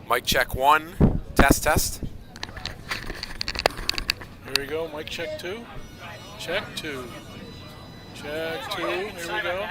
Mic check 1. Test, test. Here we go. Mic check 2. Check 2. Check 2. Here we go.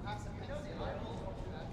Perhaps I know the eyeballs don't do that.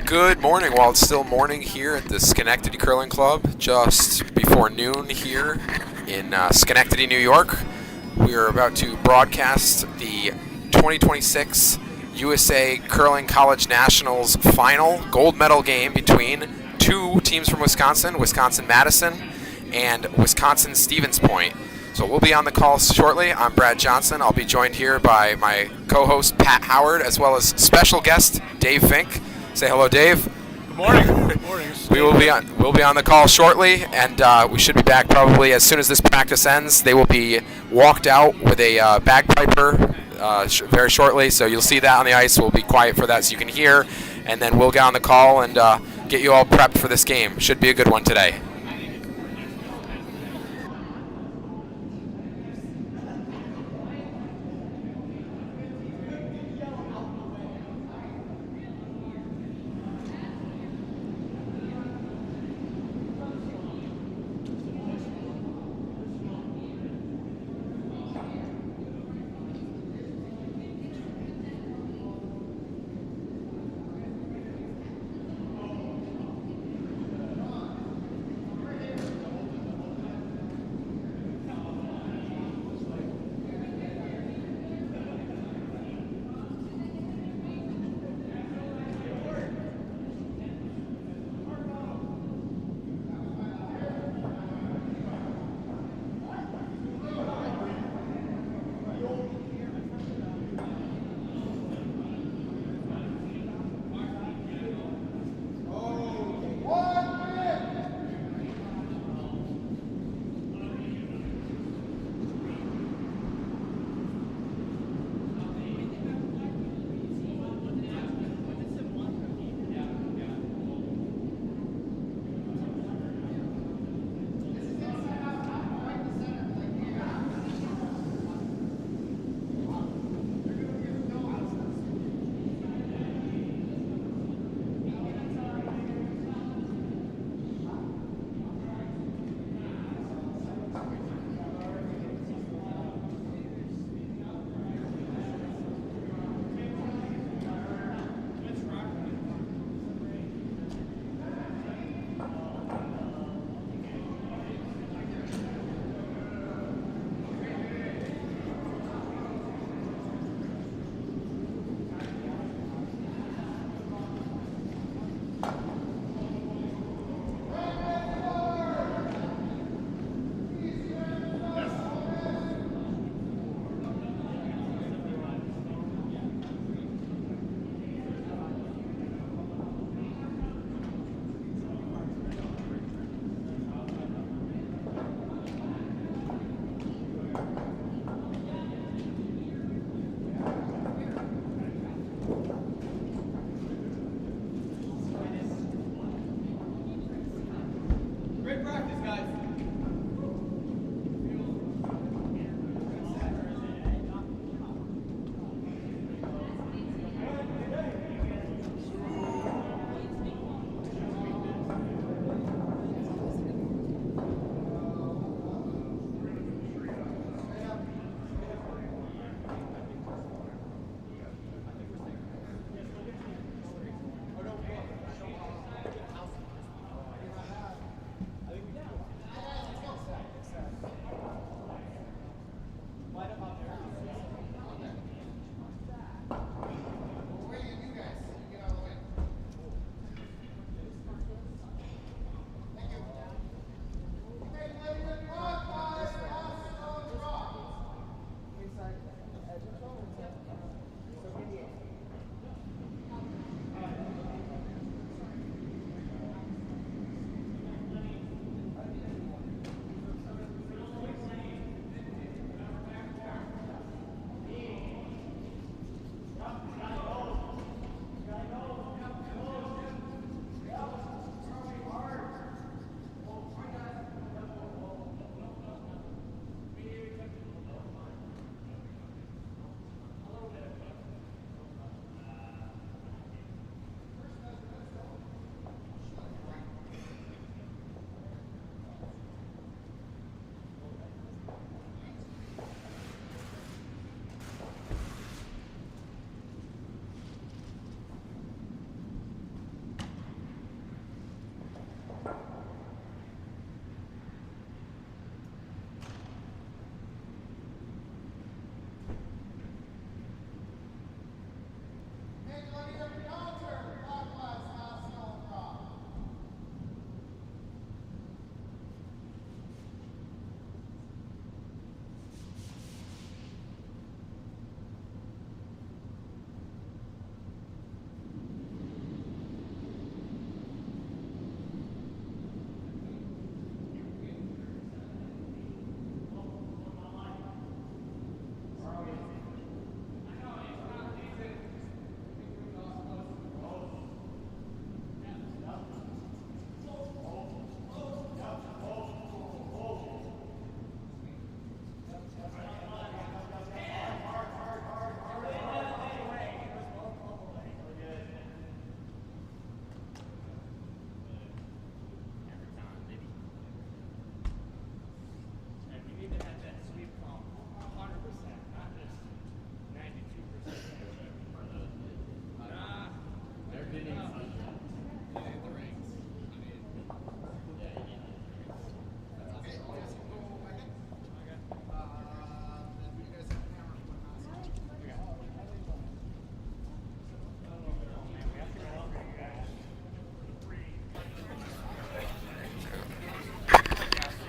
Good morning. While it's still morning here at the Schenectady Curling Club, just before noon here in Schenectady, New York, we are about to broadcast the 2026 USA Curling College Nationals final gold medal game between two teams from Wisconsin, Wisconsin-Madison and Wisconsin-Stevens Point. So we'll be on the call shortly. I'm Brad Johnson. I'll be joined here by my co-host Pat Howard, as well as special guest Dave Fink. Say hello, Dave. Good morning. Good morning. We'll be on the call shortly, and we should be back probably as soon as this practice ends. They will be walked out with a bagpiper very shortly, so you'll see that on the ice. We'll be quiet for that so you can hear, and then we'll get on the call and get you all prepped for this game. Should be a good one today.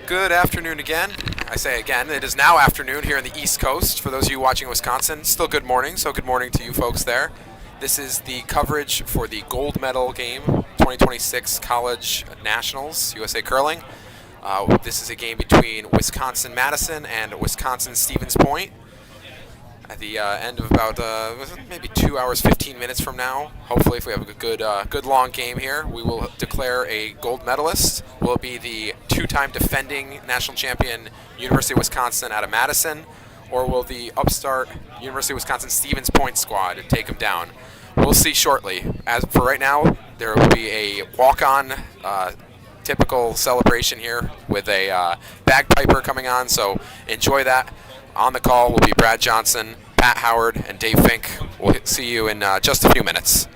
Good afternoon again. I say again, it is now afternoon here in the East Coast. For those of you watching in Wisconsin, still good morning, so good morning to you folks there. This is the coverage for the gold medal game, 2026 College Nationals, USA Curling. This is a game between Wisconsin-Madison and Wisconsin-Stevens Point. At the end of about maybe 2 hours, 15 minutes from now, hopefully if we have a good long game here, we will declare a gold medalist. Will it be the two-time defending national champion University of Wisconsin out of Madison, or will the upstart University of Wisconsin Stevens Point squad take him down? We'll see shortly. As for right now, there will be a walk-on typical celebration here with a bagpiper coming on, so enjoy that. On the call will be Brad Johnson, Pat Howard, and Dave Fink. We'll see you in just a few minutes.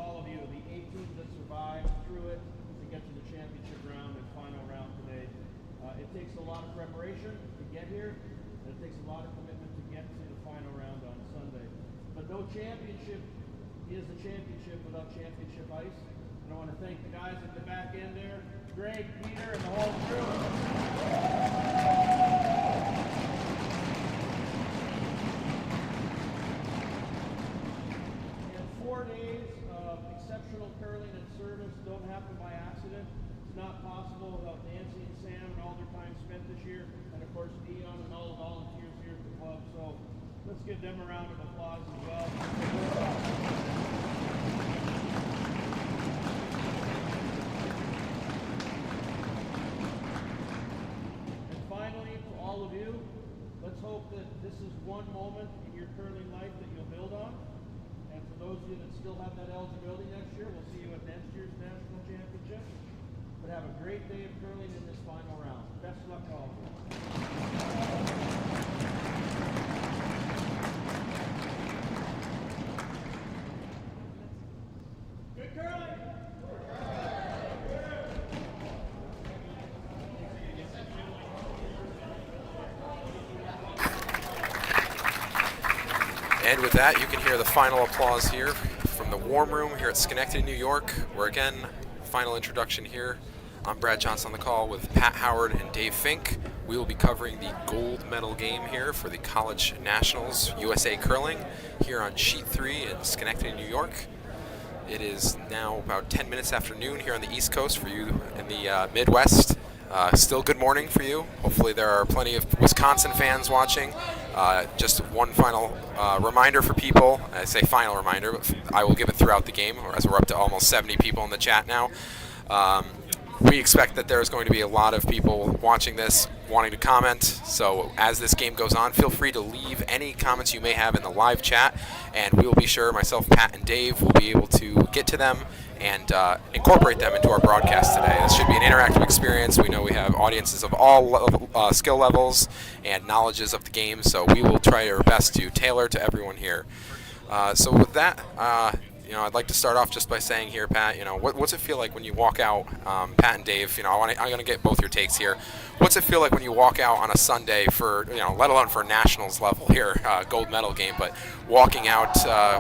all of you, the 8 teams that survived through it to get to the championship round and final round today. It takes a lot of preparation to get here, and it takes a lot of commitment to get to the final round on Sunday. But no championship is a championship without championship ice. And I want to thank the guys at the back end there, Greg, Peter, and the whole crew. And 4 days of exceptional curling and service don't happen by accident. It's not possible without Nancy and Sam and all their time spent this year, and of course Dion and all the volunteers here at the club. So let's give them a round of applause as well. And finally, to all of you, let's hope that this is one moment in your curling life that you'll build on. And for those of you that still have that eligibility next year, we'll see you at next year's national championship. But have a great day of curling in this final round. Best of luck to all of you. Good curling! And with that, you can hear the final applause here from the warm room here at Schenectady, New York, where again, final introduction here. I'm Brad Johnson on the call with Pat Howard and Dave Fink. We will be covering the gold medal game here for the College Nationals USA Curling here on Sheet 3 in Schenectady, New York. It is now about 10 minutes after noon here on the East Coast for you in the Midwest. Still good morning for you. Hopefully there are plenty of Wisconsin fans watching. Just one final reminder for people. I say final reminder, but I will give it throughout the game, as we're up to almost 70 people in the chat now. We expect that there's going to be a lot of people watching this wanting to comment, so as this game goes on, feel free to leave any comments you may have in the live chat, and we will be sure, myself, Pat, and Dave, will be able to get to them and incorporate them into our broadcast today. This should be an interactive experience. We know we have audiences of all skill levels and knowledges of the game, so we will try our best to tailor to everyone here. So with that, I'd like to start off just by saying here, Pat, what's it feel like when you walk out, Pat and Dave, I'm going to get both your takes here. What's it feel like when you walk out on a Sunday for, let alone for a nationals level here, gold medal game, but walking out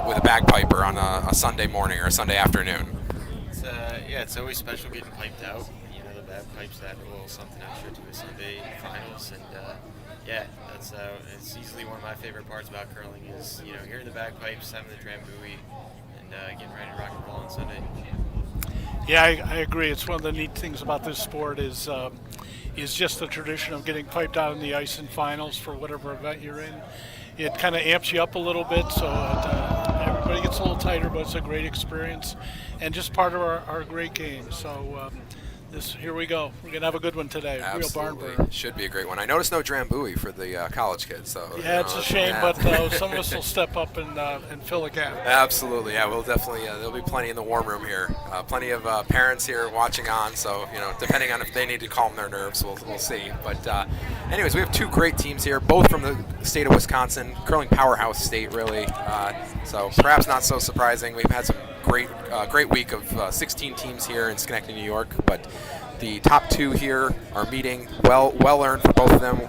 with a bagpiper on a Sunday morning or a Sunday afternoon? It's always special getting piped out. The bagpipes add a little something extra to the Sunday finals, and it's easily one of my favorite parts about curling is, hearing the bagpipes, having the drambuie, and getting ready to rock and roll on Sunday. Yeah, I agree. It's one of the neat things about this sport is just the tradition of getting piped out on the ice in finals for whatever event you're in. It kind of amps you up a little bit, so everybody gets a little tighter, but it's a great experience and just part of our great game. So here we go. We're going to have a good one today. Absolutely. Real barn burner. Should be a great one. I noticed no drambuie for the college kids. So yeah, it's a shame, but some of us will step up and fill a gap. Absolutely. Yeah, we'll definitely, there'll be plenty in the warm room here. Plenty of parents here watching on, so, depending on if they need to calm their nerves, we'll see. But anyways, we have two great teams here, both from the state of Wisconsin, curling powerhouse state, really. So perhaps not so surprising. We've had some great week of 16 teams here in Schenectady, New York, but the top two here are meeting, well earned for both of them.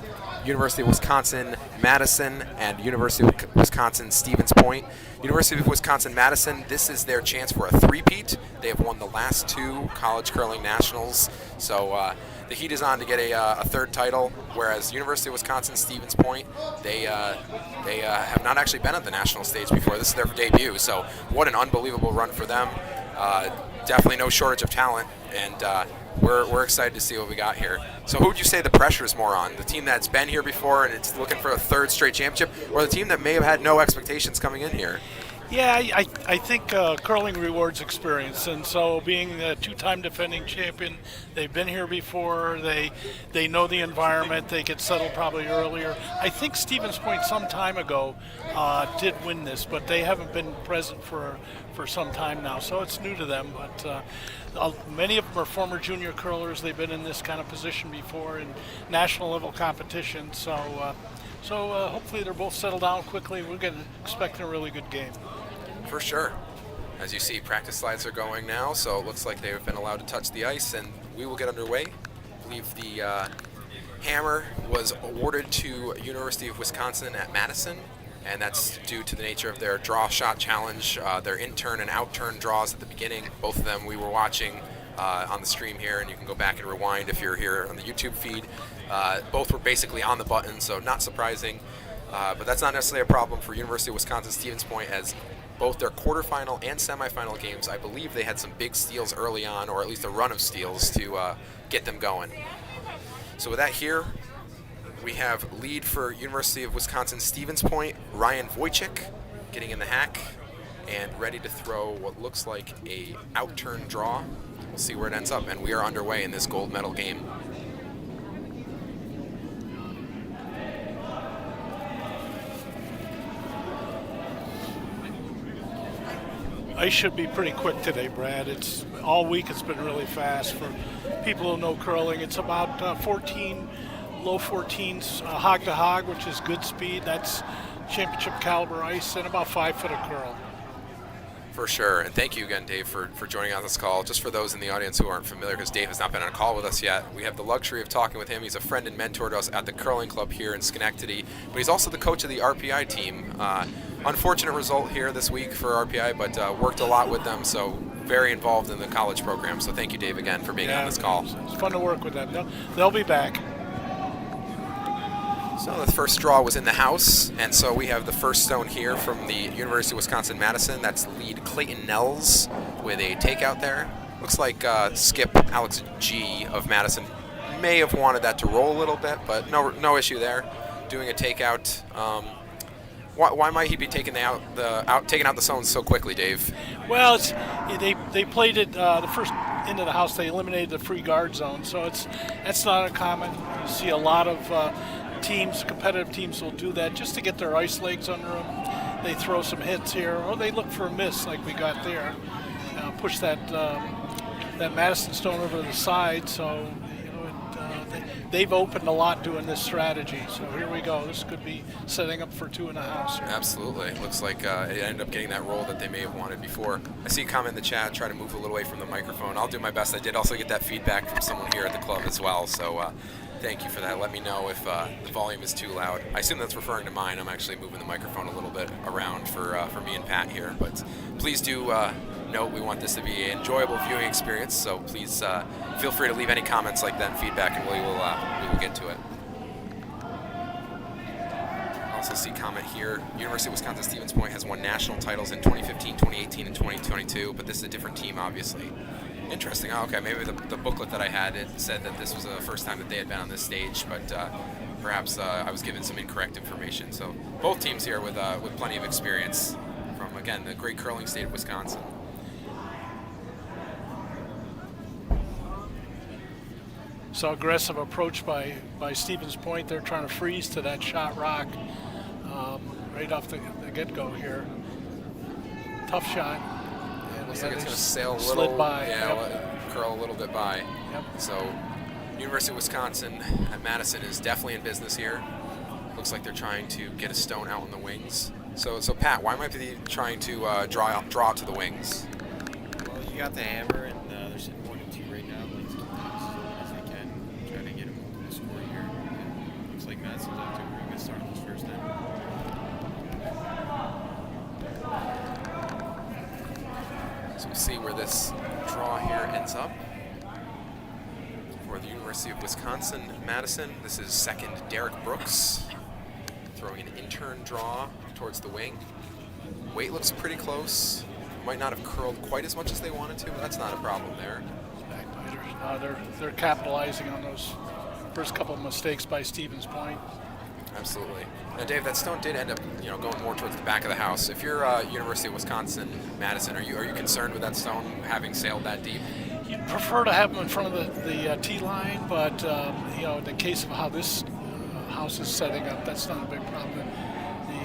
University of Wisconsin Madison and University of Wisconsin Stevens Point. University of Wisconsin Madison, this is their chance for a three-peat. They have won the last two college curling nationals, so the heat is on to get a third title, whereas University of Wisconsin Stevens Point, they have not actually been at the national stage before. This is their debut, so what an unbelievable run for them. Definitely no shortage of talent, and we're excited to see what we got here. So who would you say the pressure is more on? The team that's been here before and it's looking for a third straight championship, or the team that may have had no expectations coming in here? Yeah, I think curling rewards experience, and so being a two-time defending champion, they've been here before, they know the environment, they get settled probably earlier. I think Stevens Point some time ago did win this, but they haven't been present for some time now, so it's new to them. But many of them are former junior curlers. They've been in this kind of position before in national level competition, so hopefully they're both settled down quickly. We're expecting a really good game. For sure. As you see, practice slides are going now, so it looks like they've been allowed to touch the ice, and we will get underway. I believe the hammer was awarded to University of Wisconsin at Madison, and that's due to the nature of their draw shot challenge, their in-turn and out-turn draws at the beginning. Both of them we were watching on the stream here, and you can go back and rewind if you're here on the YouTube feed. Both were basically on the button, so not surprising. But that's not necessarily a problem for University of Wisconsin-Stevens Point, as both their quarterfinal and semifinal games, I believe they had some big steals early on, or at least a run of steals to get them going. So with that here, we have lead for University of Wisconsin-Stevens Point, Ryan Wojcik getting in the hack and ready to throw what looks like a out-turn draw. We'll see where it ends up, and we are underway in this gold medal game. Ice should be pretty quick today, Brad. It's all week. It's been really fast for people who know curling. It's about 14, low 14s, hog to hog, which is good speed. That's championship caliber ice, and about 5 foot of curl. For sure, and thank you again, Dave, for joining on this call. Just for those in the audience who aren't familiar, because Dave has not been on a call with us yet, we have the luxury of talking with him. He's a friend and mentor to us at the curling club here in Schenectady, but he's also the coach of the RPI team. Unfortunate result here this week for RPI, but worked a lot with them, so very involved in the college program. So thank you, Dave, again, for being on this call. It's fun to work with them. They'll be back. So the first draw was in the house, and so we have the first stone here from the University of Wisconsin-Madison. That's lead Clayton Nels with a takeout there. Looks like skip Alex G of Madison may have wanted that to roll a little bit, but no issue there. Doing a takeout. Why might he be taking out the stones so quickly, Dave? Well, they played it the first into the house. They eliminated the free guard zone, so that's not uncommon. You see a lot of competitive teams will do that just to get their ice legs under them. They throw some hits here, or they look for a miss like we got there. Push that Madison stone over to the side. So they've opened a lot doing this strategy. So here we go. This could be setting up for 2 in the house here. Absolutely. Looks like it ended up getting that roll that they may have wanted before. I see a comment in the chat, try to move a little away from the microphone. I'll do my best. I did also get that feedback from someone here at the club as well. So thank you for that. Let me know if the volume is too loud. I assume that's referring to mine. I'm actually moving the microphone a little bit around for me and Pat here. But please do note we want this to be an enjoyable viewing experience. So please feel free to leave any comments like that and feedback, and we will get to it. I also see comment here. University of Wisconsin-Stevens Point has won national titles in 2015, 2018, and 2022, but this is a different team, obviously. Interesting. Oh, okay, maybe the booklet that I had, it said that this was the first time that they had been on this stage, but perhaps I was given some incorrect information. So both teams here with plenty of experience from, again, the great curling state of Wisconsin. So aggressive approach by Stevens Point. They're trying to freeze to that shot rock right off the get-go here. Tough shot. Looks like it's going to sail a little. Slid by. Yeah, curl a little bit by. Yep. So University of Wisconsin at Madison is definitely in business here. Looks like they're trying to get a stone out on the wings. So Pat, why might they be trying to draw to the wings? Well, you got the hammer, and they're sitting 1-2 right now. Let's keep this as they can. Try to get them to score here. And looks like Madison's up to a pretty good start on this first time. So we'll see where this draw here ends up. For the University of Wisconsin-Madison, this is second Derek Brooks, throwing an in-turn draw towards the wing. Weight looks pretty close. Might not have curled quite as much as they wanted to, but that's not a problem there. They're capitalizing on those first couple of mistakes by Stevens Point. Absolutely. Now, Dave, that stone did end up, going more towards the back of the house. If you're University of Wisconsin-Madison, are you concerned with that stone having sailed that deep? You'd prefer to have them in front of the tee line, but in the case of how this house is setting up, that's not a big problem.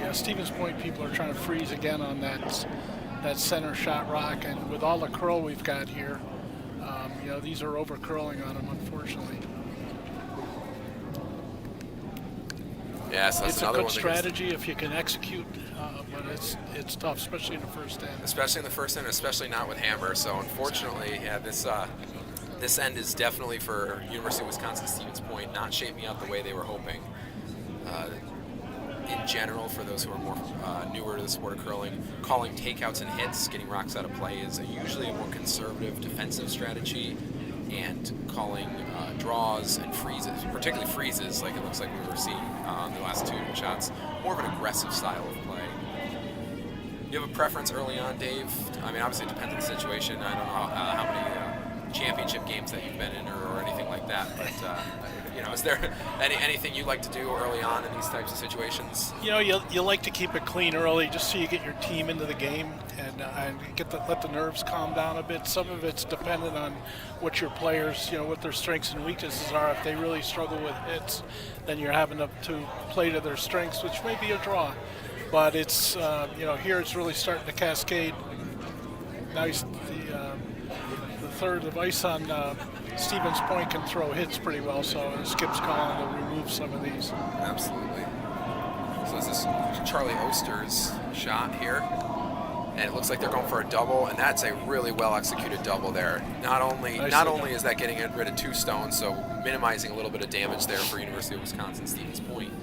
The Stevens Point people are trying to freeze again on that center shot rock, and with all the curl we've got here, these are over curling on them, unfortunately. Yeah, so that's It's a another good one. strategy if you can execute, but it's tough, especially in the first end. Especially in the first end, especially not with hammer. So unfortunately, yeah, this end is definitely for University of Wisconsin-Stevens Point not shaping out the way they were hoping. In general, for those who are more newer to the sport of curling, calling takeouts and hits, getting rocks out of play, is usually a more conservative defensive strategy, and calling draws and freezes, particularly freezes, like it looks like we were seeing on the last two shots, more of an aggressive style of play. You have a preference early on, Dave? I mean, obviously it depends on the situation. I don't know how many championship games that you've been in or anything like that, but is there anything you like to do early on in these types of situations? You like to keep it clean early, just so you get your team into the game and let the nerves calm down a bit. Some of it's dependent on what your players, what their strengths and weaknesses are. If they really struggle with hits, then you're having to play to their strengths, which may be a draw. But it's here it's really starting to cascade. Nice, the third device on Stevens Point can throw hits pretty well, so Skip's calling to remove some of these. Absolutely. So this is Charlie Oster's shot here, and it looks like they're going for a double, and that's a really well executed double there. Not only is that getting rid of 2 stones, so minimizing a little bit of damage there for University of Wisconsin-Stevens Point.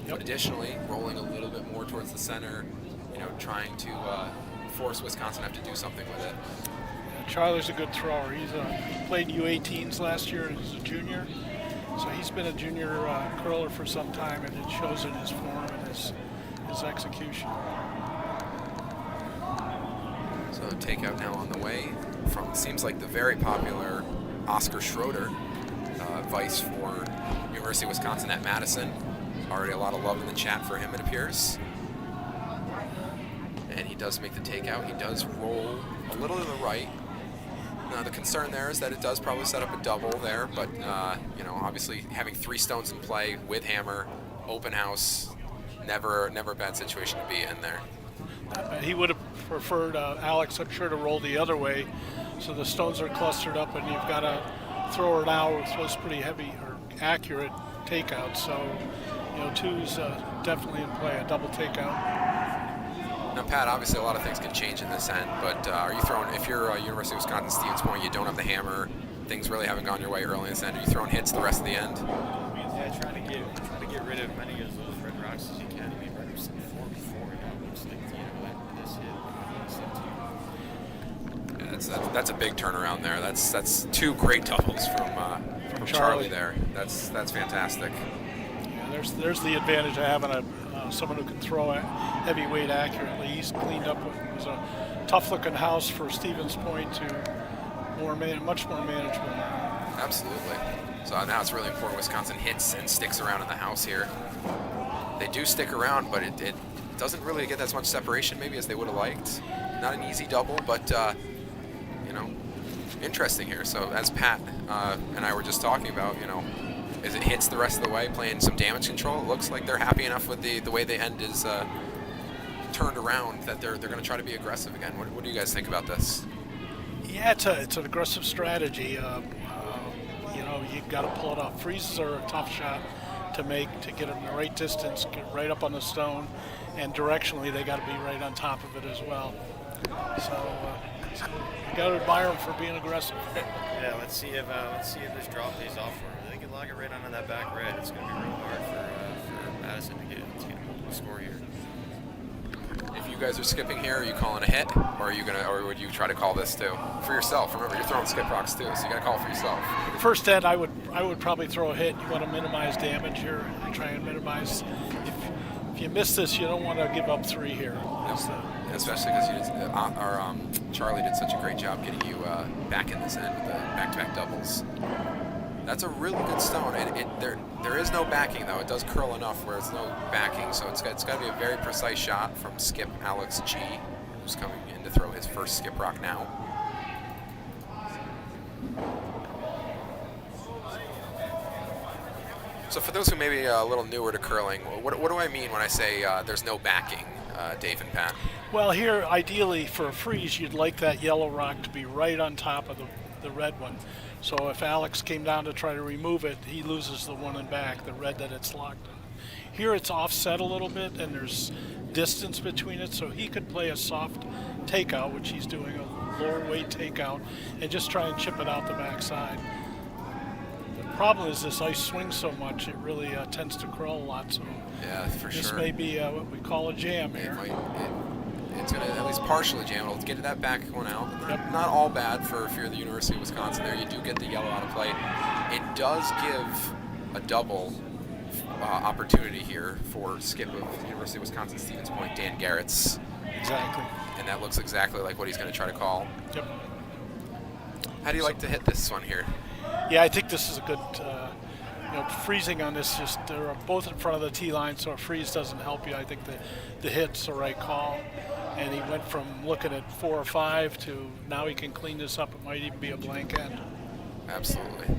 But additionally, rolling a little bit more towards the center, trying to force Wisconsin to have to do something with it. Charlie's a good thrower. He played U18s last year as a junior, so he's been a junior curler for some time, and it shows in his form and his execution. So takeout now on the way from seems like the very popular Oscar Schroeder, vice for University of Wisconsin at Madison. Already a lot of love in the chat for him, it appears. And he does make the takeout. He does roll a little to the right. Now the concern there is that it does probably set up a double there, but obviously having 3 stones in play with hammer, open house, never a bad situation to be in there. He would have preferred Alex, I'm sure, to roll the other way, so the stones are clustered up, and you've got a thrower now with those pretty heavy or accurate takeouts. So 2's definitely in play, a double takeout. Now, Pat, obviously a lot of things can change in this end, but are you throwing, if you're University of Wisconsin-Stevens Point, you don't have the hammer, things really haven't gone your way early in this end, are you throwing hits the rest of the end? Yeah, trying to get rid of many of those red rocks as you can. I mean, red was 4 before, and now it looks like, this hit. Yeah, that's a big turnaround there. That's 2 great doubles from Charlie there. That's fantastic. Yeah, there's the advantage of having someone who can throw a heavyweight accurately. He's cleaned up. It was a tough-looking house for Stevens Point to much more manageable now. Absolutely. So now it's really important Wisconsin hits and sticks around in the house here. They do stick around, but it doesn't really get as much separation maybe as they would have liked. Not an easy double, but interesting here. So as Pat and I were just talking about, as it hits the rest of the way, playing some damage control, it looks like they're happy enough with the way the end is turned around that they're going to try to be aggressive again. What do you guys think about this? Yeah, it's an aggressive strategy. You've got to pull it off. Freezes are a tough shot to make, to get them the right distance, get right up on the stone, and directionally they got to be right on top of it as well. So you got to admire them for being aggressive. Yeah, let's see if this draw pays off for them. They can lock it right onto that back red. It's going to be real hard for Madison to get a score here. If you guys are skipping here, are you calling a hit, or would you try to call this too for yourself? Remember, you're throwing skip rocks too, so you got to call for yourself. First end, I would probably throw a hit. You want to minimize damage here. Try and minimize. If you miss this, you don't want to give up 3 here. Especially because Charlie did such a great job getting you back in this end with the back-to-back doubles. That's a really good stone, and there is no backing though. It does curl enough where it's no backing, so it's got to be a very precise shot from skip Alex G, who's coming in to throw his first skip rock now. So for those who may be a little newer to curling, what do I mean when I say there's no backing, Dave and Pat? Well, here, ideally, for a freeze, you'd like that yellow rock to be right on top of the red one. So if Alex came down to try to remove it, he loses the one in back, the red that it's locked on. Here it's offset a little bit, and there's distance between it, so he could play a soft takeout, which he's doing, a lower weight takeout, and just try and chip it out the backside. The problem is this ice swings so much, it really tends to curl a lot, so Yeah, for this sure. may be what we call a jam It here. it's going to at least partially jam. It'll get that back one out. Yep. Not all bad for if you're the University of Wisconsin there. You do get the yellow out of play. It does give a double opportunity here for skip of University of Wisconsin Stevens Point, Dan Garrett's. Exactly. And that looks exactly like what he's going to try to call. Yep. How do you like to hit this one here? Yeah, I think this is a good, freezing on this, just they're both in front of the tee line, so a freeze doesn't help you. I think the hit's the right call. And he went from looking at 4 or 5 to now he can clean this up. It might even be a blank end. Absolutely.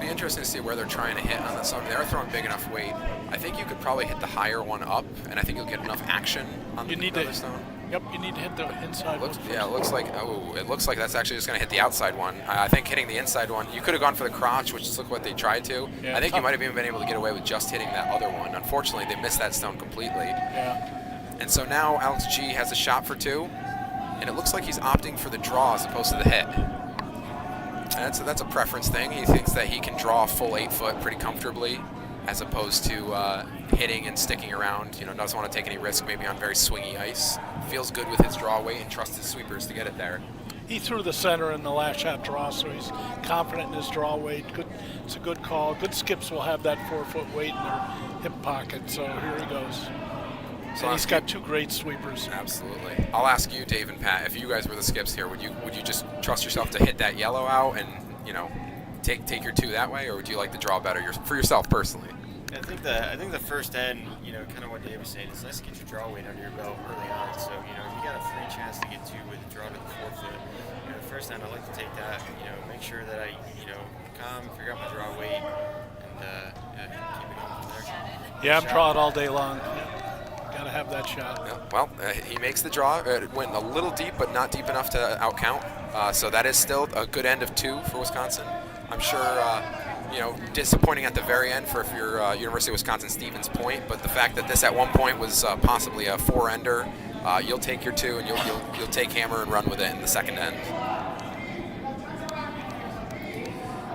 Be interesting to see where they're trying to hit on this one. They're throwing big enough weight. I think you could probably hit the higher one up, and I think you'll get enough action on the other stone. Yep, you need to hit the inside one. It looks like that's actually just going to hit the outside one. I think hitting the inside one, you could have gone for the crotch, which is look what they tried to. Yeah, I think you might have even been able to get away with just hitting that other one. Unfortunately, they missed that stone completely. Yeah. And so now Alex G has a shot for 2, and it looks like he's opting for the draw as opposed to the hit. And that's a preference thing. He thinks that he can draw a full 8-foot pretty comfortably, as opposed to hitting and sticking around. Doesn't want to take any risk maybe on very swingy ice. Feels good with his draw weight and trusts his sweepers to get it there. He threw the center in the last shot draw, so he's confident in his draw weight. Good, it's a good call. Good skips will have that 4-foot weight in their hip pocket. So here he goes. So he's got 2 great sweepers. Absolutely. I'll ask you, Dave and Pat, if you guys were the skips here, would you just trust yourself to hit that yellow out and take your 2 that way, or would you like to draw better for yourself personally? I think the first end, kind of what Dave was saying, it's nice to get your draw weight under your belt early on. So, you got a free chance to get 2 with a draw to the 4-foot. The first end, I like to take that, make sure that I, calm, figure out my draw weight, and keep it going from there. Yeah, I'm drawing all day long. Got to have that shot. Yeah, well, he makes the draw. It went a little deep, but not deep enough to outcount. So that is still a good end of 2 for Wisconsin. I'm sure, disappointing at the very end for if you're University of Wisconsin Stevens Point, but the fact that this at one point was possibly a 4-ender, you'll take your 2 and you'll take hammer and run with it in the second end.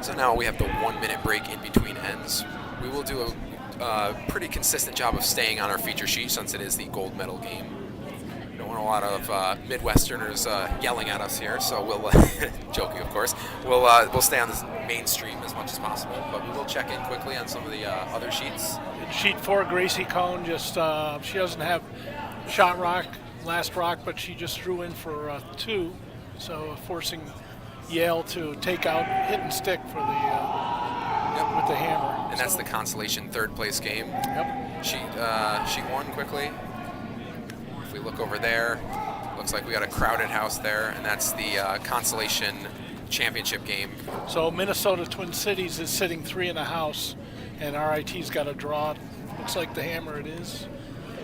So now we have the 1-minute break in between ends. We will do a pretty consistent job of staying on our feature sheet since it is the gold medal game. We don't want a lot of Midwesterners yelling at us here, so we'll, joking of course, we'll stay on this mainstream as much as possible, but we will check in quickly on some of the other sheets. Sheet 4, Gracie Cohn, just she doesn't have shot rock, last rock, but she just threw in for 2, so forcing Yale to take out hit and stick for the with the hammer. And that's the consolation 3rd place game. Yep. Sheet 1 quickly. If we look over there, looks like we got a crowded house there, and that's the consolation championship game. So Minnesota Twin Cities is sitting 3 in the house, and RIT's got a draw. Looks like the hammer it is.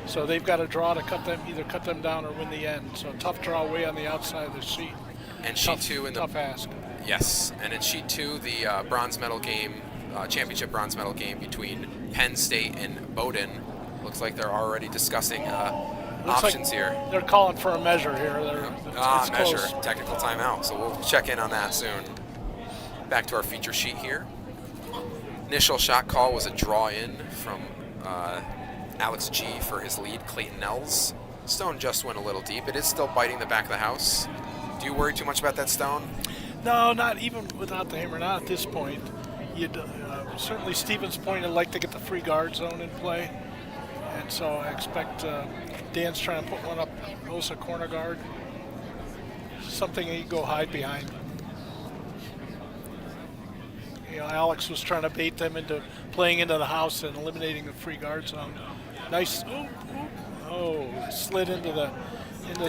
So they've got a draw to either cut them down or win the end. So tough draw way on the outside of the sheet. And sheet 2 in the tough ask. Yes, and in sheet 2, the bronze medal game, championship bronze medal game between Penn State and Bowdoin. Looks like they're already discussing options here. They're calling for a measure here. It's measure, close. technical timeout. So we'll check in on that soon. Back to our feature sheet here. Initial shot call was a draw in from Alex G for his lead, Clayton Nels. Stone just went a little deep. It is still biting the back of the house. Do you worry too much about that stone? No, not even without the hammer. Not at this point. Certainly Stevens Point would like to get the free guard zone in play, and so I expect Dan's trying to put one up close a corner guard, something he go hide behind. Alex was trying to bait them into playing into the house and eliminating the free guard zone. Nice. Slid into the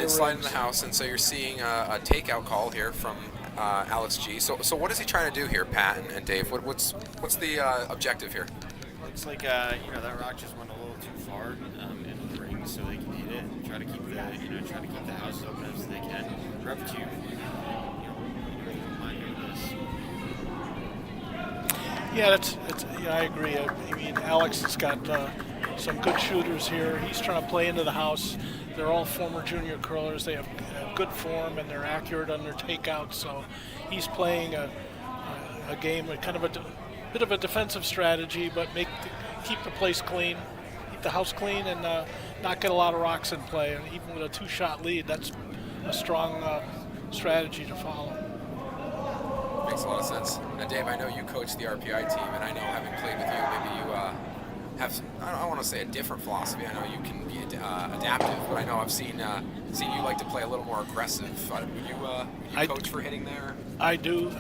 slide in the house, and so you're seeing a takeout call here from Alex G. So what is he trying to do here, Pat and Dave? What's the objective here? Looks like that rock just went a little too far into the ring, so they can hit it and try to keep the house open as they can. Rep 2. Yeah, I agree. I mean, Alex has got some good shooters here. He's trying to play into the house. They're all former junior curlers. They have good form and they're accurate on their takeouts. So he's playing a game, kind of a bit of a defensive strategy, but keep the place clean, keep the house clean, and not get a lot of rocks in play. And even with a 2-shot lead, that's a strong strategy to follow. Makes a lot of sense. Now, Dave, I know you coach the RPI team, and I know having played with you, maybe you have some, I don't want to say a different philosophy. I know you can be adaptive, but I know I've seen you like to play a little more aggressive. Would you coach for hitting there? I do.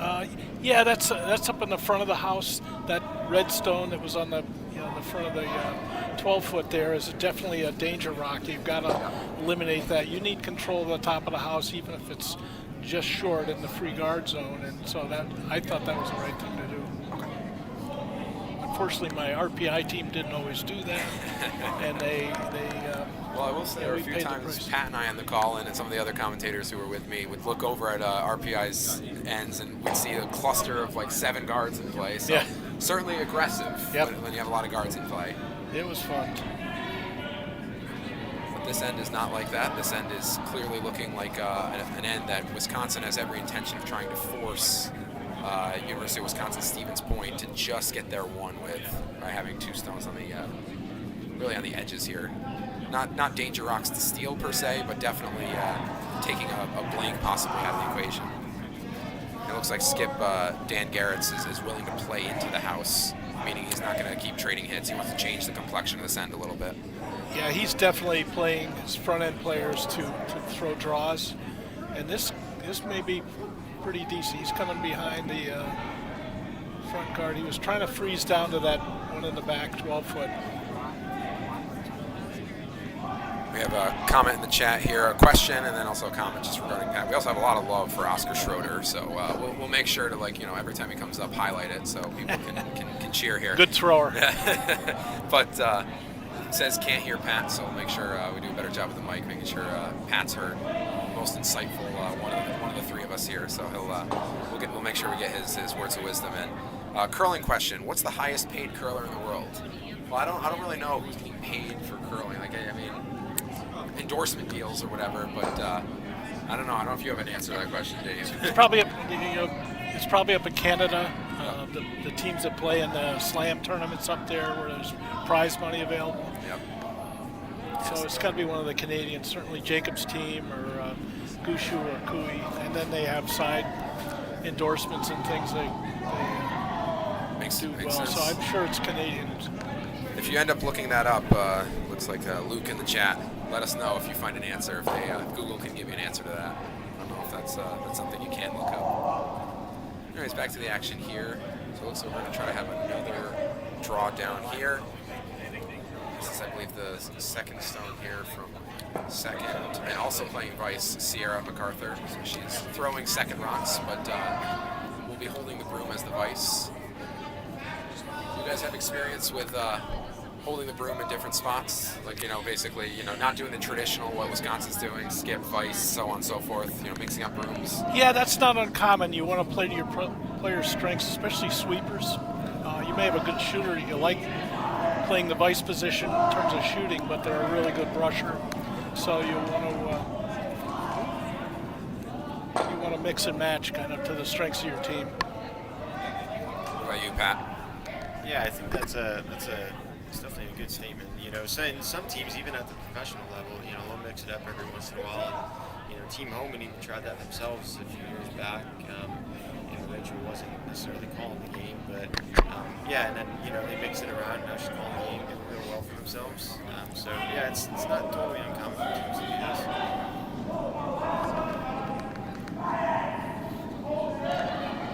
Yeah, that's up in the front of the house. That redstone that was on the the front of the 12-foot there is definitely a danger rock. You've got to eliminate that. You need control of the top of the house, even if it's just short in the free guard zone, and so I thought that was the right thing to do. Okay. Unfortunately, my RPI team didn't always do that, and they well, I will say there were a few times Pat and I on the call and some of the other commentators who were with me would look over at RPI's ends and we'd see a cluster of like 7 guards in play. So yeah. Certainly aggressive when you have a lot of guards in play. It was fun. But this end is not like that. This end is clearly looking like an end that Wisconsin has every intention of trying to force University of Wisconsin-Stevens Point to just get their one with by having 2 stones on the really on the edges here. Not danger rocks to steal per se, but definitely taking a blank possibly out of the equation. It looks like Skip Dan Garrett's is willing to play into the house, meaning he's not going to keep trading hits. He wants to change the complexion of this end a little bit. Yeah, he's definitely playing his front-end players to throw draws, and this may be pretty decent. He's coming behind the front guard. He was trying to freeze down to that one in the back, 12-foot. We have a comment in the chat here, a question, and then also a comment just regarding Pat. We also have a lot of love for Oscar Schroeder, so we'll make sure to every time he comes up, highlight it so people can cheer here. Good thrower. But it says can't hear Pat, so we'll make sure we do a better job with the mic, making sure Pat's heard. Most insightful one of the 3 of us here, so we'll make sure we get his words of wisdom in. Curling question: what's the highest paid curler in the world? Well, I don't really know who's getting paid for curling. I mean, endorsement deals or whatever, but I don't know. I don't know if you have an answer to that question, Dave. It's probably up in Canada. The teams that play in the slam tournaments up there, where there's prize money available. Yep. So it's got to be one of the Canadians, certainly Jacob's team or Gushu or Kui, and then they have side endorsements and things they do well. Sense. So I'm sure it's Canadians. If you end up looking that up, looks like Luke in the chat. Let us know if you find an answer. If Google can give you an answer to that. I don't know if that's something you can look up. Anyways, back to the action here. So it looks like we're going to try to have another draw down here. This is, I believe, the second stone here from second. And also playing vice, Sierra MacArthur. So she's throwing second rocks, but we'll be holding the broom as the vice. You guys have experience with holding the broom in different spots, basically, not doing the traditional what Wisconsin's doing, skip, vice, so on and so forth, mixing up brooms. Yeah, that's not uncommon. You want to play to your player's strengths, especially sweepers. You may have a good shooter you like playing the vice position in terms of shooting, but they're a really good brusher. So you want to mix and match kind of to the strengths of your team. What about you, Pat? Yeah, I think that's definitely a good statement. So in some teams, even at the professional level, they'll mix it up every once in a while. And, Team Homan even tried that themselves a few years back. Rachel wasn't necessarily calling the game, but and then they mix it around. Now she's calling the game, doing real well for themselves. So yeah, it's not totally uncommon for teams to do this.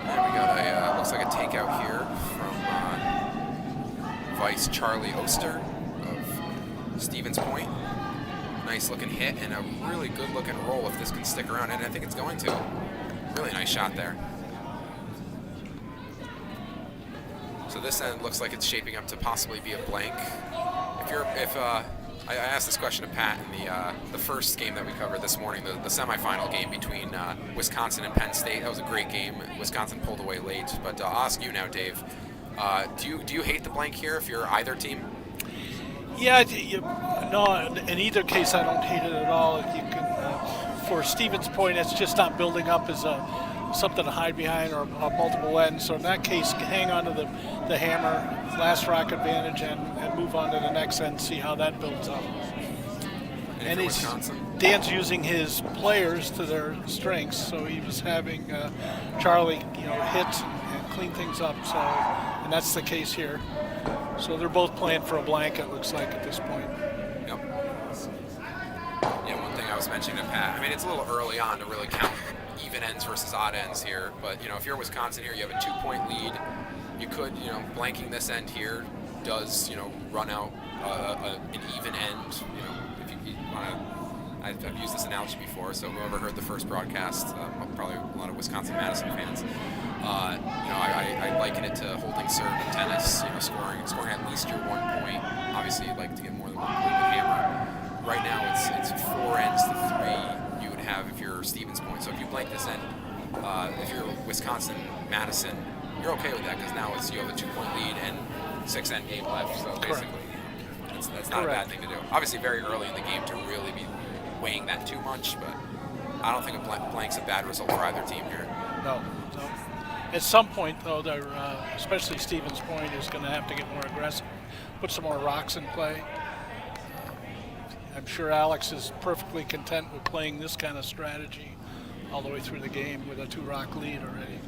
And we got looks like a takeout here from Vice Charlie Oster of Stevens Point. Nice looking hit and a really good looking roll if this can stick around, and I think it's going to. Really nice shot there. So this end looks like it's shaping up to possibly be a blank. I asked this question to Pat in the first game that we covered this morning, the semifinal game between Wisconsin and Penn State. That was a great game. Wisconsin pulled away late, but I'll ask you now, Dave. Do you hate the blank here if you're either team? Yeah, no. In either case, I don't hate it at all. You can, for Stevens' point, it's just not building up as something to hide behind or multiple ends. So in that case, hang on to the hammer, last rock advantage, and move on to the next end. See how that builds up. And Dan's using his players to their strengths, so he was having Charlie, hit and clean things up. So, and that's the case here. So they're both playing for a blank, it looks like, at this point. Yep. Yeah, one thing I was mentioning to Pat, I mean, it's a little early on to really count even ends versus odd ends here, but, if you're Wisconsin here, you have a 2-point lead. You could, blanking this end here does, run out an even end, if you want to. I've used this analogy before, so whoever heard the first broadcast, probably a lot of Wisconsin-Madison fans, I liken it to holding serve in tennis, scoring at least your 1 point. Obviously, you'd like to get more than 1 point with hammer. Right now, it's 4 ends to 3 you would have if you're Stevens' point. So if you blank this end, if you're Wisconsin-Madison, you're okay with that because now you have a 2-point lead and 6 end game left. So basically, that's not a bad thing to do. Obviously, very early in the game to really be weighing that too much, but I don't think a blank's a bad result for either team here. No. At some point, though, especially Stevens' point is going to have to get more aggressive, put some more rocks in play. I'm sure Alex is perfectly content with playing this kind of strategy all the way through the game with a 2-rock lead already.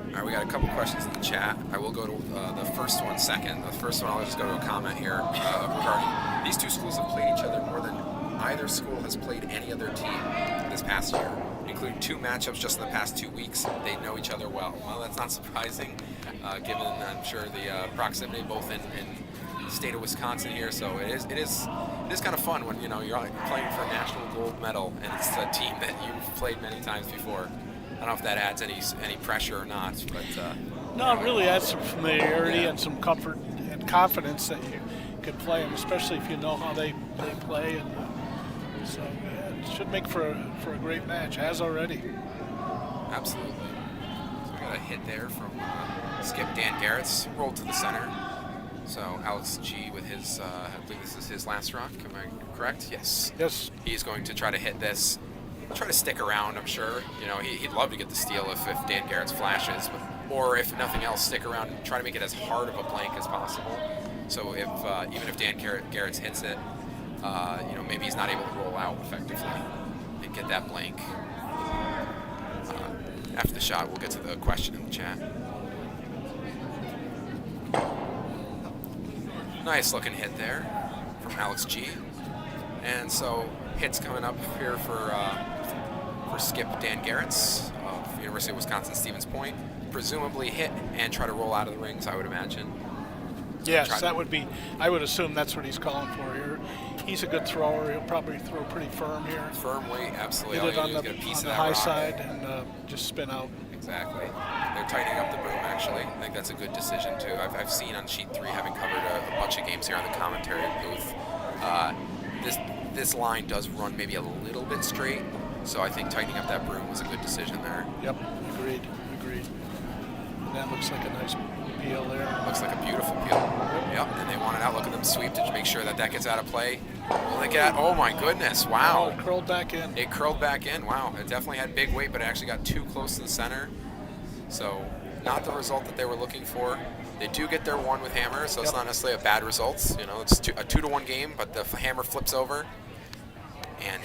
All right, we got a couple questions in the chat. I will go to the first one second. The first one, I'll just go to a comment here regarding these two schools have played each other more than either school has played any other team this past year, including 2 matchups just in the past 2 weeks. They know each other well. Well, that's not surprising, given, I'm sure, the proximity both in the state of Wisconsin here. So it is kind of fun when, you're playing for a national gold medal, and it's a team that you've played many times before. I don't know if that adds any pressure or not, but no, it really adds some familiarity and some comfort and confidence that you could play them, especially if you know how they play, and so it should make for a great match, as already. Absolutely. So we got a hit there from Skip Dan Garrett's rolled to the center. So Alex G with his, I believe this is his last rock. Am I correct? Yes. Yes. He's going to try to hit this. Try to stick around, I'm sure. He'd love to get the steal if Dan Garrett's flashes, or if nothing else, stick around and try to make it as hard of a blank as possible. So if even if Dan Garrett's hits it, maybe he's not able to roll out effectively and get that blank. After the shot, we'll get to the question in the chat. Nice looking hit there from Alex G. And so hits coming up here for Skip Dan Garrett's of University of Wisconsin Stevens Point. Presumably hit and try to roll out of the rings, I would imagine. Yes, that would be. I would assume that's what he's calling for here. He's a good thrower. He'll probably throw pretty firm here. Firm weight, absolutely. Hit it on get a piece on of the that high rock. side and just spin out. Exactly. They're tightening up the boom, actually. I think that's a good decision, too. I've seen on Sheet 3, having covered a bunch of games here on the commentary booth, this line does run maybe a little bit straight, so I think tightening up that broom was a good decision there. Yep, agreed. And that looks like a nice peel there. Looks like a beautiful peel. Yep, and they want it out. Look at them sweep to make sure that gets out of play. Will they get? Oh my goodness! Wow. Oh, it curled back in. It curled back in. Wow. It definitely had big weight, but it actually got too close to the center. So, not the result that they were looking for. They do get their 1 with hammer, so it's not necessarily a bad result. It's a 2-1 game, but the hammer flips over. And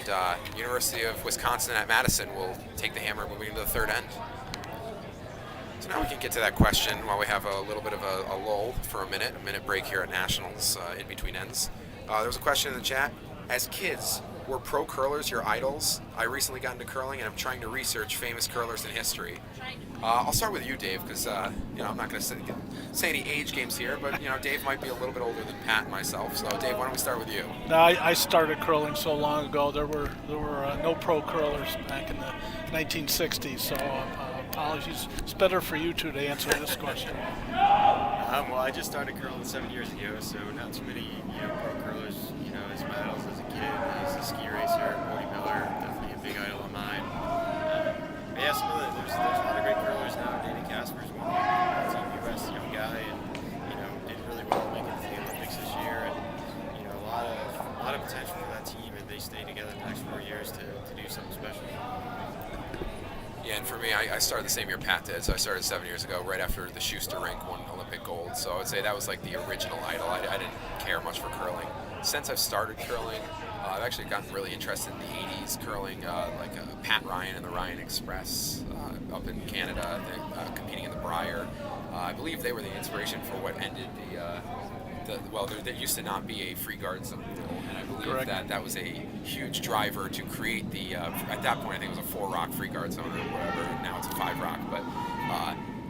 University of Wisconsin at Madison will take the hammer moving into the 3rd end. So now we can get to that question while we have a little bit of a lull for a minute break here at Nationals in between ends. There was a question in the chat. As kids, were pro curlers your idols? I recently got into curling and I'm trying to research famous curlers in history. I'll start with you, Dave, because I'm not going to say any age games here, but Dave might be a little bit older than Pat and myself. So Dave, why don't we start with you? No, I started curling so long ago. There were no pro curlers back in the 1960s. So apologies. It's better for you two to answer this question. Well, I just started curling 7 years ago, so not too many pro curlers as my idols as a kid. As a ski racer, Morty Miller, definitely a big idol of mine. But yeah, there's a lot of great curlers. team and they stay together the next 4 years to do something special. Yeah, and for me, I started the same year Pat did, so I started 7 years ago, right after the Schuster rink won Olympic gold. So I would say that was like the original idol. I didn't care much for curling. Since I've started curling, I've actually gotten really interested in the 80s curling, Pat Ryan and the Ryan Express up in Canada, competing in the Briar. I believe they were the inspiration for what ended there used to not be a free guard zone rule, and I believe that was a huge driver to create the, at that point I think it was a 4-rock free guard zone or whatever, and now it's a 5-rock, but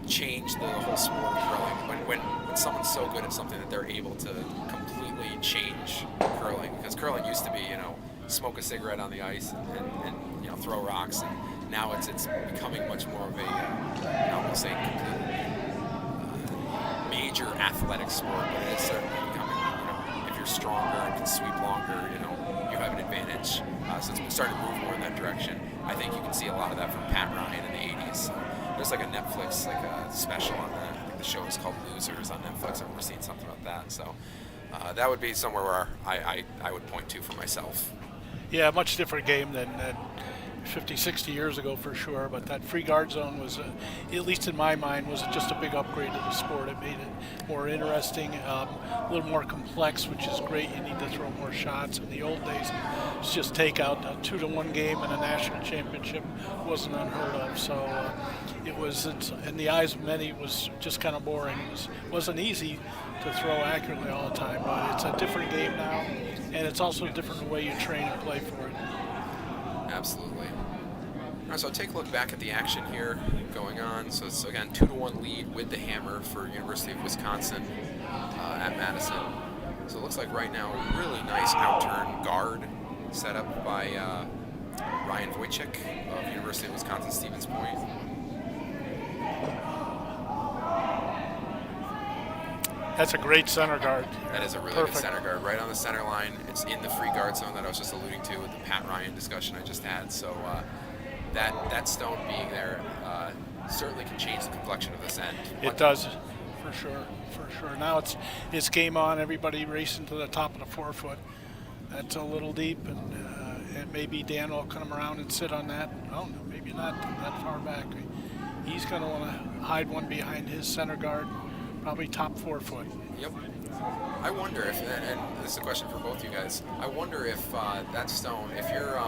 changed the whole sport of curling. When someone's so good at something that they're able to completely change curling, because curling used to be, smoke a cigarette on the ice and throw rocks, and now it's becoming much more of a, I won't say completely major athletic sport, but it is certainly becoming, if you're stronger and can sweep longer, you have an advantage. So it's starting to move more in that direction. I think you can see a lot of that from Pat Ryan in the 80s. So there's like a Netflix special on that. I think the show is called Losers on Netflix. I remember seeing something about that. So that would be somewhere where I would point to for myself. Yeah, much different game than 50, 60 years ago for sure, but that free guard zone was, at least in my mind, was just a big upgrade to the sport. It made it more interesting, a little more complex, which is great. You need to throw more shots. In the old days, it was just take out a 2-to-1 game and a national championship wasn't unheard of. So in the eyes of many, it was just kind of boring. It wasn't easy to throw accurately all the time, but it's a different game now, and it's also a different way you train and play for it. Absolutely. All right, so take a look back at the action here going on. So it's, again, 2-1 lead with the hammer for University of Wisconsin at Madison. So it looks like right now a really nice outturn guard set up by Ryan Wojcik of University of Wisconsin Stevens Point. That's a great center guard. That is a really good center guard. Right on the center line. It's in the free guard zone that I was just alluding to with the Pat Ryan discussion I just had. So that stone being there certainly can change the complexion of this end. It does, for sure. Now it's game on. Everybody racing to the top of the 4-foot. That's a little deep, and maybe Dan will come around and sit on that. Oh, no, maybe not that far back. He's going to want to hide one behind his center guard. Probably top 4-foot. Yep. I wonder if, and this is a question for both you guys. I wonder if that stone, if you're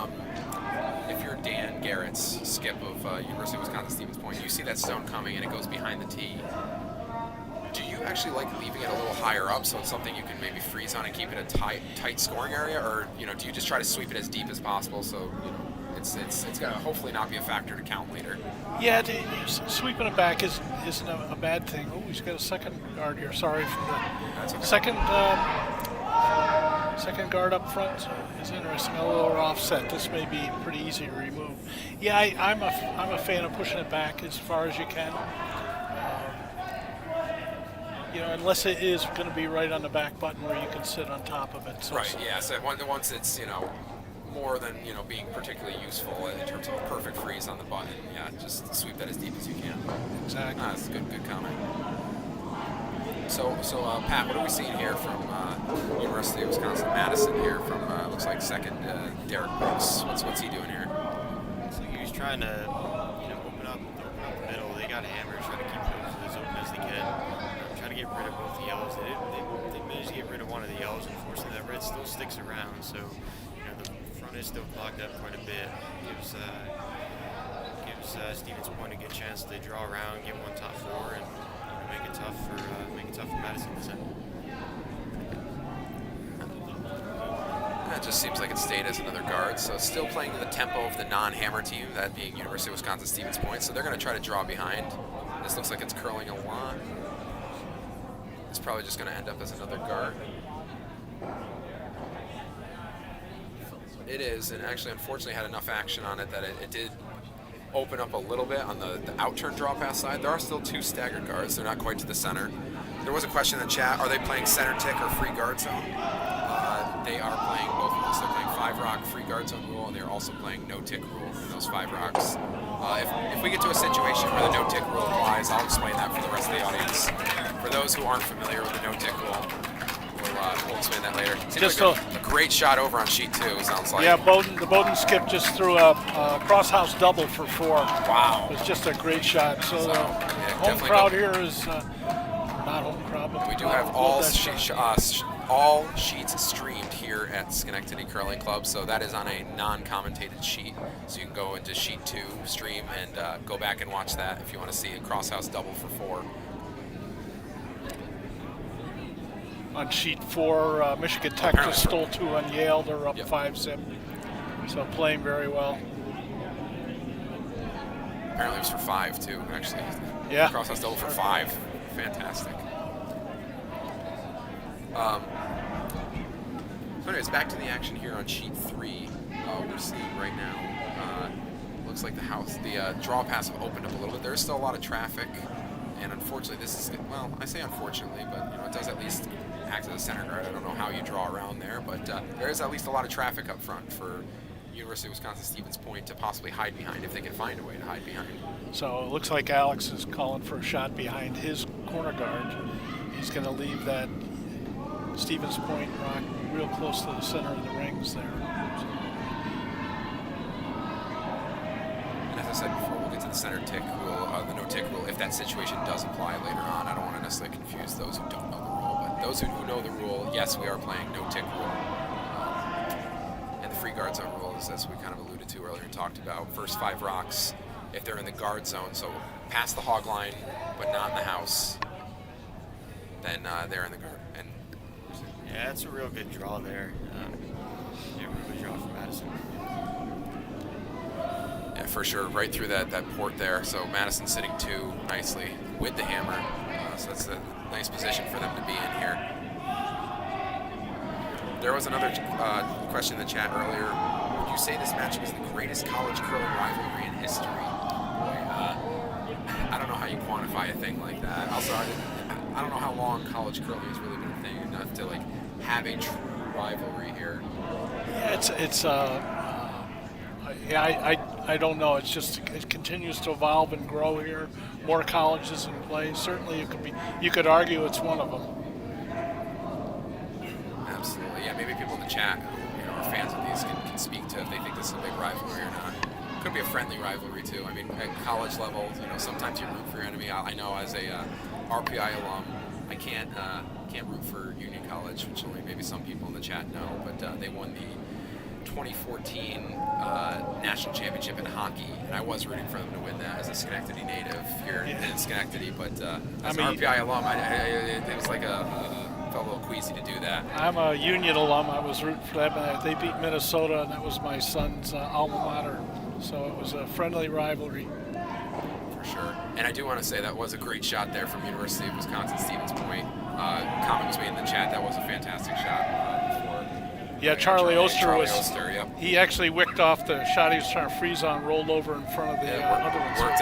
Dan Garrett's skip of University of Wisconsin Stevens Point, you see that stone coming and it goes behind the tee. Do you actually like leaving it a little higher up so it's something you can maybe freeze on and keep it a tight scoring area, or do you just try to sweep it as deep as possible so it's going to hopefully not be a factor to count later? Yeah, sweeping it back isn't a bad thing. Oh, he's got a second guard here. Sorry for the second guard up front is interesting. A little offset. This may be pretty easy to remove. Yeah, I'm a fan of pushing it back as far as you can. Unless it is going to be right on the back button where you can sit on top of it. So right. Yeah. So once it's more than being particularly useful in terms of a perfect freeze on the button. Yeah, just sweep that as deep as you can. Exactly. That's a good comment. So Pat, what are we seeing here from University of Wisconsin Madison here from looks like second Derek Brooks. What's he doing here? So he was trying to open up the middle. They got hammered, trying to keep those as open as they can. Trying to get rid of both the yellows. They managed to get rid of one of the yellows. Unfortunately, that red still sticks around. So the front is still clogged up quite a bit. Gives Stevens Point a good chance to draw around, get one top 4, and make it tough for Madison this end. That just seems like it stayed as another guard. So still playing the tempo of the non-hammer team, that being University of Wisconsin Stevens Point. So they're going to try to draw behind. This looks like it's curling a lot. It's probably just going to end up as another guard. It is, and actually, unfortunately, had enough action on it that it did open up a little bit on the out-turn draw pass side. There are still 2 staggered guards. They're not quite to the center. There was a question in the chat, are they playing center tick or free guard zone? They are playing both of those. They're playing 5-rock free guard zone rule, and they're also playing no-tick rule in those 5 rocks. If we get to a situation where the no-tick rule applies, I'll explain that for the rest of the audience. For those who aren't familiar with the no-tick rule, we'll we'll explain that later. Seems Just like a great shot over on sheet 2, sounds like. Yeah, the Bowden skip just threw a cross-house double for 4. Wow. It was just a great shot. So the home definitely crowd here is not home crowd, but we do have all sheets streamed here at Schenectady Curling Club, so that is on a non-commentated sheet. So you can go into sheet 2 stream and go back and watch that if you want to see a cross-house double for 4. On sheet 4, Michigan Tech just stole 2 on Yale. They're up 5-zip. So playing very well. Apparently it was for 5 too, actually. Yeah. Cross-house double for 5. Fantastic. So anyways, back to the action here on sheet 3. We're seeing right now, looks like the draw pass have opened up a little bit. There's still a lot of traffic, and unfortunately this is, well, I say unfortunately, but it does at least act as a center guard. I don't know how you draw around there, but there is at least a lot of traffic up front for University of Wisconsin-Stevens Point to possibly hide behind if they can find a way to hide behind. So it looks like Alex is calling for a shot behind his corner guard. He's going to leave that Stevens Point rock real close to the center of the rings there. And as I said before, we'll get to the center tick rule, the no tick rule, if that situation does apply later on. I don't want to necessarily confuse those who don't know the rule, but those who know the rule, yes, we are playing no tick rule. And the free guard zone rule is, as we kind of alluded to earlier and talked about, first 5 rocks, if they're in the guard zone, so past the hog line, but not in the house, then they're in the guard. And yeah, that's a real good draw there. Yeah, real good draw for Madison. Yeah, for sure, right through that port there. So Madison sitting 2 nicely with the hammer. So that's a nice position for them to be in here. There was another question in the chat earlier. Would you say this matchup is the greatest college curling rivalry in history? Boy, I don't know how you quantify a thing like that. Also, I don't know how long college curling has really been a thing enough to like have a true rivalry here. Yeah, I don't know. It's just it continues to evolve and grow here. More colleges in play. Certainly, you could argue it's one of them. Absolutely, yeah. Maybe people in the chat who are fans of these can speak to if they think this is a big rivalry or not. Could be a friendly rivalry too. I mean, at college level, sometimes you root for your enemy. I know as a RPI alum, I can't root for Union College, which only maybe some people in the chat know, but they won the 2014 national championship in hockey, and I was rooting for them to win that as a Schenectady native here in Schenectady. But as an RPI alum, it was like felt a little queasy to do that. I'm a Union alum. I was rooting for them. They beat Minnesota, and that was my son's alma mater. So it was a friendly rivalry. For sure. And I do want to say that was a great shot there from University of Wisconsin-Stevens Point. Comment was made in the chat. That was a fantastic shot before. Yeah, Charlie Oster yep. He actually wicked off the shot he was trying to freeze on, rolled over in front of the other one. Worked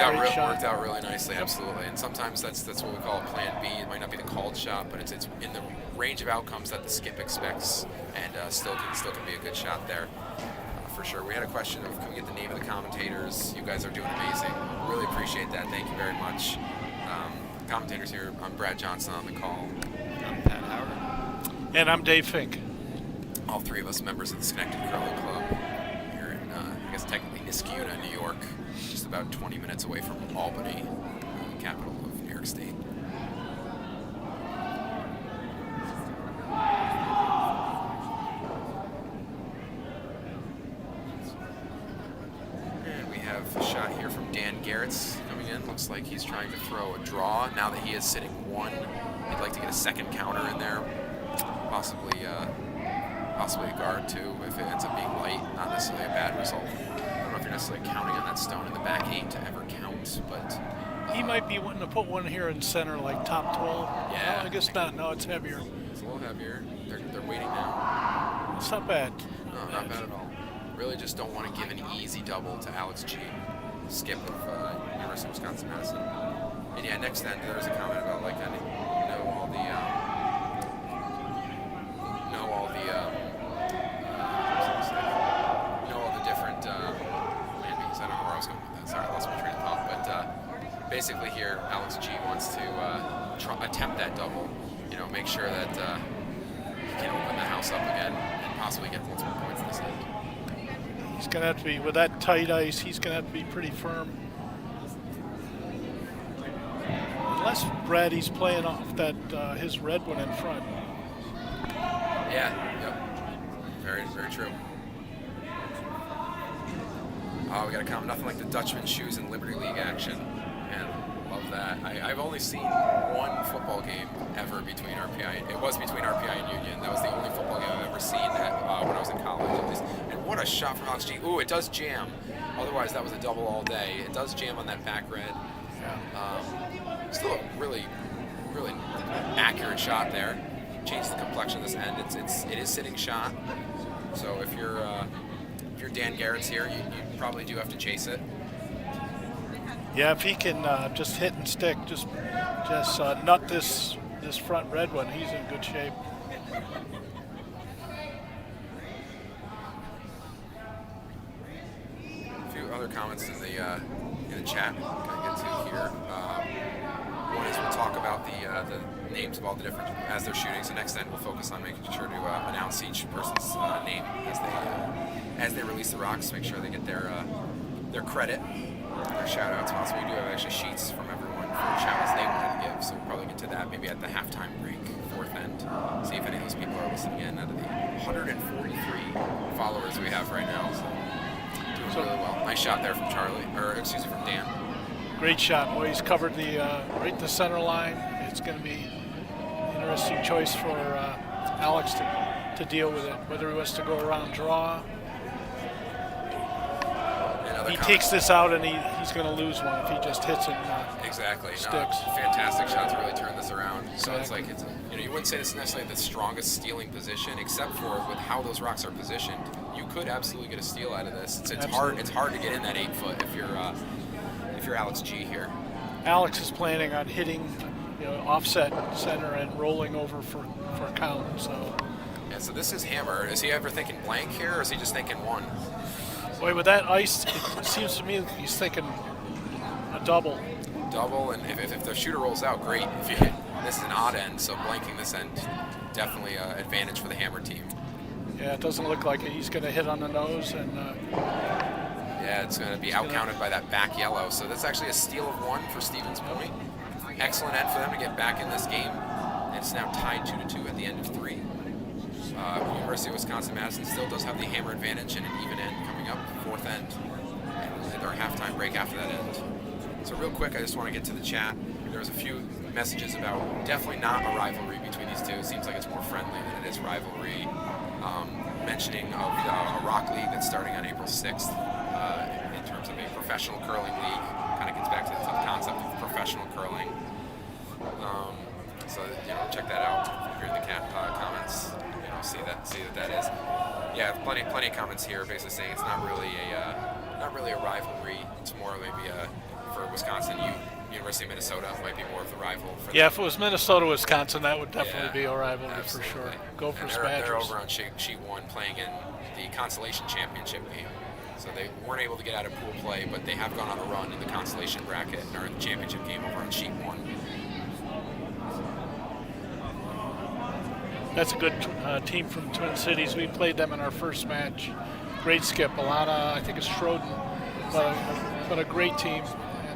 out really nicely, absolutely. And sometimes that's what we call a plan B. It might not be the called shot, but it's in the range of outcomes that the skip expects, and still can be a good shot there. For sure. We had a question of, can we get the name of the commentators? You guys are doing amazing. Really appreciate that. Thank you very much. Commentators here, I'm Brad Johnson on the call. I'm Pat Howard. And I'm Dave Fink. All 3 of us members of the Schenectady Curling Club here in, I guess technically Niskuna, New York, just about 20 minutes away from Albany, the capital of New York State. A shot here from Dan Garrett's coming in. Looks like he's trying to throw a draw. Now that he is sitting 1, he'd like to get a second counter in there. Possibly a guard too if it ends up being light. Not necessarily a bad result. I don't know if you're necessarily counting on that stone in the back 8 to ever count, but he might be wanting to put one here in center, like top 12. Yeah. No, I guess not. No, it's heavier. It's a little heavier. They're waiting now. It's not bad. No, not bad at all. Really just don't want to give an easy double to Alex G. Skip of University of Wisconsin-Madison. And yeah, next end there was a comment about like all the different landings. I don't know where I was going with that. Sorry, I lost my train of thought. But basically here, Alex G wants to attempt that double. Make sure that can open the house up again and possibly get multiple points this end. He's going to have to be, with that tight ice, he's going to have to be pretty firm. Unless Brady's playing off that his red one in front. Yeah, yep. Very, very true. Oh, we got a comment. Nothing like the Dutchman shoes in Liberty League action. Man, love that. I've only seen one football game ever between RPI. It was between RPI and Union. That was the only football game I've ever seen when I was in college, at least. And what a shot from Alex G. Ooh, it does jam. Otherwise, that was a double all day. It does jam on that back red. Still a really, really accurate shot there. Changed the complexion of this end. It is sitting shot. So if you're Dan Garrett's here, you probably do have to chase it. Yeah, if he can just hit and stick, just nut this front red one, he's in good shape. A few other comments in the chat I'm gonna get to here. One is we'll talk about the names of all the different as they're shooting. So next end we'll focus on making sure to announce each person's name as they release the rocks. Make sure they get their credit, their shout outs. Also, we do have actually sheets from everyone for shout outs they wanted to give. So we'll probably get to that maybe at the halftime break, fourth end. See if any of those people are listening in out of the 143 followers we have right now. So doing really well. Nice shot there from from Dan. Great shot. Boy, he's covered the right the center line. It's going to be an interesting choice for Alex to deal with it, whether he wants to go around draw. He takes this out and he's going to lose one if he just hits it and exactly. sticks. Fantastic shot to really turn this around. So it's like you wouldn't say this is necessarily the strongest stealing position, except for with how those rocks are positioned. You could absolutely get a steal out of this. It's hard. It's hard to get in that 8 foot if you're Alex G here. Alex is planning on hitting, offset center and rolling over for count. So. Yeah. So this is hammer. Is he ever thinking blank here, or is he just thinking one? Boy, with that ice, it seems to me he's thinking a double. Double, and if the shooter rolls out, great. If you hit, this is an odd end, so blanking this end definitely an advantage for the hammer team. Yeah, it doesn't look like it. He's going to hit on the nose, and yeah, it's going to be outcounted by that back yellow. So that's actually a steal of 1 for Stevens Point. Excellent end for them to get back in this game. It's now tied 2-2 at the end of 3. University of Wisconsin-Madison still does have the hammer advantage and an even end coming up, fourth end, and our halftime break after that end. So real quick, I just want to get to the chat. There was a few messages about definitely not a rivalry between these two. It seems like it's more friendly than it is rivalry. Mentioning of a rock league that's starting on April 6th in terms of a professional curling league. Kind of gets back to the concept of professional curling. So check that out. If you're in the comments, see that is. Yeah, plenty of comments here, basically saying it's not really a rivalry. It's more maybe for Wisconsin, University of Minnesota might be more of the rival. Yeah, if it was Minnesota, Wisconsin, that would definitely be a rivalry absolutely. for sure. Go for Badgers. They're over on sheet 1 playing in the Consolation Championship game. So they weren't able to get out of pool play, but they have gone on a run in the consolation bracket and are in the championship game over on sheet 1. That's a good team from Twin Cities. We played them in our first match. Great skip. I think it's Schroden, but a great team.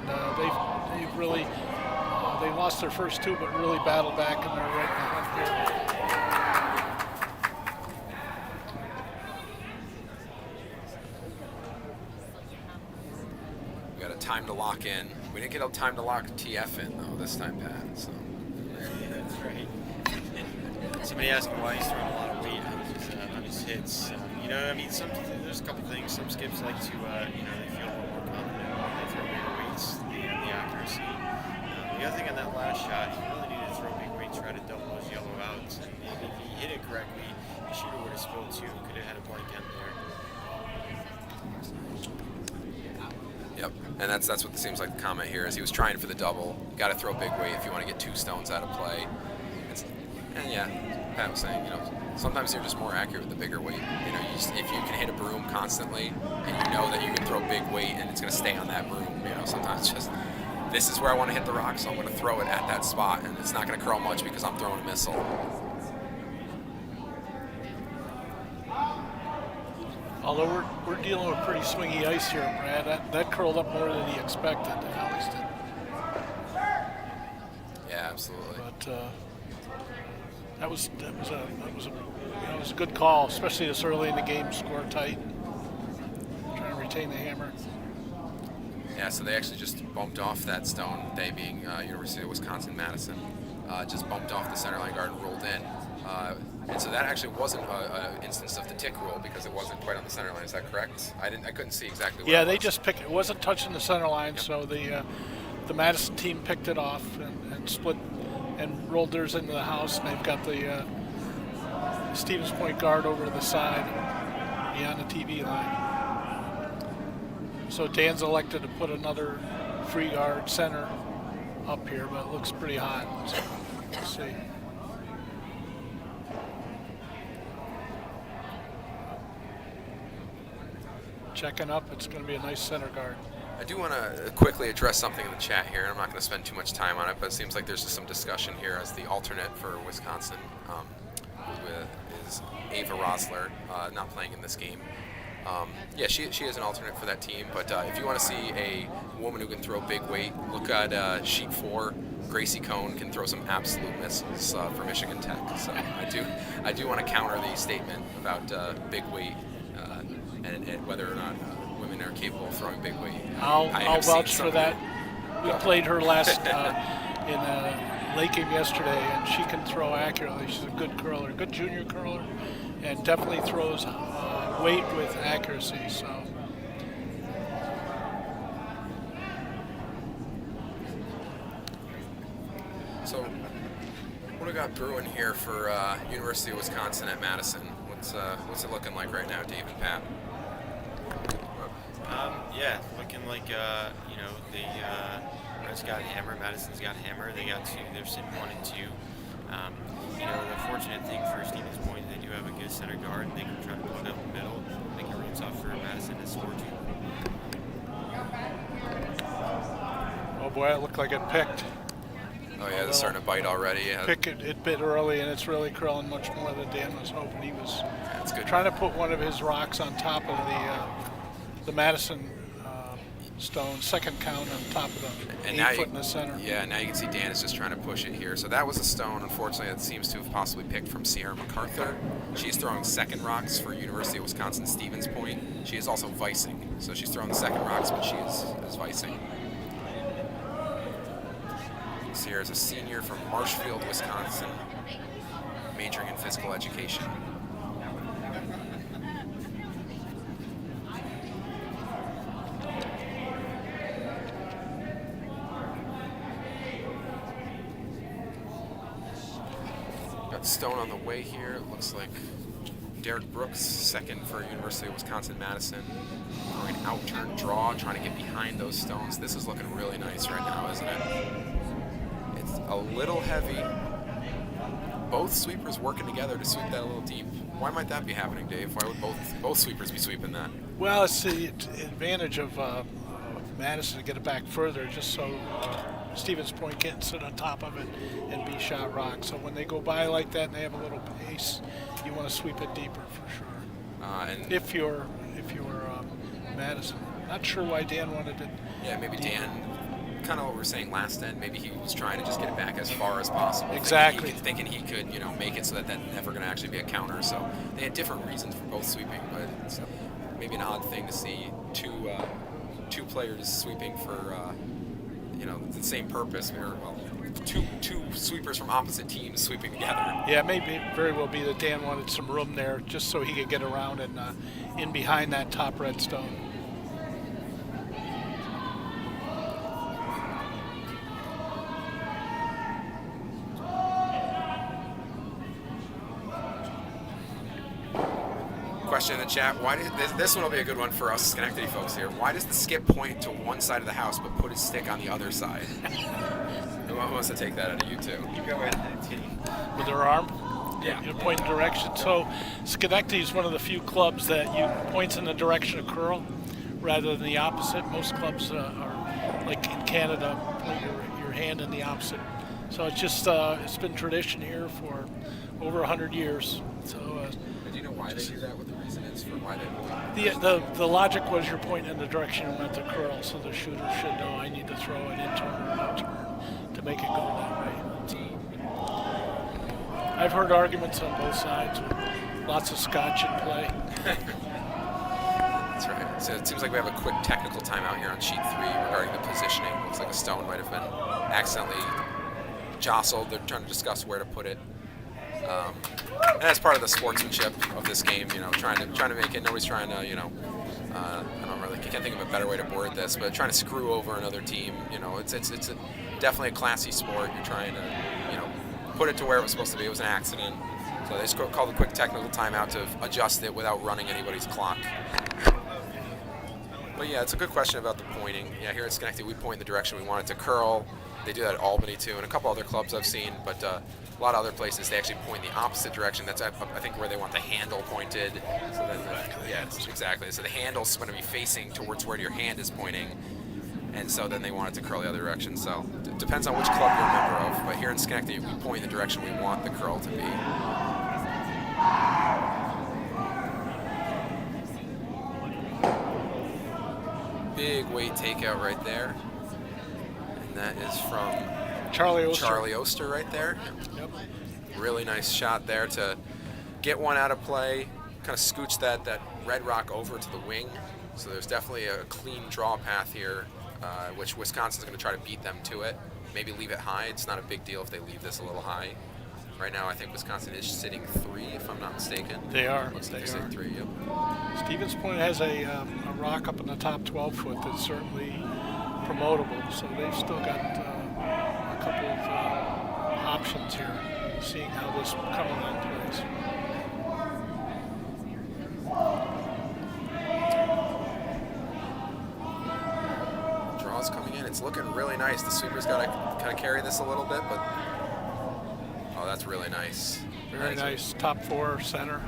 And they've really, they lost their first 2, but really battled back, and they're right in the hunt here. We got a time to lock in. We didn't get a time to lock TF in, though, this time, Pat. So. That's right. Somebody asking why he's throwing a lot of weight on his hits. There's a couple things. Some skips like to, they feel a little more confident when they throw bigger weights, the accuracy. The other thing on that last shot, he really needed to throw big weight, try to double those yellow outs. And if he hit it correctly, the shooter would have spilled 2, could have had a blank end there. Yep, and that's what it seems like the comment here is he was trying for the double. Got to throw big weight if you want to get 2 stones out of play. And yeah, Pat was saying, sometimes you're just more accurate with the bigger weight. If you can hit a broom constantly and you know that you can throw big weight and it's going to stay on that broom, sometimes just, this is where I want to hit the rock, so I'm going to throw it at that spot, and it's not going to curl much because I'm throwing a missile. Although we're dealing with pretty swingy ice here, Brad. That curled up more than he expected. Alex did. Yeah, absolutely. But that was a good call, especially this early in the game. Score tight, trying to retain the hammer. Yeah, so they actually just bumped off that stone. They being University of Wisconsin-Madison, just bumped off the center line guard and rolled in. And so that actually wasn't an instance of the tick rule because it wasn't quite on the center line. Is that correct? I couldn't see exactly. Yeah, they just picked it. It wasn't touching the center line, so the Madison team picked it off and split and rolled theirs into the house. And they've got the Stevens Point guard over to the side beyond the TV line. So Dan's elected to put another free guard center up here, but it looks pretty hot. So we'll see. Checking up, it's going to be a nice center guard. I do want to quickly address something in the chat here. I'm not going to spend too much time on it, but it seems like there's just some discussion here as the alternate for Wisconsin is Ava Rosler, not playing in this game. Yeah, she is an alternate for that team, but if you want to see a woman who can throw big weight, look at sheet 4. Gracie Cohn can throw some absolute missiles for Michigan Tech. So I do want to counter the statement about big weight and whether or not women are capable of throwing big weight. I'll vouch for that. We played her last in a late game yesterday, and she can throw accurately. She's a good curler, good junior curler, and definitely throws weight with accuracy. So what do we got brewing here for University of Wisconsin at Madison? What's it looking like right now, Dave and Pat? Yeah, looking like the Reds got hammer, Madison's got hammer. They got 2. They're sitting 1 and 2. The fortunate thing for Stevens Point, they do have a good center guard, and they can try to plug up the middle. Make it real tough for Madison to score 2. Oh boy, it looked like it picked. Oh yeah, it's starting to bite already. Yeah. It bit early, and it's really curling much more than Dan was hoping. He was That's good. trying to put one of his rocks on top of the Madison stone, second count on top of the And 8 foot in the center. Yeah, now you can see Dan is just trying to push it here. So that was a stone, unfortunately, that seems to have possibly picked from Sierra MacArthur. She's throwing second rocks for University of Wisconsin Stevens Point. She is also vicing, so she's throwing the second rocks, but she is vicing. Sierra is a senior from Marshfield, Wisconsin, majoring in physical education. Got Stone on the way here. It looks like Derek Brooks, second for University of Wisconsin-Madison. Throwing an out-turn draw, trying to get behind those stones. This is looking really nice right now, isn't it? It's a little heavy. Both sweepers working together to sweep that a little deep. Why might that be happening, Dave? Why would both sweepers be sweeping that? Well, it's the advantage of Madison to get it back further, just so Stevens Point can't sit on top of it and be shot rock. So when they go by like that and they have a little pace, you want to sweep it deeper for sure. And if you're Madison, not sure why Dan wanted it. Yeah, maybe deeper. Dan. Kind of what we were saying last end. Maybe he was trying to just get it back as far as possible. Exactly. Thinking he could, make it so that never going to actually be a counter. So they had different reasons for both sweeping, but it's maybe an odd thing to see two players sweeping for the same purpose. Or two sweepers from opposite teams sweeping together. Yeah, maybe very well be that Dan wanted some room there just so he could get around and in behind that top red stone. Question in the chat: why did this one will be a good one for us Schenectady folks here? Why does the skip point to one side of the house but put his stick on the other side? Who wants to take that out of you two? You go ahead, T. With their arm? Yeah. You point in direction. So Schenectady is one of the few clubs that points in the direction of curl rather than the opposite. Most clubs are, like in Canada, point your hand in the opposite. So it's just it's been tradition here for over 100 years. So. Do you know why they do that, what the reason is for why they The logic was you're pointing in the direction you want the curl, so the shooter should know I need to throw it in turn or out turn to make it go that way. I've heard arguments on both sides with lots of scotch in play. That's right. So it seems like we have a quick technical timeout here on sheet 3 regarding the positioning. Looks like a stone might have been accidentally jostled. They're trying to discuss where to put it. And that's part of the sportsmanship of this game, trying to make it. Nobody's trying to, I can't think of a better way to word this, but trying to screw over another team. It's definitely a classy sport. You're trying to, put it to where it was supposed to be. It was an accident, so they just called a quick technical timeout to adjust it without running anybody's clock. But yeah, it's a good question about the pointing. Yeah, here at Schenectady, we point in the direction we want it to curl. They do that at Albany too, and a couple other clubs I've seen, but a lot of other places they actually point the opposite direction. That's I think where they want the handle pointed. So then, exactly. So the handle's going to be facing towards where your hand is pointing, and so then they want it to curl the other direction. So it depends on which club you're a member of. But here in Schenectady, we point in the direction we want the curl to be. Big weight takeout right there. And that is from Charlie Oster. Charlie Oster right there. Yep. Really nice shot there to get one out of play, kind of scooch that red rock over to the wing. So there's definitely a clean draw path here, which Wisconsin's going to try to beat them to it. Maybe leave it high. It's not a big deal if they leave this a little high. Right now, I think Wisconsin is sitting 3, if I'm not mistaken. They are. Looks like they're sitting 3, yep. Stevens Point has a rock up in the top 12 foot that's certainly promotable, so they've still got a couple of options here, seeing how this Cumberland plays. Draws coming in. It's looking really nice. The sweeper's got to kind of carry this a little bit, but oh, that's really nice. Very nice. Top 4 center.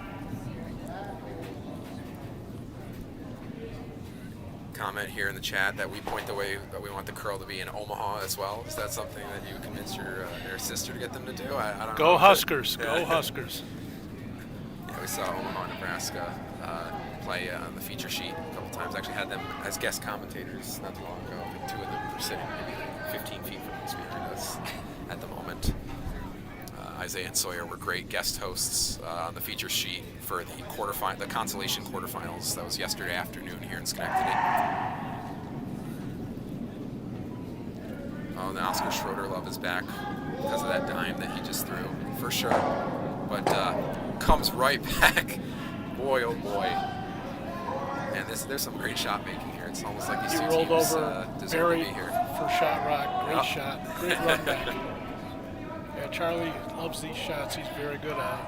Comment here in the chat that we point the way that we want the curl to be in Omaha as well. Is that something that you convinced your sister to get them to do? I don't know. Go Huskers. Go Huskers. Yeah, we saw Omaha, Nebraska play on the feature sheet a couple times. Actually had them as guest commentators not too long ago. I think 2 of them were sitting maybe like 15 feet from us behind us at the moment. Isaiah and Sawyer were great guest hosts on the feature sheet for the consolation quarterfinals. That was yesterday afternoon here in Schenectady. Oh, and the Oscar Schroeder love is back because of that dime that he just threw, for sure. But comes right back. Boy, oh boy. Man, there's some great shot making here. It's almost like these He two rolled teams over deserve to Barry be here. for shot rock. Great Yep. shot. Great run back. Yeah, Charlie loves these shots. He's very good at it.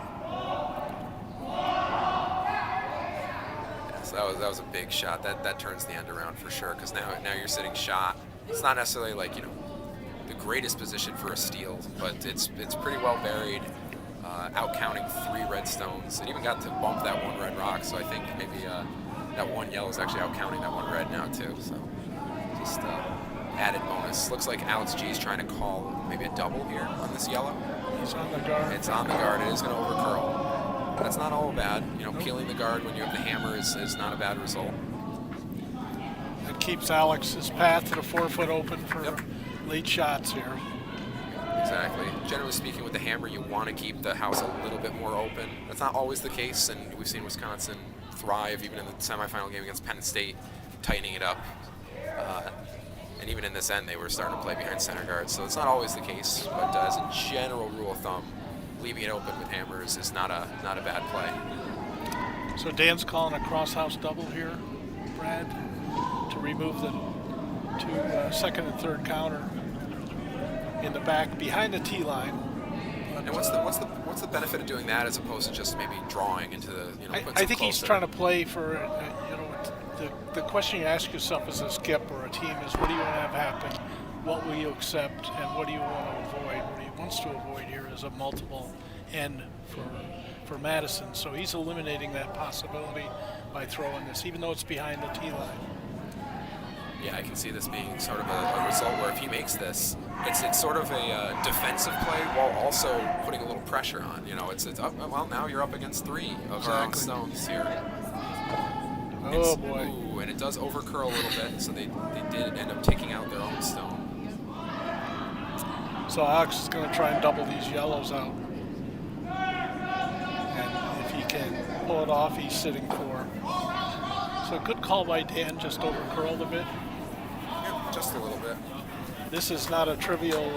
Yeah, so that was a big shot. That turns the end around for sure, because now you're sitting shot. It's not necessarily like the greatest position for a steal, but it's pretty well buried, out counting 3 red stones. It even got to bump that 1 red rock, so I think maybe that 1 yellow is actually out counting that 1 red now too. So just added bonus. Looks like Alex G is trying to call maybe a double here on this yellow. He's on the guard. It's on the guard. It is going to overcurl. That's not all bad. Peeling the guard when you have the hammer is not a bad result. It keeps Alex's path to the 4 foot open for late shots here. Exactly. Generally speaking, with the hammer, you want to keep the house a little bit more open. That's not always the case, and we've seen Wisconsin thrive even in the semifinal game against Penn State, tightening it up. And even in this end, they were starting to play behind center guards, so it's not always the case. But as a general rule of thumb, leaving it open with hammers is not a bad play. So Dan's calling a cross-house double here, Brad, to remove the 2 second and third counter in the back behind the tee line. And what's the benefit of doing that as opposed to just maybe drawing into the I think he's trying to play for the question you ask yourself as a skip or a team is, what do you want to have happen? What will you accept, and what do you want to avoid? What he wants to avoid here is a multiple end for Madison. So he's eliminating that possibility by throwing this, even though it's behind the tee line. Yeah, I can see this being sort of a result where if he makes this, it's sort of a defensive play while also putting a little pressure on. You know, it's well, now you're up against 3 of our own stones here. Oh boy! Ooh, and it does overcurl a little bit, so they did end up taking out their own stone. So Alex is going to try and double these yellows out, and if he can pull it off, he's sitting 4. So good call by Dan, just overcurled a bit. Yeah, just a little bit. This is not a trivial.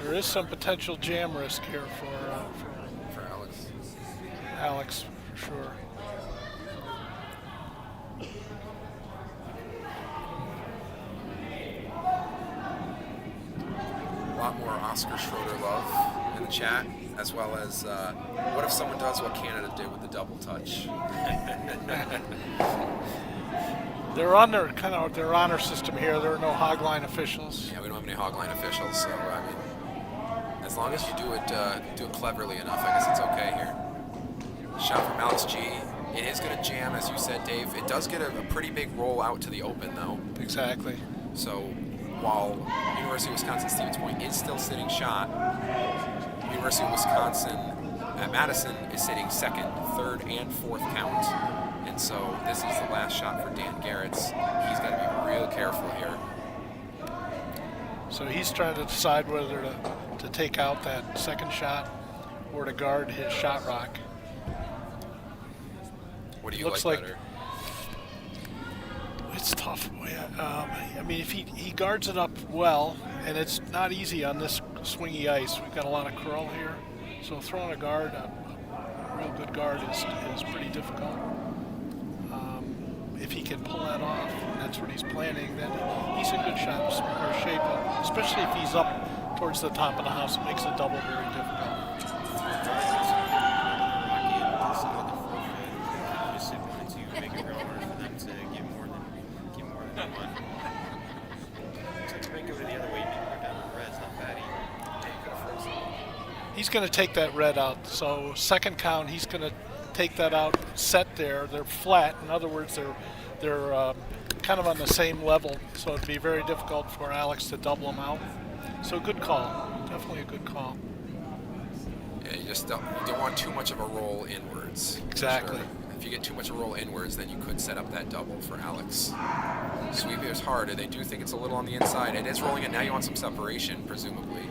There is some potential jam risk here for Alex. Alex, for sure. A lot more Oscar Schroeder love in the chat, as well as what if someone does what Canada did with the double touch? They're on their honor system here. There are no hogline officials. Yeah, we don't have any hogline officials, so I mean, as long as you do it cleverly enough, I guess it's okay here. Shot from Alex G. It is going to jam, as you said, Dave. It does get a pretty big roll out to the open, though. Exactly. So while University of Wisconsin-Stevens Point is still sitting shot, University of Wisconsin at Madison is sitting 2nd, 3rd, and 4th count. And so this is the last shot for Dan Garrett's. He's got to be real careful here. So he's trying to decide whether to take out that second shot or to guard his shot rock. What do you Looks like like better? It's tough. I mean, if he guards it up well, and it's not easy on this swingy ice. We've got a lot of curl here, so throwing a guard, a real good guard, is pretty difficult. If he can pull that off, and that's what he's planning, then he's in good shape, especially if he's up towards the top of the house. It makes the double very difficult. He's going to take that red out. So second count, he's going to take that out, set there. They're flat. In other words, they're kind of on the same level. So it'd be very difficult for Alex to double them out. So good call. Definitely a good call. Yeah, you don't want too much of a roll inwards. Exactly. Sure. If you get too much of a roll inwards, then you could set up that double for Alex. Sweep is harder. They do think it's a little on the inside. It is rolling it. Now you want some separation, presumably.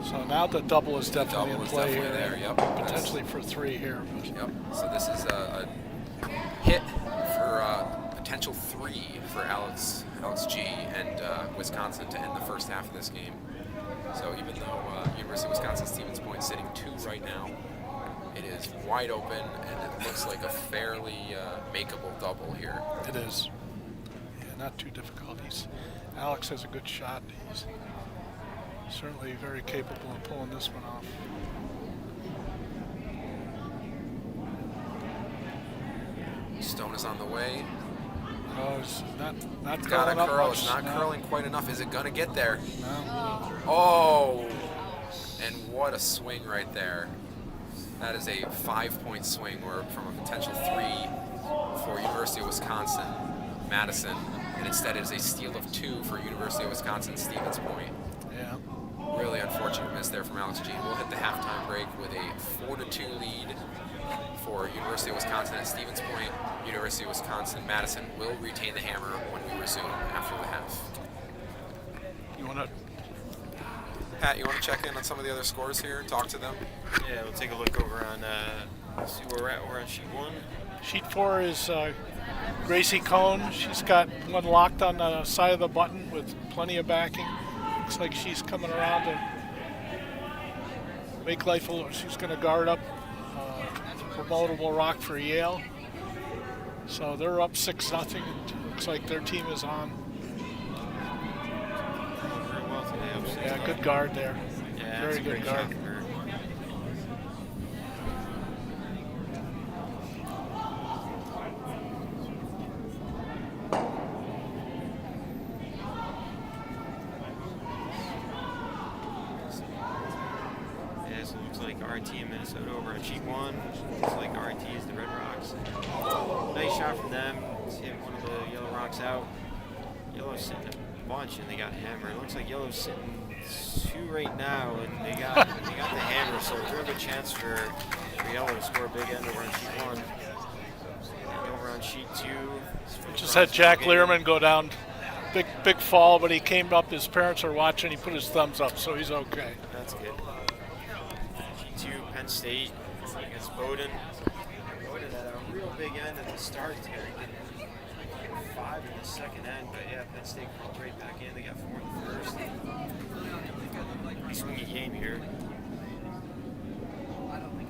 So now the double is definitely in play here. There, yep. Potentially for 3 here. Yep. So this is a hit for potential 3 for Alex G and Wisconsin to end the first half of this game. So even though University of Wisconsin-Stevens Point sitting 2 right now, it is wide open and it looks like a fairly makeable double here. It is. Yeah, not too difficult. Alex has a good shot. He's certainly very capable of pulling this one off. Stone is on the way. Oh, it's not It's curling got to curl. up much. It's not curling quite enough. Is it going to get there? No. Oh! And what a swing right there. That is a 5-point swing or from a potential 3 for University of Wisconsin, Madison. And instead it is a steal of 2 for University of Wisconsin-Stevens Point. Yeah. Really unfortunate miss there from Alex G. We'll hit the halftime break with a 4-2 lead for University of Wisconsin at Stevens Point. University of Wisconsin, Madison will retain the hammer when we resume after the half. You want to? Pat, you want to check in on some of the other scores here? Talk to them? Yeah, we'll take a look over on, see where we're at. We're on sheet 1. Sheet 4 is Gracie Cohn. She's got one locked on the side of the button with plenty of backing. Looks like she's coming around to make life a little. She's going to guard up promotable rock for Yale. So they're up 6-0. Looks like their team is on. Very well today. Yeah, good guard there. Yeah, very that's a good great guard. shot from her. Yeah, so it looks like RT and Minnesota over on sheet 1. Looks like RT is the Red Rocks. Nice shot from them. See hit one of the yellow rocks out. Yellow's sitting a bunch, and they got hammer. It looks like yellow's sitting 2 right now, and they got the hammer. So there's a real good chance for yellow to score a big end over on sheet 1. And over on sheet 2. Just had Jack Learman go down. Big fall, but he came up. His parents are watching. He put his thumbs up, so he's okay. That's good. G2, Penn State against Bowdoin. Bowdoin had a real big end at the start there. He did 5 in the second end, but yeah, Penn State crawled right back in. They got 4 in the first. Pretty swingy game here.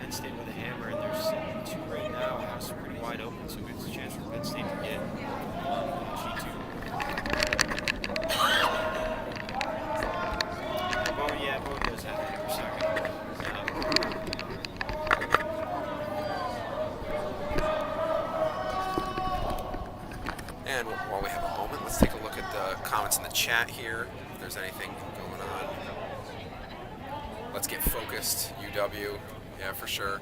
Penn State with a hammer, and they're sitting 2 right now. House is pretty wide open, so it's a chance for Penn State to get G2. Bo does have it for second. And while we have a moment, let's take a look at the comments in the chat here, if there's anything going on. Let's get focused. UW, yeah, for sure.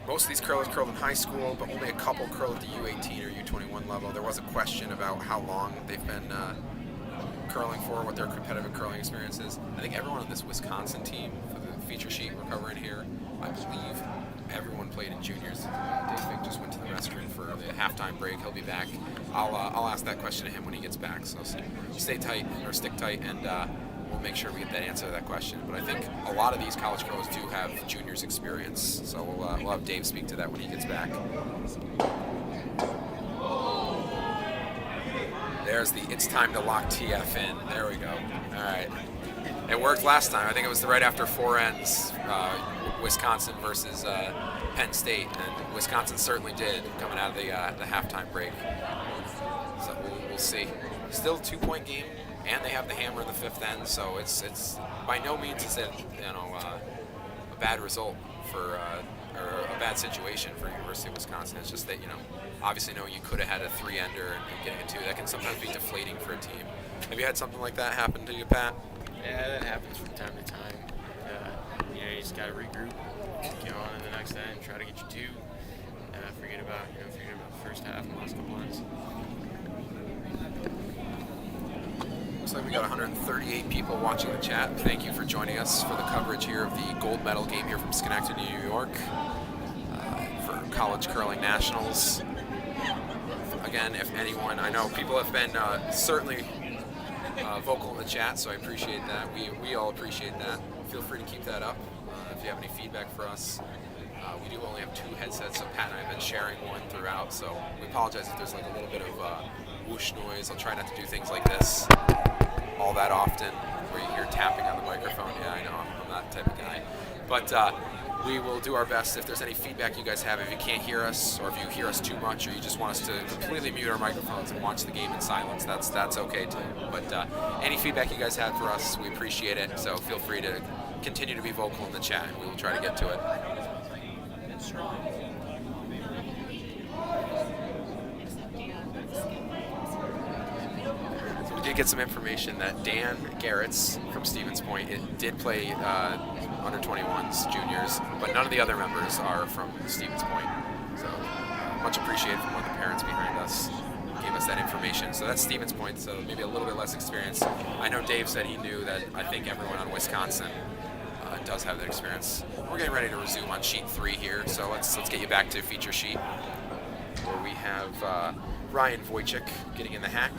Most of these curlers curled in high school, but only a couple curled at the U18 or U21 level. There was a question about how long they've been curling for, what their competitive curling experience is. I think everyone on this Wisconsin team for the feature sheet we're covering here, I believe everyone played in juniors. Dave Fink just went to the restroom for the halftime break. He'll be back. I'll ask that question to him when he gets back. So stay tight or stick tight, and we'll make sure we get that answer to that question. But I think a lot of these college curlers do have juniors experience, so we'll have Dave speak to that when he gets back. There's the "it's time to lock TF in." There we go. All right. It worked last time. I think it was right after 4 ends, Wisconsin versus Penn State, and Wisconsin certainly did coming out of the halftime break. So we'll see. Still 2-point game, and they have the hammer in the 5th end. So it's by no means is it a bad result for or a bad situation for University of Wisconsin. It's just that obviously you could have had a 3-ender and getting a 2. That can sometimes be deflating for a team. Have you had something like that happen to you, Pat? Yeah, that happens from time to time. You just got to regroup, get on in the next end, try to get your 2. Forget about the first half and last couple ends. Looks like we got 138 people watching the chat. Thank you for joining us for the coverage here of the gold medal game here from Schenectady, New York, for College Curling Nationals. Again, if anyone, I know people have been certainly vocal in the chat, so I appreciate that. We all appreciate that. Feel free to keep that up if you have any feedback for us. We do only have 2 headsets, so Pat and I have been sharing one throughout, so we apologize if there's like a little bit of whoosh noise. I'll try not to do things like this all that often, where you hear tapping on the microphone. Yeah, I know, I'm not the type of guy. But we will do our best. If there's any feedback you guys have, if you can't hear us, or if you hear us too much, or you just want us to completely mute our microphones and watch the game in silence, that's okay too. But any feedback you guys have for us, we appreciate it. So feel free to continue to be vocal in the chat, and we will try to get to it. So we did get some information that Dan Garrett's from Stevens Point did play under 21s juniors, but none of the other members are from Stevens Point. So much appreciated from one of the parents behind us gave us that information. So that's Stevens Point, so maybe a little bit less experience. I know Dave said he knew that. I think everyone on Wisconsin does have that experience. We're getting ready to resume on sheet 3 here, so let's get you back to feature sheet, where we have Ryan Wojcik getting in the hack.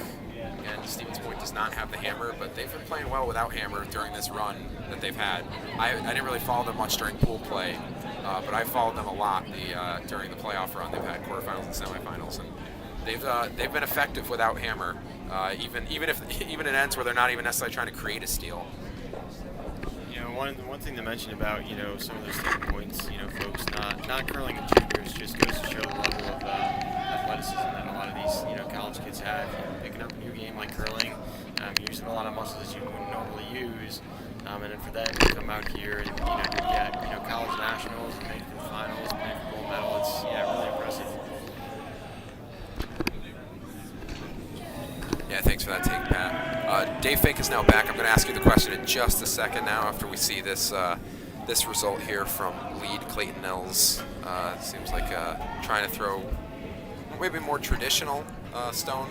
Again, Stevens Point does not have the hammer, but they've been playing well without hammer during this run that they've had. I didn't really follow them much during pool play, but I followed them a lot during the playoff run. They've had quarterfinals and semifinals, and they've been effective without hammer, even in ends where they're not even necessarily trying to create a steal. One thing to mention about some of those standpoints, folks not curling in juniors just goes to show the level of athleticism that a lot of these college kids have. Picking up a new game like curling, using a lot of muscles that you wouldn't normally use, and then for that to come out here and get college nationals and make it to the finals, make the gold medal, it's really impressive. Yeah, thanks for that take, Pat. Dave Fink is now back. I'm going to ask you the question in just a second now after we see this result here from lead Clayton Nels. Seems like trying to throw... maybe more traditional stone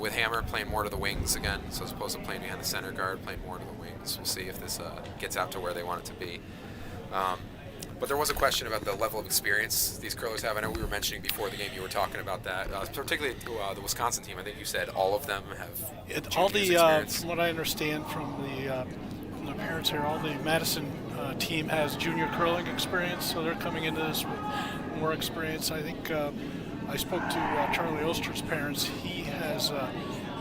with hammer, playing more to the wings again, so as opposed to playing behind the center guard, playing more to the wings. We'll see if this gets out to where they want it to be. But there was a question about the level of experience these curlers have. I know we were mentioning before the game, you were talking about that, particularly the Wisconsin team. I think you said all of them have All the, experience. from what I understand from the parents here, all the Madison team has junior curling experience, so they're coming into this with more experience. I think I spoke to Charlie Oster's parents. He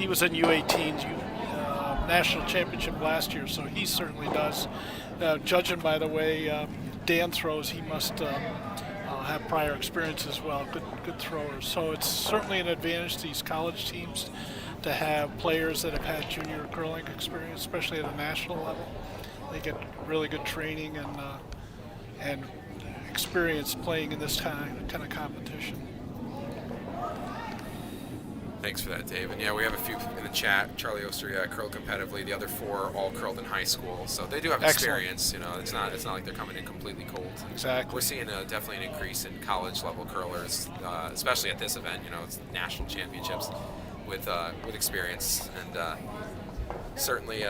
was in U18's national championship last year, so he certainly does. Judging by the way Dan throws, he must have prior experience as well. Good throwers. So it's certainly an advantage to these college teams to have players that have had junior curling experience, especially at a national level. They get really good training and experience playing in this kind of competition. Thanks for that, Dave. And yeah, we have a few in the chat. Charlie Oster, curled competitively. The other 4 all curled in high school, so they do have experience. Excellent. It's not like they're coming in completely cold. Exactly. We're seeing definitely an increase in college level curlers, especially at this event. It's national championships with experience, and certainly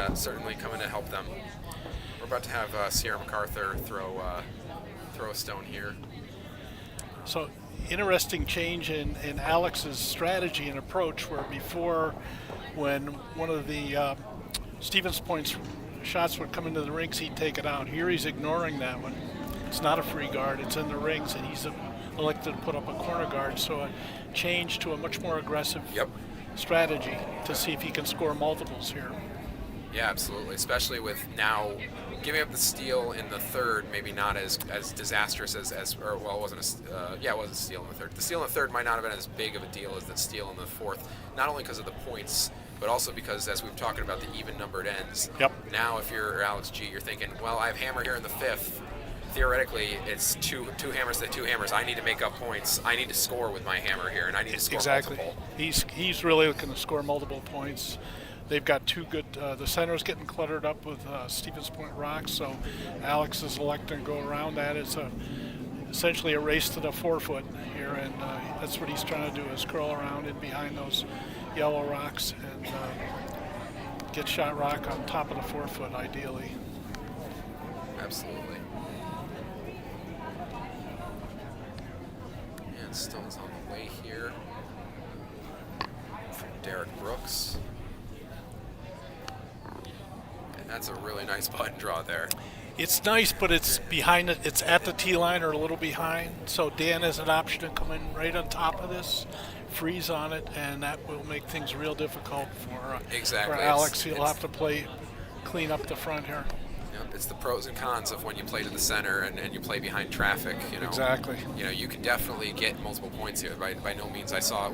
coming to help them. We're about to have Sierra MacArthur throw a stone here. So interesting change in Alex's strategy and approach, where before, when one of the Stevens Point's shots would come into the rings, he'd take it out. Here he's ignoring that one. It's not a free guard, it's in the rings, and he's elected to put up a corner guard. So a change to a much more aggressive strategy to see if he can score multiples here. Yeah, absolutely, especially with now giving up the steal in the third, maybe not as disastrous as it wasn't it was a steal in the third. The steal in the third might not have been as big of a deal as the steal in the fourth, not only because of the points, but also because, as we were talking about, the even numbered ends. Yep. Now, if you're Alex G, you're thinking, well, I have hammer here in the fifth. Theoretically, it's two hammers to 2 hammers. I need to make up points. I need to score with my hammer here, and I need to score multiple. He's really looking to score multiple points. They've got 2 good. The center's getting cluttered up with Stevens Point rocks, so Alex is electing to go around that. It's essentially a race to the 4-foot here, and that's what he's trying to do, is curl around in behind those yellow rocks and get shot rock on top of the 4-foot, ideally. Absolutely. And stone's on the way here from Derek Brooks. That's a really nice button draw there. It's nice, but it's behind it. It's at the tee line or a little behind. So Dan has an option to come in right on top of this, freeze on it, and that will make things real difficult for Alex. He'll have to clean up the front here. Yep, it's the pros and cons of when you play to the center and you play behind traffic. Exactly. You can definitely get multiple points here. By no means, I saw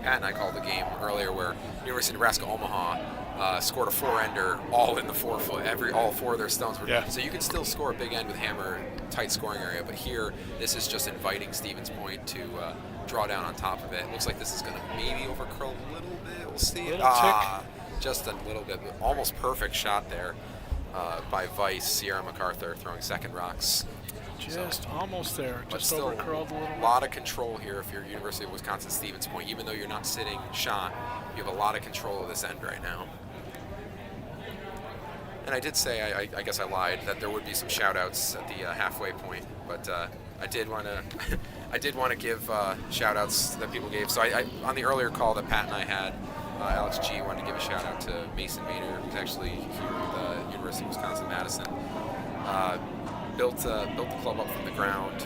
Pat and I called the game earlier where University of Nebraska Omaha scored a 4-ender all in the 4-foot. All 4 of their stones were. Yeah. So you can still score a big end with hammer, tight scoring area. But here, this is just inviting Stevens Point to draw down on top of it. Looks like this is going to maybe overcurl a little bit. We'll see. Just a little bit. Almost perfect shot there by Vice. Sierra MacArthur throwing second rocks. Just almost there. Just overcurled a little. A lot of control here if you're University of Wisconsin Stevens Point. Even though you're not sitting shot, you have a lot of control of this end right now. And I did say, I guess I lied, that there would be some shout-outs at the halfway point, but I did want to give shout-outs that people gave. So I on the earlier call that Pat and I had, Alex G wanted to give a shout-out to Mason Maynard, who's actually here at the University of Wisconsin-Madison. Built the club up from the ground.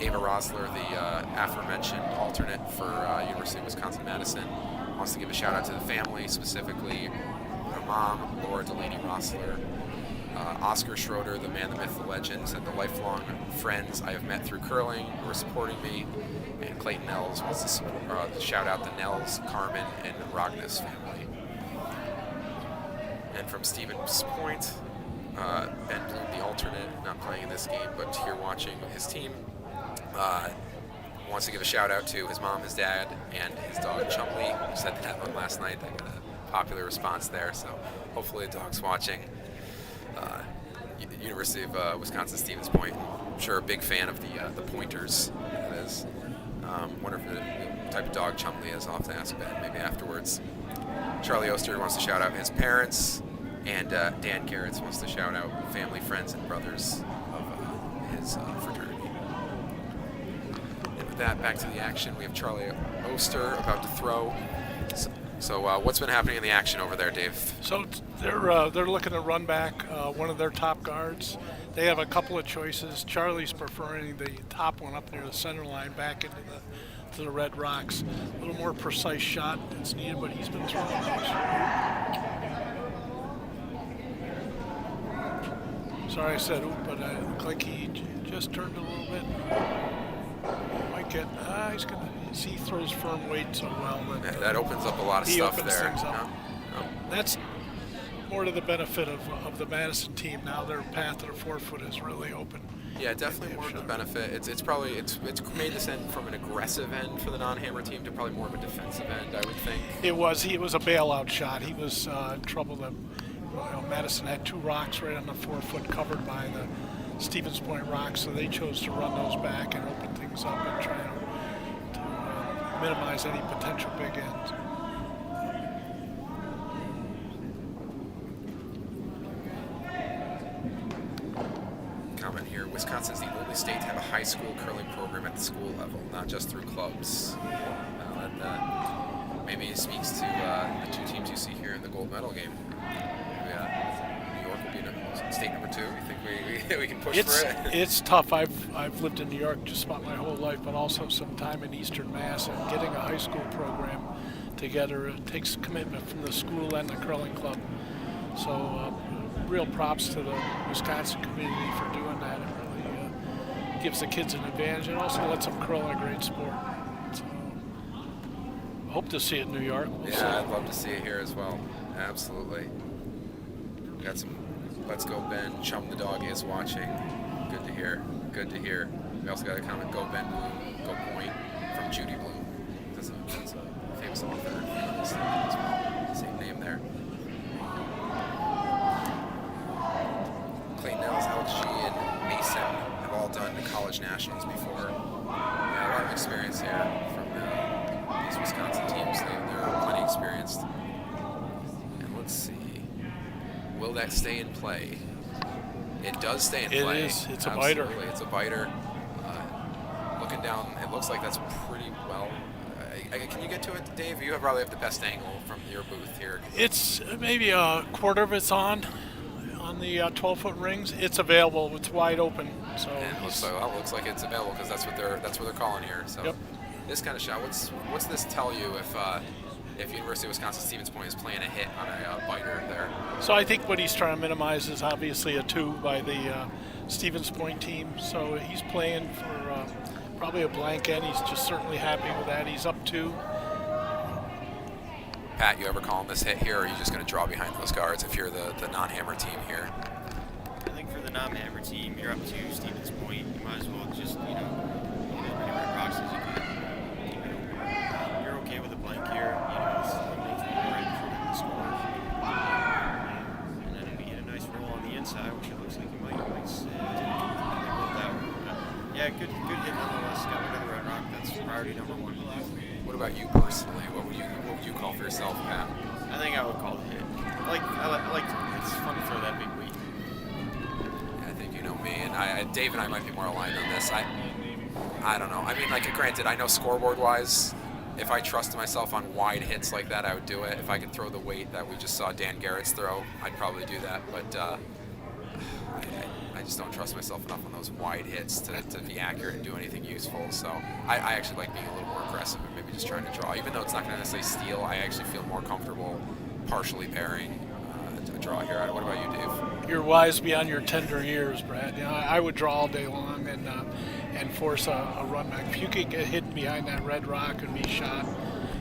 Ava Rosler, the aforementioned alternate for University of Wisconsin-Madison, wants to give a shout-out to the family, specifically her mom, Laura Delaney Rosler, Oscar Schroeder, the man, the myth, the legend, said the lifelong friends I have met through curling who are supporting me, and Clayton Nels wants to shout out the Nels, Carmen, and Rognes family. And from Stevens Point, Ben Bloom, the alternate, not playing in this game, but here watching his team, wants to give a shout out to his mom, his dad, and his dog Chumley. We said that one last night. They got a popular response there, so hopefully the dog's watching. University of Wisconsin Stevens Point. I'm sure a big fan of the pointers. That is. Wonder if the type of dog Chumley is. I'll have to ask Ben maybe afterwards. Charlie Oster wants to shout out his parents, and Dan Garretts wants to shout out family, friends, and brothers of his fraternity. And with that, back to the action. We have Charlie Oster about to throw. So what's been happening in the action over there, Dave? So they're looking to run back one of their top guards. They have a couple of choices. Charlie's preferring the top one up near the center line back into the Red Rocks. A little more precise shot that's needed, but he's been throwing those. Sorry I said oop, but it looked like he just turned a little bit. Might get, he's going to, he throws firm weight so well. That opens up a lot of stuff there. That's more to the benefit of the Madison team. Now their path to the 4-foot is really open. Yeah, definitely more to the benefit. It's made this end from an aggressive end for the non-hammer team to probably more of a defensive end, I would think. It was a bailout shot. He was in trouble. Madison had 2 rocks right on the 4-foot covered by the Stevens Point rocks, so they chose to run those back and open things up and try to minimize any potential big ends. Comment here, Wisconsin is the only state to have a high school curling program at the school level, not just through clubs. That maybe speaks to the 2 teams you see here in the gold medal game. New York will be state number 2. You think we can push for it? It's tough. I've lived in New York just about my whole life, but also some time in Eastern Mass, and getting a high school program together, it takes commitment from the school and the curling club. So real props to the Wisconsin community for doing that. It really gives the kids an advantage and also lets them curl in a great sport. So, hope to see it in New York. We'll see. I'd love to see it here as well. Absolutely. We got some Let's Go Ben. Chum the dog is watching. Good to hear. Good to hear. We also got a comment, Go Ben Bloom, Go Point, from Judy Bloom. That's a famous author. Same name there. Clayton Nels, Alex G, and Mason have all done the college nationals before. Yeah, a lot of experience here from these Wisconsin teams. They're plenty experienced. And let's see. Will that stay in play? It does stay in play. It is. It's Absolutely. a biter. It's a biter. Looking down, it looks like that's pretty well. Can you get to it, Dave? You probably have the best angle from your booth here. It's maybe a quarter of it's on the 12-foot rings. It's available. It's wide open. So and it looks like it's available because that's what they're calling here. So yep. This kind of shot. What's this tell you if University of Wisconsin Stevens Point is playing a hit on a biter there? So I think what he's trying to minimize is obviously a 2 by the Stevens Point team. So he's playing for probably a blank end. He's just certainly happy with that. He's up 2. Pat, you ever calling this hit here, or are you just going to draw behind those guards if you're the non-hammer team here? I think for the non-hammer team, you're up to Stevens Point. You might as well just, get as many red rocks as you can. You're okay with a blank here. It's right in front of the score. And then we get a nice roll on the inside, which it looks like you might sit. Yeah, good hit nonetheless. Got rid of the red rock. That's priority number 1. What about you personally? What would you call for yourself, Pat? I think I would call it a hit. I like it's fun to throw that big weight. Yeah, I think you know me, and Dave and I might be more aligned on this. I don't know. I mean, granted, I know scoreboard-wise, if I trusted myself on wide hits like that, I would do it. If I could throw the weight that we just saw Dan Garrett's throw, I'd probably do that. But I just don't trust myself enough on those wide hits to be accurate and do anything useful. So I actually like being a little more aggressive and maybe just trying to draw. Even though it's not going to necessarily steal, I actually feel more comfortable partially pairing a draw here. What about you, Dave? You're wise beyond your tender years, Brad. I would draw all day long and force a run back. If you could get hit behind that red rock and be shot,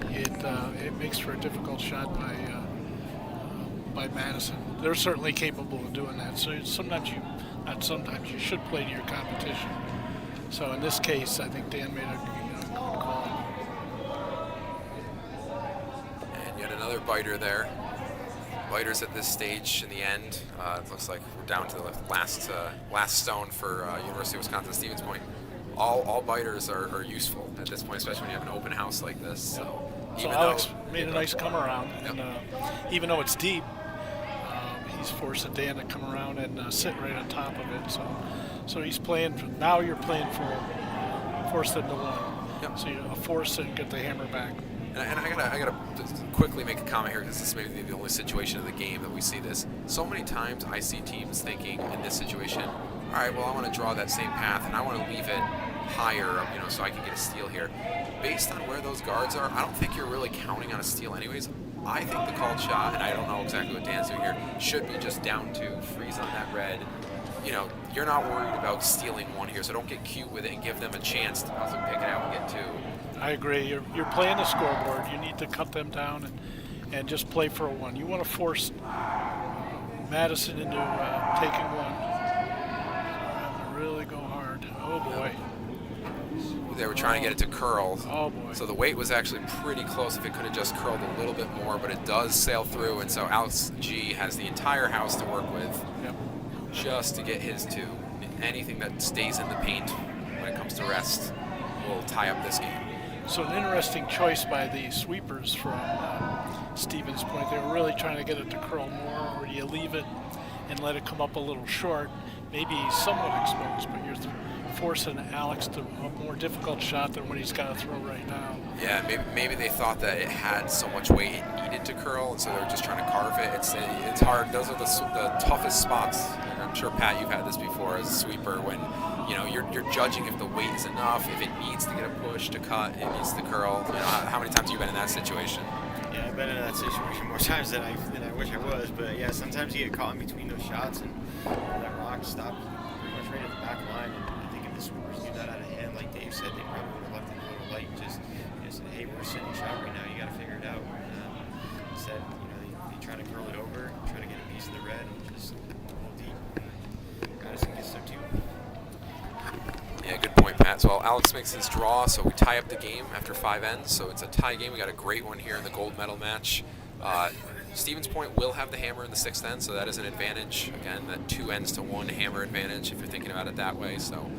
it makes for a difficult shot by Madison. They're certainly capable of doing that. So sometimes you should play to your competition. So in this case, I think Dan made a good call. And yet another biter there. Biters at this stage in the end. It looks like we're down to the last stone for University of Wisconsin Stevens Point. all biters are useful at this point, especially when you have an open house like this. So, So Alex made a nice come around, and even though it's deep, he's forcing Dan to come around and sit right on top of it. So he's playing. Now you're playing for force them to win. Yep. So you force it and get the hammer back. And I gotta just quickly make a comment here, because this may be the only situation of the game that we see this. So many times I see teams thinking in this situation, all right, well, I want to draw that same path and I want to leave it higher, so I can get a steal here. Based on where those guards are, I don't think you're really counting on a steal anyways. I think the called shot, and I don't know exactly what Dan's doing here, should be just down to freeze on that red. You're not worried about stealing one here, so don't get cute with it and give them a chance to also pick it out and get two. I agree. You're playing the scoreboard. You need to cut them down and just play for a one. You want to force Madison into taking one. Have to really go hard. Oh boy. They were trying to get it to curl. Oh boy. So the weight was actually pretty close if it could have just curled a little bit more, but it does sail through, and so Alex G has the entire house to work with. Yep. Just to get his two. Anything that stays in the paint when it comes to rest will tie up this game. So an interesting choice by the sweepers from Stevens Point. They were really trying to get it to curl more, or you leave it and let it come up a little short, maybe somewhat exposed, but you're forcing Alex to a more difficult shot than what he's got to throw right now. Yeah, maybe they thought that it had so much weight it needed to curl, and so they were just trying to carve it. It's hard. Those are the toughest spots. And I'm sure, Pat, you've had this before as a sweeper, when you're judging if the weight is enough, if it needs to get a push to cut, it needs to curl. How many times have you been in that situation? Yeah, I've been in that situation more times than I wish I was. But yeah, sometimes you get caught in between those shots, and that rock stopped pretty much right at the back line. And I think if the sweepers do that out of hand, like Dave said, they probably would have left it a little light. Just said, hey, we're sitting shot right now. You got to figure it out. Instead, they try to curl it over, try to get a piece of the red, and just pull deep. Madison gets there too. Yeah, good point, Pat. So Alex makes his draw, so we tie up the game after 5 ends. So it's a tie game. We got a great one here in the gold medal match. Stevens Point will have the hammer in the 6th end, so that is an advantage. Again, that 2 ends to 1 hammer advantage if you're thinking about it that way. So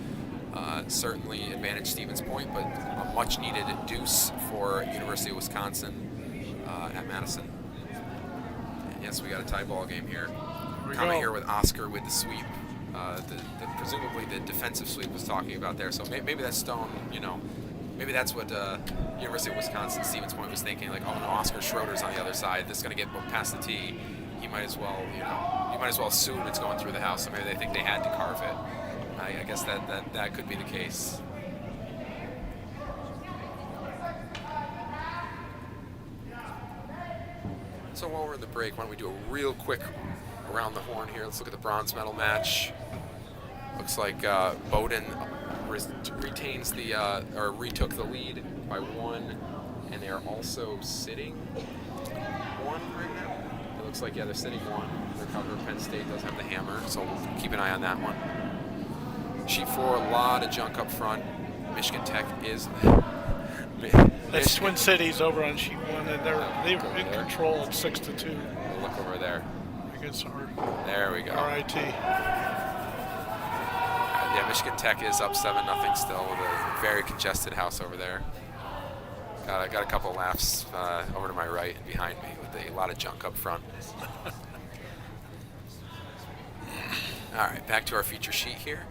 certainly advantage Stevens Point, but a much-needed deuce for University of Wisconsin at Madison. And yes, we got a tie ball game here. Coming here with Oscar with the sweep. Presumably the defensive sweep was talking about there. So maybe that's Stone, maybe that's what University of Wisconsin Stevens Point was thinking, like, oh no, Oscar Schroeder's on the other side. This is going to get past the tee. He might as well, you might as well assume it's going through the house. So maybe they think they had to carve it. I guess that could be the case. So while we're in the break, why don't we do a real quick around the horn here. Let's look at the bronze medal match. Looks like Bowdoin retains or retook the lead by 1, and they are also sitting 1 right now. It looks like, yeah, they're sitting 1. Their cover, Penn State does have the hammer, so we'll keep an eye on that one. Sheet 4, a lot of junk up front. Michigan Tech is... That's Twin Cities over on sheet 1, and they're in control at 6-2. We'll look over there. There we go. RIT. Yeah, Michigan Tech is up 7-0 still with a very congested house over there. Got a couple of laughs over to my right and behind me with a lot of junk up front. All right, back to our feature sheet here.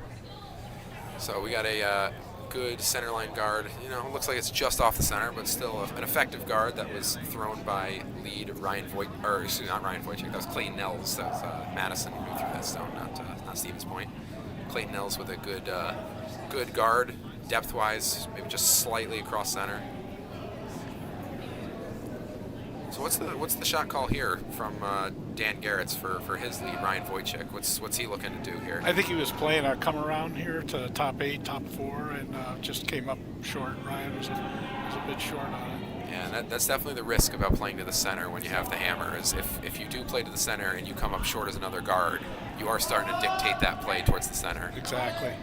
So we got a good center line guard. Looks like it's just off the center, but still an effective guard that was thrown by lead Ryan not Ryan Wojcik. That was Clayton Nels. That was Madison who threw that stone, not Stevens Point. Clayton Nels with a good guard, depth-wise, maybe just slightly across center. So what's the shot call here from Dan Garrett's for his lead, Ryan Wojcik? What's he looking to do here? I think he was playing a come around here to the top 8, top 4, and just came up short. Ryan was a bit short on it. Yeah, that's definitely the risk about playing to the center when you have the hammer, is if you do play to the center and you come up short as another guard, you are starting to dictate that play towards the center. Exactly.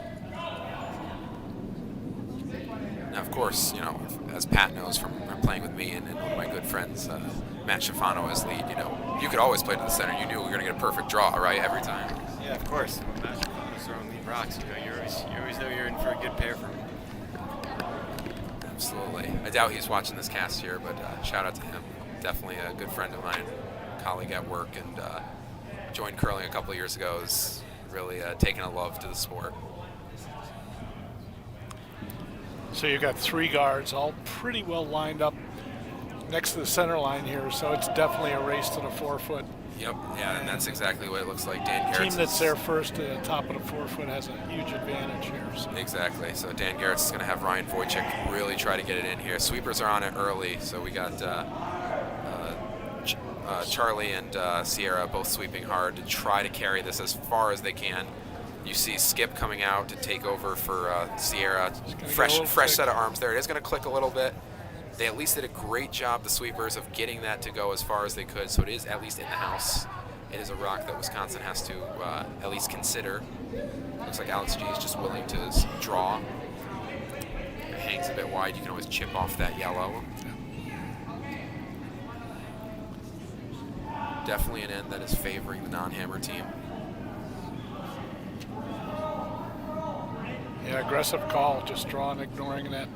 Now, of course, as Pat knows from playing with me and one of my good friends, Matt Schifano as lead, you could always play to the center. You knew we were going to get a perfect draw, right, every time. Yeah, of course. When Matt Schifano's throwing lead rocks, you always know you're in for a good pair from Absolutely. I doubt he's watching this cast here, but shout out to him. Definitely a good friend of mine, colleague at work, and joined curling a couple of years ago. Is really taken a love to the sport. So you got 3 guards all pretty well lined up next to the center line here, so it's definitely a race to the 4-foot. Yep, yeah, and that's exactly what it looks like. Dan Garrett's Team that's there first at the top of the 4-foot has a huge advantage here. So. Exactly. So Dan Garrett's going to have Ryan Wojcik really try to get it in here. Sweepers are on it early, so we got Charlie and Sierra both sweeping hard to try to carry this as far as they can. You see Skip coming out to take over for Sierra. Fresh set of arms there. It is going to click a little bit. They at least did a great job, the sweepers, of getting that to go as far as they could, so it is at least in the house. It is a rock that Wisconsin has to at least consider. Looks like Alex G is just willing to draw. It hangs a bit wide. You can always chip off that yellow. Definitely an end that is favoring the non-hammer team. Yeah, aggressive call, just drawing, ignoring that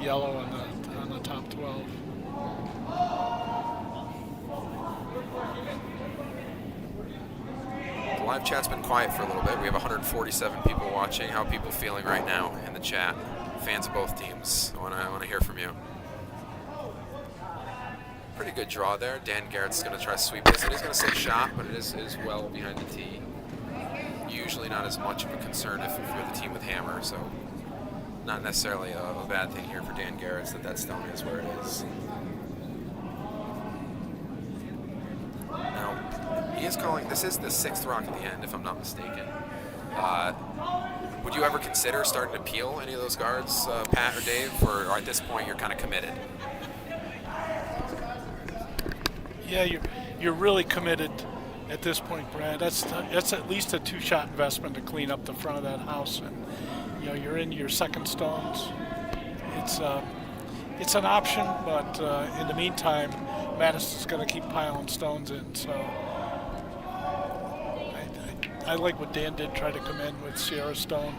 yellow on the top 12. The live chat's been quiet for a little bit. We have 147 people watching. How are people feeling right now in the chat? Fans of both teams. I want to hear from you. Pretty good draw there. Dan Garrett's going to try to sweep this. It is going to say shot, but it is well behind the tee. Usually not as much of a concern if you're the team with hammer, so not necessarily a bad thing here for Dan Garrett that stone is where it is. Now, he is calling, this is the 6th rock at the end, if I'm not mistaken. Would you ever consider starting to peel any of those guards, Pat or Dave, or at this point you're kind of committed? Yeah, you're really committed at this point, Brad. That's at least a 2-shot investment to clean up the front of that house, and you're in your second stones. It's an option, but in the meantime, Madison's going to keep piling stones in. So I like what Dan did, try to come in with Sierra Stone.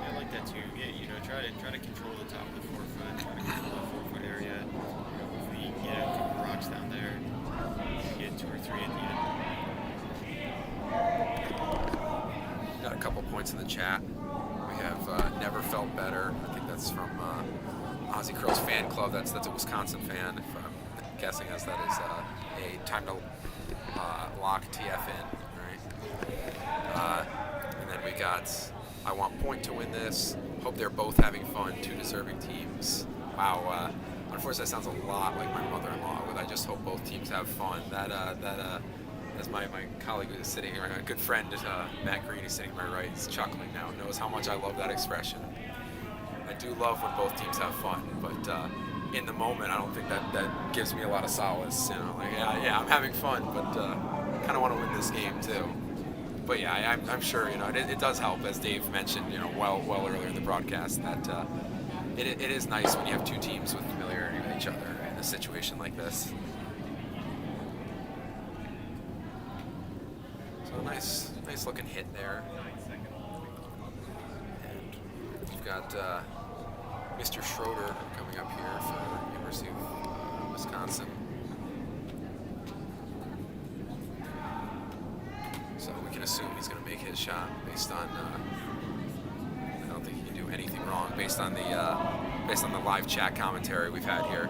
I like that too. Yeah, try to control the top of the 4-foot, try to control the 4-foot area. If we can get a couple rocks down there, get 2 or 3 at the end. Got a couple points in the chat. We have Never Felt Better. I think that's from Aussie Curls fan club. That's a Wisconsin fan, if I'm guessing, as that is a time to lock TF in, right? And then we got I Want Point to win this. Hope they're both having fun. 2 deserving teams. Wow. Unfortunately, that sounds a lot like my mother-in-law. With I just hope both teams have fun. As my colleague who's sitting here, a good friend, Matt Green, who's sitting to my right, is chuckling now, knows how much I love that expression. I do love when both teams have fun, but in the moment, I don't think that gives me a lot of solace. Like, yeah, I'm having fun, but kind of want to win this game too. But yeah, I'm sure, it does help, as Dave mentioned, well earlier in the broadcast, that it is nice when you have 2 teams with familiarity with each other in a situation like this. Nice looking hit there. And we've got Mr. Schroeder coming up here for University of Wisconsin. So we can assume he's going to make his shot based on. I don't think he can do anything wrong based on the live chat commentary we've had here.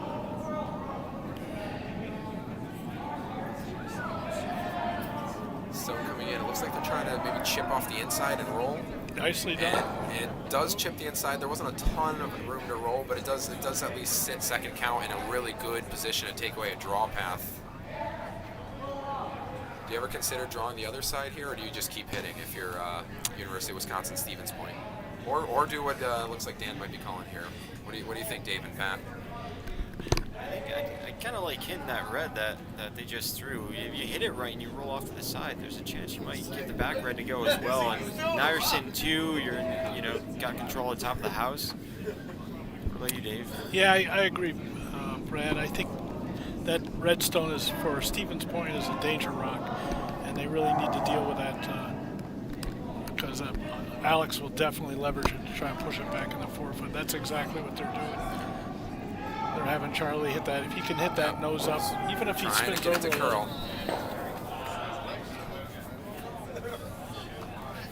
Stone coming in. It looks like they're trying to maybe chip off the inside and roll. Nicely done. And it does chip the inside. There wasn't a ton of room to roll, but it does at least sit second count in a really good position to take away a draw path. Do you ever consider drawing the other side here, or do you just keep hitting if you're University of Wisconsin Stevens Point? Or do what looks like Dan might be calling here. What do you think, Dave and Pat? I kind of like hitting that red that they just threw. If you hit it right and you roll off to the side, there's a chance you might get the back red to go as well. And now you're sitting 2. You're got control of the top of the house. What about you, Dave? Yeah, I agree, Brad. I think that redstone is for Stevens Point is a danger rock, and they really need to deal with that because Alex will definitely leverage it to try and push it back in the 4-foot. That's exactly what they're doing. having Charlie hit that. If he can hit that nose up, even if he Trying spins to get over it to a little. curl.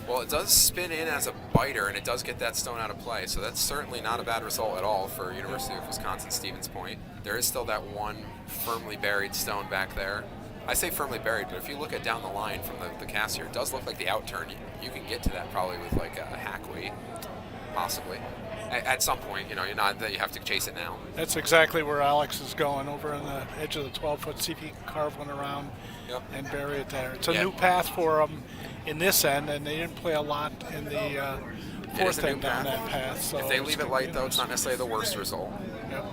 Well, it does spin in as a biter, and it does get that stone out of play, so that's certainly not a bad result at all for University of Wisconsin-Stevens Point. There is still that one firmly buried stone back there. I say firmly buried, but if you look at down the line from the cast here, it does look like the outturn. You can get to that probably with like a hack weight, possibly. At some point, you know, you're not that you have to chase it now. That's exactly where Alex is going, over on the edge of the 12-foot. See if he can carve one around and bury it there. It's a new path for them in this end, and they didn't play a lot in the fourth end down that path. So if they leave it light, though, it's not necessarily the worst result. Yep.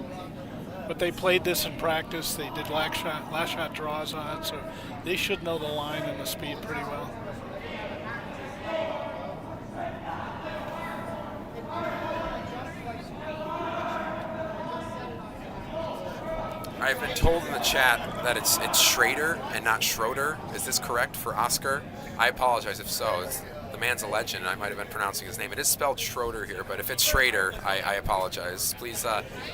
But they played this in practice. They did last shot draws on it, so they should know the line and the speed pretty well. I've been told in the chat that it's Schrader and not Schroeder. Is this correct for Oscar? I apologize if so. The man's a legend. I might have been pronouncing his name. It is spelled Schroeder here, but if it's Schrader, I apologize. Please,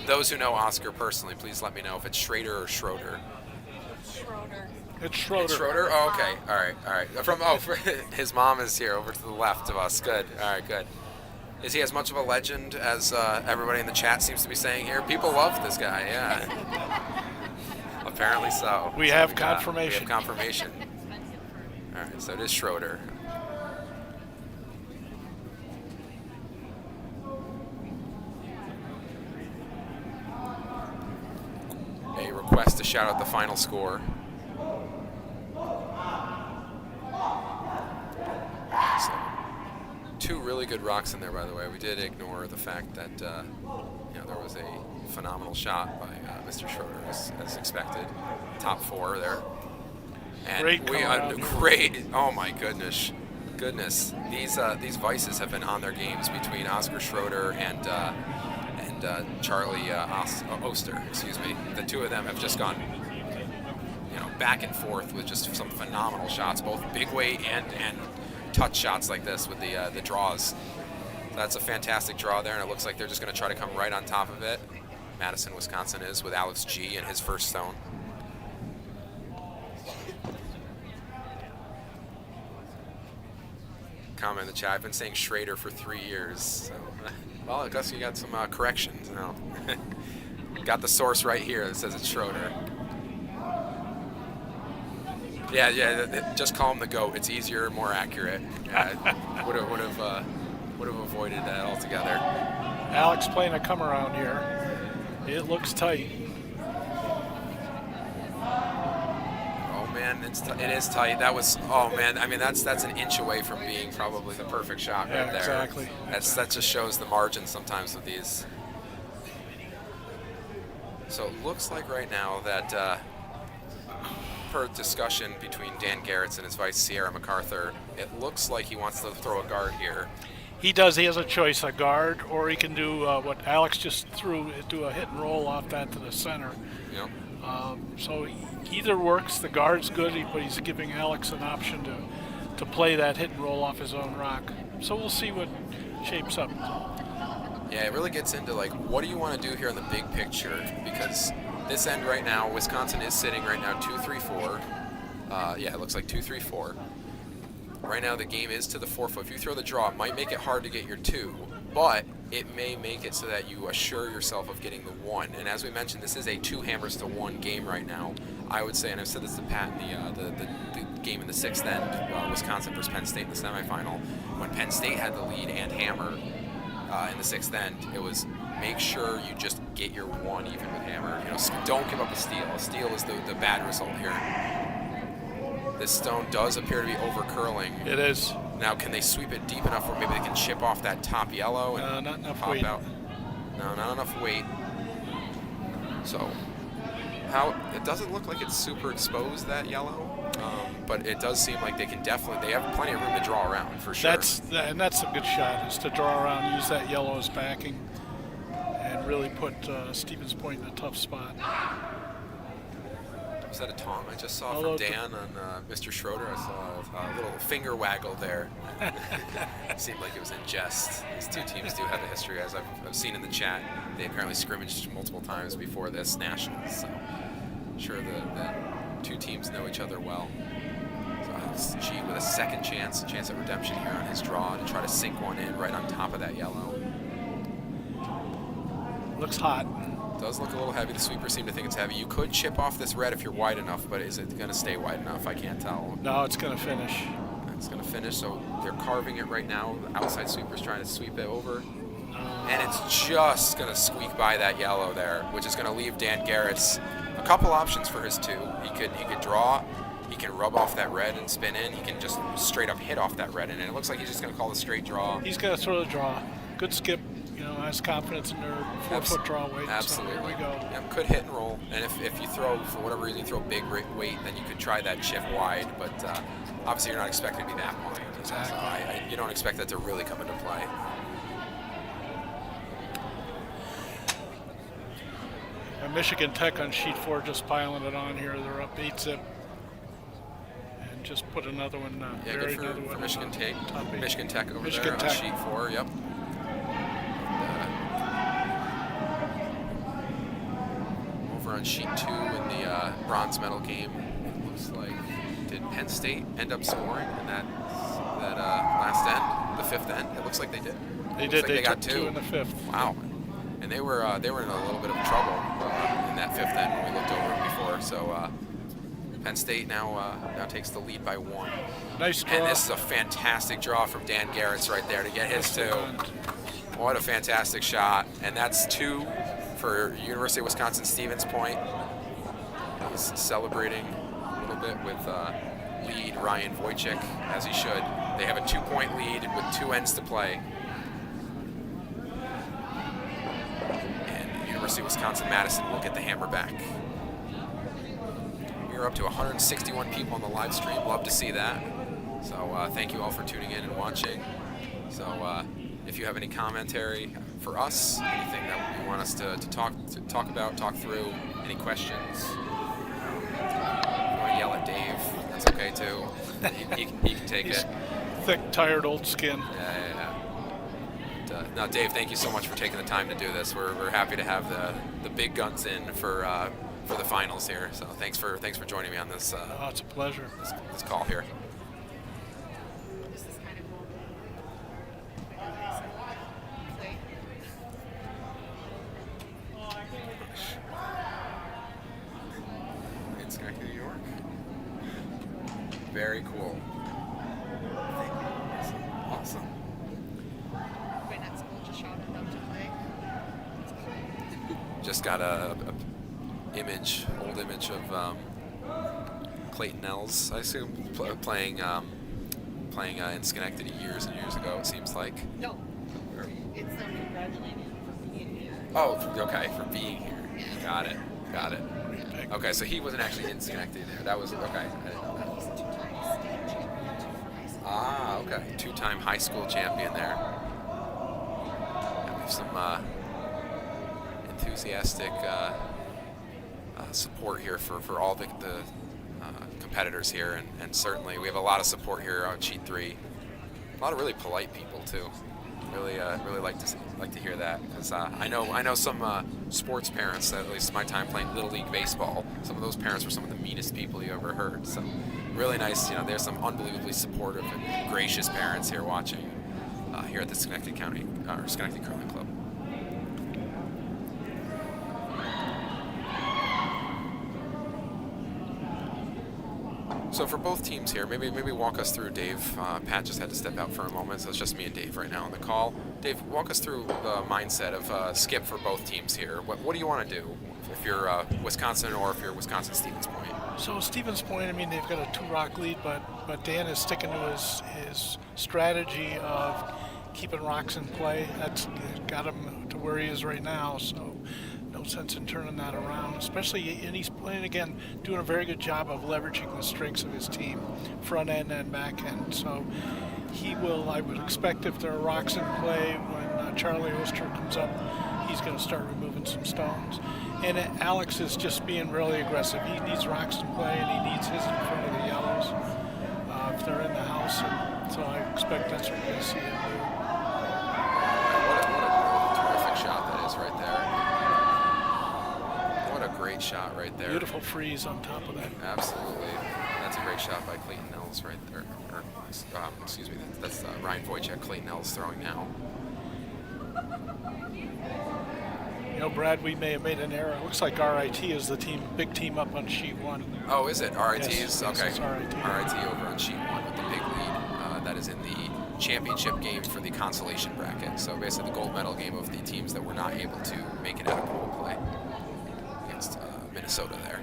those who know Oscar personally, please let me know if it's Schrader or Schroeder. Schroeder. It's Schroeder. It's Schroeder? Oh, okay. All right. His mom is here over to the left of us. Good. All right, good. Is he as much of a legend as everybody in the chat seems to be saying here? People love this guy, yeah. Apparently so. We have confirmation. We have confirmation. All right, so it is Schroeder. A request to shout out the final score. So, two really good rocks in there, by the way. We did ignore the fact that there was a phenomenal shot by Mr. Schroeder, as expected. Top four there. And great. Oh my goodness. These Vices have been on their games between Oscar Schroeder and Charlie Oster. Excuse me. The two of them have just gone, back and forth with just some phenomenal shots, both big weight and touch shots like this with the draws. So that's a fantastic draw there, and it looks like they're just going to try to come right on top of it. Madison, Wisconsin is with Alex G and his first stone. Comment in the chat. I've been saying Schrader for 3 years. So, well, I guess you got some corrections now. Got the source right here that says it's Schroeder. Yeah. Just call him the GOAT. It's easier, more accurate. Would have avoided that altogether. Alex playing a come around here. It looks tight. Oh man, it is tight. That was. Oh man, I mean that's an inch away from being probably the perfect shot right there. Exactly. That just shows the margin sometimes with these. So it looks like right now that. Per discussion between Dan Garretts and his vice Sierra MacArthur, it looks like he wants to throw a guard here. He does. He has a choice, a guard, or he can do what Alex just threw, do a hit and roll off that to the center. Yep. So either works. The guard's good, but he's giving Alex an option to play that hit and roll off his own rock. So we'll see what shapes up. Yeah, it really gets into what do you want to do here in the big picture, because this end right now, Wisconsin is sitting right now 2-3-4. It looks like 2-3-4. Right now the game is to the 4 foot. If you throw the draw, it might make it hard to get your 2, but it may make it so that you assure yourself of getting the 1. And as we mentioned, this is a 2 hammers to 1 game right now. I would say, and I've said this to Pat in the game in the 6th end, Wisconsin versus Penn State in the semifinal, when Penn State had the lead and hammer in the 6th end, it was make sure you just get your 1 even with hammer. Don't give up a steal. A steal is the bad result here. This stone does appear to be over curling. It is. Now, can they sweep it deep enough where maybe they can chip off that top yellow and not enough pop weight. out? No, not enough weight. So, it doesn't look like it's super exposed, that yellow, but it does seem like they have plenty of room to draw around for sure. That's a good shot, is to draw around, use that yellow as backing, and really put Stevens Point in a tough spot. Was that a tong I just saw from Dan on Mr. Schroeder? I saw a little finger waggle there. It seemed like it was in jest. These two teams do have a history, as I've seen in the chat. they apparently scrimmaged multiple times before this Nationals, so I'm sure the two teams know each other well. So G with a second chance at redemption here on his draw to try to sink one in right on top of that yellow. Looks hot. Does look a little heavy. The sweepers seem to think it's heavy. You could chip off this red if you're wide enough, but is it going to stay wide enough? I can't tell. No, it's going to finish. It's going to finish, so they're carving it right now. The outside sweeper's trying to sweep it over. And it's just going to squeak by that yellow there, which is going to leave Dan Garrett's a couple options for his two. He could draw, he can rub off that red and spin in, he can just straight up hit off that red, and it looks like he's just going to call the straight draw. He's going to throw the draw. Good skip, has confidence in their 4-foot draw weight. Absolutely. So here we go. Yep, could hit and roll, and if you throw, for whatever reason, you throw big weight, then you could try that shift wide, but obviously you're not expecting to be that wide. Exactly. So you don't expect that to really come into play. And Michigan Tech on sheet 4 just piling it on here. They're up 8-zip. And just put another one, Good another for one Michigan Tech. top eight. Michigan Tech over Michigan there Tech. on sheet 4, yep. Over on sheet 2 in the bronze medal game, it looks like, did Penn State end up scoring in that last end, the fifth end? It looks like they did. They Looks did. like They got took two in the fifth. Wow. And they were in a little bit of trouble in that fifth end when we looked over it before. So Penn State now takes the lead by 1. Nice draw. And this is a fantastic draw from Dan Garrett's right there to get his 2. What a fantastic shot. And that's 2 for University of Wisconsin-Stevens Point. He's celebrating a little bit with lead Ryan Wojcik, as he should. They have a 2-point lead with 2 ends to play. And University of Wisconsin-Madison will get the hammer back. We're up to 161 people on the live stream. Love to see that. So thank you all for tuning in and watching. So if you have any commentary for us, anything that you want us to talk about, talk through, any questions, if you want to yell at Dave, that's okay too. He can take He's it. thick, tired, old skin. Yeah. But, no, Dave, thank you so much for taking the time to do this. We're happy to have the big guns in for the finals here. So thanks for joining me on this. Oh, it's a pleasure. This call here. This is kind of cool. In Schenectady, New York. Very cool. Thank you. Awesome. Wait, at school just shot it up to play. Just got a old image of Clayton Nels, I assume, playing in Schenectady years and years ago. It seems like. No, it's them congratulating him for being here. Oh, okay, for being here. Yeah. Got it. Okay, so he wasn't actually in Schenectady there. That was okay. I didn't know that. He's a 2-time state champion. Ah, okay. 2-time high school champion there. And we have some enthusiastic support here for all the competitors here, and certainly we have a lot of support here on sheet 3. A lot of really polite people too. Really like to hear that, because I know some sports parents, at least my time playing Little League baseball, some of those parents were some of the meanest people you ever heard. So really nice, there's some unbelievably supportive and gracious parents here watching here at the Schenectady Curling Club. So for both teams here, maybe walk us through, Dave. Pat just had to step out for a moment, so it's just me and Dave right now on the call. Dave, walk us through the mindset of skip for both teams here. What do you want to do if you're Wisconsin or if you're Wisconsin-Stevens Point? So Stevens Point, they've got a 2-rock lead, but Dan is sticking to his strategy of keeping rocks in play. That's got him to where he is right now, so no sense in turning that around, especially, and he's playing again, doing a very good job of leveraging the strengths of his team, front end and back end. So he will, I would expect, if there are rocks in play, when Charlie Oster comes up, he's going to start removing some stones. And Alex is just being really aggressive. He needs rocks in play, and he needs his in front of the yellows if they're in the house. And so I expect that's what you're going to see him do. What a terrific shot that is right there. great shot right there. Beautiful freeze on top of that. Absolutely. That's a great shot by Clayton Ells right there. Excuse me, that's Ryan Wojciech. Clayton Ells throwing now. You know, Brad, we may have made an error. It looks like RIT is the big team up on sheet 1. Oh, is it? RIT Yes, is? yes, Okay. it's RIT. RIT over on sheet 1 with the big lead. That is in the championship game for the consolation bracket. So basically the gold medal game of the teams that were not able to make it out of pool play against Minnesota there.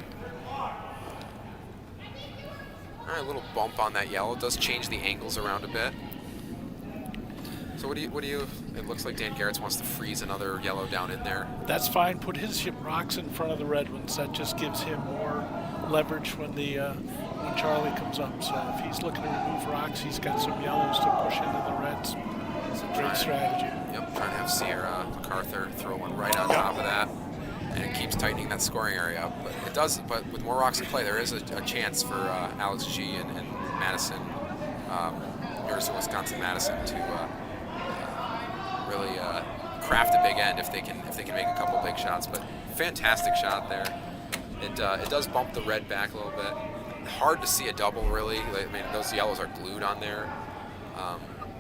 All right, a little bump on that yellow. It does change the angles around a bit. So what do you, it looks like Dan Garretts wants to freeze another yellow down in there. That's fine. Put his rocks in front of the red ones. That just gives him more leverage when when Charlie comes up. So if he's looking to remove rocks, he's got some yellows to push into the reds. It's a great strategy. Yep, trying to have Sierra MacArthur throw one right on top of that. And it keeps tightening that scoring area up. But it does, but with more rocks in play, there is a chance for Alex G and Madison, University of Wisconsin-Madison to really craft a big end if they can make a couple big shots. But fantastic shot there. It does bump the red back a little bit. Hard to see a double really. I mean, those yellows are glued on there.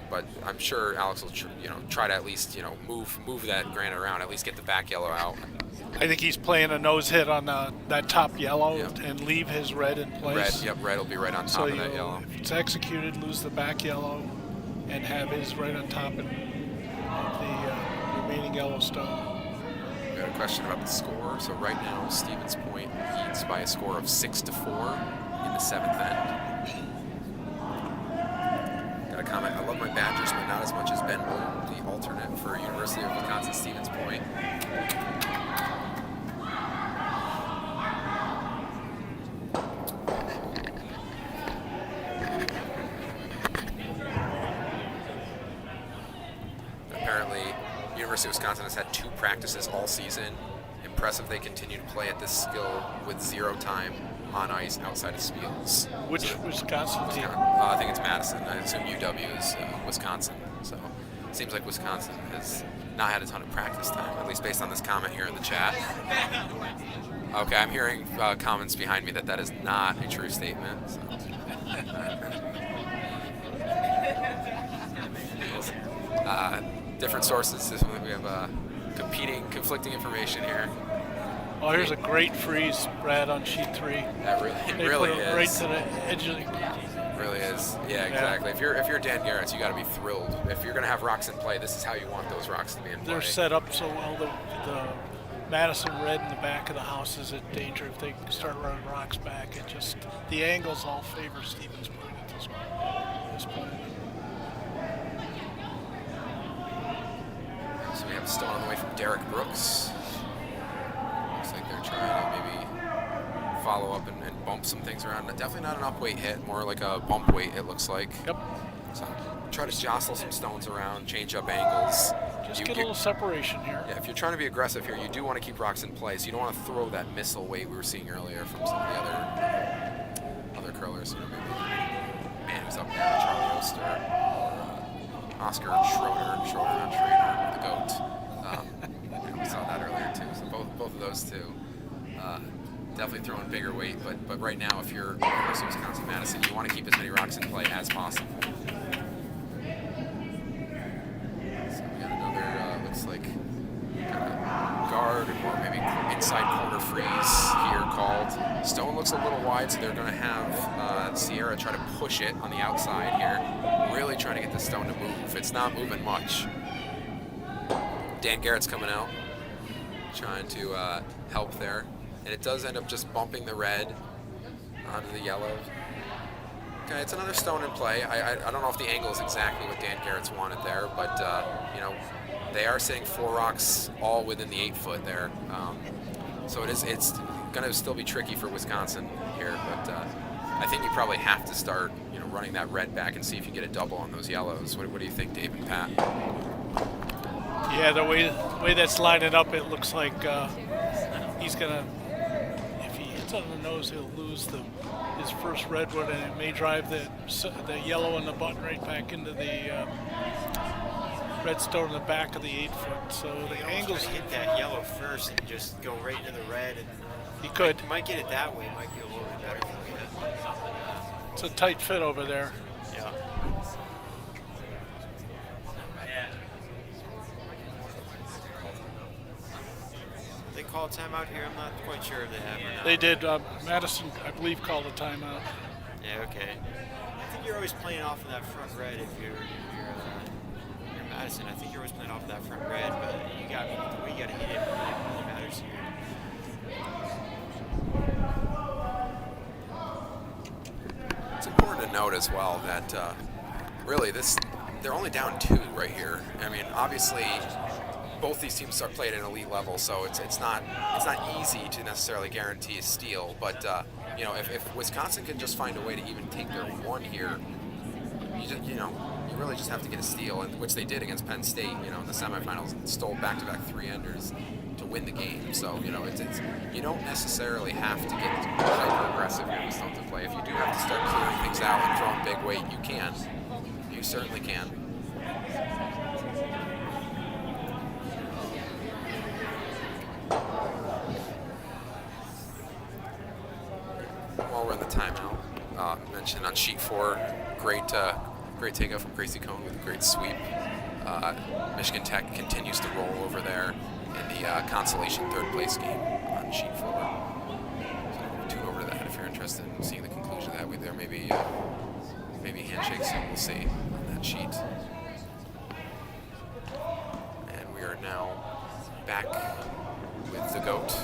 But I'm sure Alex will try to at least move that granite around, at least get the back yellow out. I think he's playing a nose hit on that top yellow. Yep. And leave his red in place. Red will be right on top of that yellow. If it's executed, lose the back yellow and have his right on top of the remaining yellow stone. We got a question about the score. So right now, Stevens Point leads by a score of 6-4 in the 7th end. Got a comment. I love my Badgers, but not as much as Ben Bloom, the alternate for University of Wisconsin Stevens Point. Apparently, University of Wisconsin has had 2 practices all season. Impressive they continue to play at this skill with 0 time on ice outside of Spiels. Which Wisconsin team? I think it's Madison. I assume UW is Wisconsin. So it seems like Wisconsin has not had a ton of practice time, at least based on this comment here in the chat. Okay, I'm hearing comments behind me that is not a true statement. So. Different sources. We have conflicting information here. Oh, here's a great freeze, Brad, on sheet 3. That really is. Right to the edge of the... Really is. Yeah, exactly. Yeah. If you're Dan Garretts, you got to be thrilled. If you're going to have rocks in play, this is how you want those rocks to be in play. They're set up so well. The Madison red in the back of the house is in danger if they start running rocks back. It just, the angles all favor Stevens Point at this point. So we have a stone on the way from Derek Brooks. Looks like they're trying to maybe follow up and bump some things around. Definitely not an up-weight hit, more like a bump weight, it looks like. Yep. So try to jostle some stones around, change up angles. Just get a little separation here. Yeah, if you're trying to be aggressive here, you do want to keep rocks in place. You don't want to throw that missile weight we were seeing earlier from some of the other curlers. Man who's up there, Charlie Oster, or Oscar Schroeder, not Schrader, the GOAT. We saw that earlier too. So both of those two. Definitely throwing bigger weight, but right now, if you're University of Wisconsin-Madison, you want to keep as many rocks in play as possible. So we got another, looks like, guard or maybe inside corner freeze here called. Stone looks a little wide, so they're going to have Sierra try to push it on the outside here. Really trying to get the stone to move. It's not moving much. Dan Garrett's coming out, trying to help there. And it does end up just bumping the red onto the yellow. Okay, it's another stone in play. I don't know if the angle is exactly what Dan Garrett's wanted there, but they are saying 4 rocks all within the 8-foot there. So it's going to still be tricky for Wisconsin here, but I think you probably have to start running that red back and see if you get a double on those yellows. What do you think, Dave and Pat? Yeah, the way that's lining up, it looks like he's going to, if he hits on the nose, he'll lose his first redwood, and it may drive the yellow and the button right back into the red stone in the back of the 8-foot. So the angles hit that yellow first and just go right into the red. And He could. You might get it that way. It might be a little bit better for you. It's a tight fit over there. Yeah. They call a timeout here. I'm not quite sure if they have or not. They did. Madison, I believe, called a timeout. Yeah. Okay. I think you're always playing off of that front red if you're Madison. I think you're always playing off of that front red, but the way you got to hit it really matters here. It's important to note as well that really they're only down 2 right here. I mean, obviously, both these teams are played at an elite level, so it's not easy to necessarily guarantee a steal. But if Wisconsin can just find a way to even take their 1 here, you really just have to get a steal, and which they did against Penn State. In the semifinals, stole back-to-back 3-enders to win the game. So it's you don't necessarily have to get hyper aggressive here with stuff to play. If you do have to start clearing things out and throwing big weight, you can. You certainly can. While we're in the timeout, mentioned on sheet 4, great takeout from Gracie Cohn with a great sweep. Michigan Tech continues to roll over there in the consolation third place game on sheet 4. So tune over to that if you're interested in seeing the conclusion of that. There maybe handshakes, so we'll see on that sheet. And we are now back with the GOAT.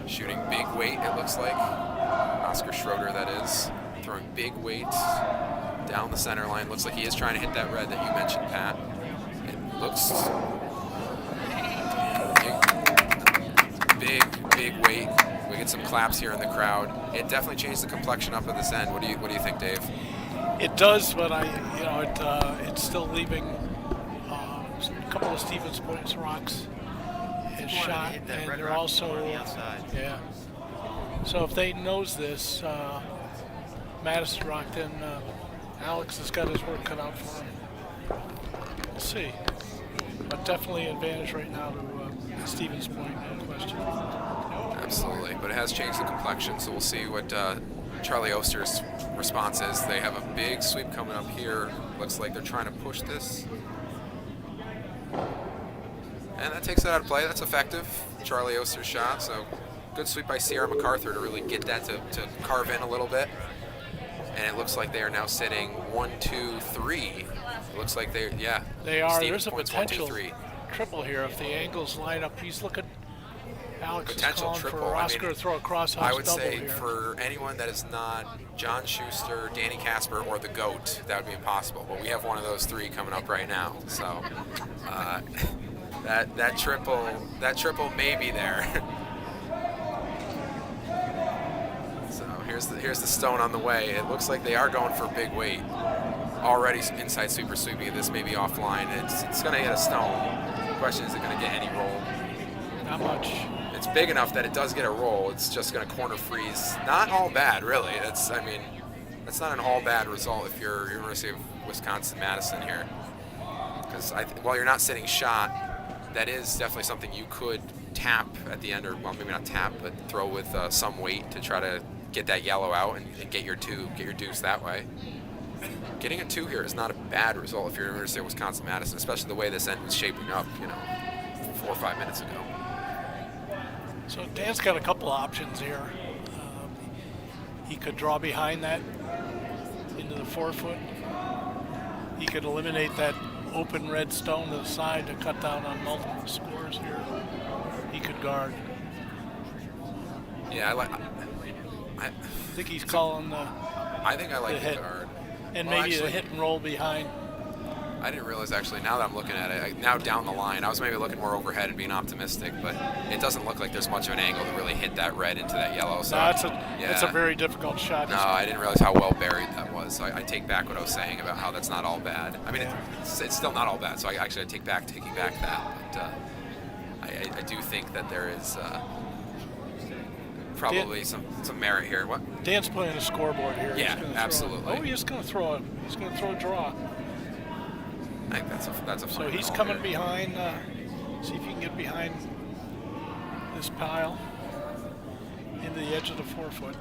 Shooting big weight, it looks like. Oscar Schroeder, that is. Throwing big weight down the center line. Looks like he is trying to hit that red that you mentioned, Pat. It looks big weight. We get some claps here in the crowd. It definitely changed the complexion up at this end. What do you think, Dave? It does, but it's still leaving a couple of Stevens Point's rocks is shot, and they're also on the outside. Yeah. So if they nose this, Madison rock, then Alex has got his work cut out for him. We'll see, but definitely advantage right now to Stevens Point, no question. Absolutely, but it has changed the complexion, so we'll see what Charlie Oster's response is. They have a big sweep coming up here. Looks like they're trying to push this. And that takes it out of play. That's effective. Charlie Oster's shot, so good sweep by Sierra MacArthur to really get that to carve in a little bit. And it looks like they are now sitting 1, 2, 3. It looks like they are. There's a potential triple here if the angles line up. He's looking. Alex Potential is calling triple. for Oscar to throw a crosshouse I would double say here. for anyone that is not John Schuster, Danny Casper, or the GOAT, that would be impossible. But we have one of those 3 coming up right now. So that triple may be there. So here's the stone on the way. It looks like they are going for big weight. Already inside super sweeping. This may be offline. It's going to hit a stone. The question is it going to get any roll? Not much. It's big enough that it does get a roll. It's just going to corner freeze. Not all bad, really. That's not an all bad result if you're University of Wisconsin-Madison here. Because while you're not sitting shot, that is definitely something you could tap at the end, or well, maybe not tap, but throw with some weight to try to get that yellow out and get your deuce that way. Getting a 2 here is not a bad result if you're University of Wisconsin-Madison, especially the way this end was shaping up, 4 or 5 minutes ago. So Dan's got a couple of options here. He could draw behind that into the 4-foot. He could eliminate that open red stone to the side to cut down on multiple scores here. He could guard. Yeah, I think he's calling the. I think I like the hit. guard. And Well, maybe actually, a hit and roll behind. I didn't realize, actually, now that I'm looking at it, now down the line, I was maybe looking more overhead and being optimistic, but it doesn't look like there's much of an angle to really hit that red into that yellow. So No, it's a very difficult shot. No, I didn't realize how well buried that was. So I take back what I was saying about how that's not all bad. I mean, it's still not all bad, so I take back taking back that. But I do think that there is probably some merit here. What? Dan's playing a scoreboard here. Yeah, absolutely. He's going to throw a draw. I think that's a So fine he's call coming here. behind. See if you can get behind this pile. to the edge of the 4-foot.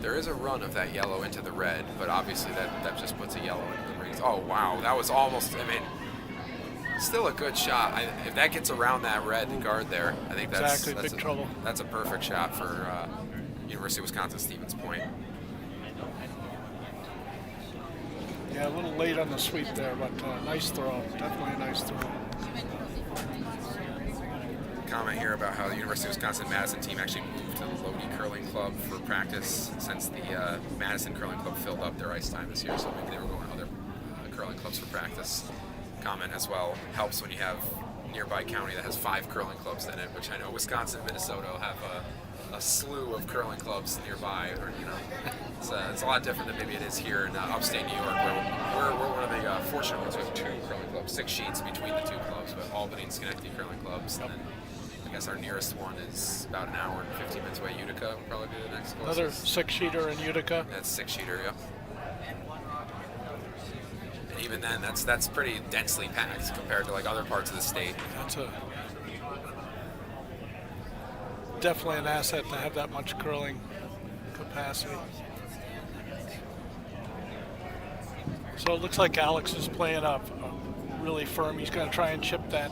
There is a run of that yellow into the red, but obviously that just puts a yellow into the rings. Oh, wow. That was almost, I mean, still a good shot. If that gets around that red guard there, I think that's big trouble. That's a perfect shot for University of Wisconsin-Stevens Point. Yeah, a little late on the sweep there, but nice throw. Definitely a nice throw. Comment here about how the University of Wisconsin-Madison team actually moved to the Lodi Curling Club for practice since the Madison Curling Club filled up their ice time this year, so maybe they were going to other curling clubs for practice. Comment as well, helps when you have nearby county that has 5 curling clubs in it, which I know Wisconsin and Minnesota will have a slew of curling clubs nearby, or it's a lot different than maybe it is here in upstate New York, where we're one of the fortunate ones with 2 curling clubs, 6 sheets between the 2 clubs, but Albany and Schenectady curling clubs. And then I guess our nearest one is about an hour and 15 minutes away. Utica will probably be the next closest. Another 6-sheeter in Utica. That's 6-sheeter, yeah. And even then, that's pretty densely packed compared to like other parts of the state. That's definitely an asset to have that much curling capacity. So it looks like Alex is playing up really firm. He's going to try and chip that.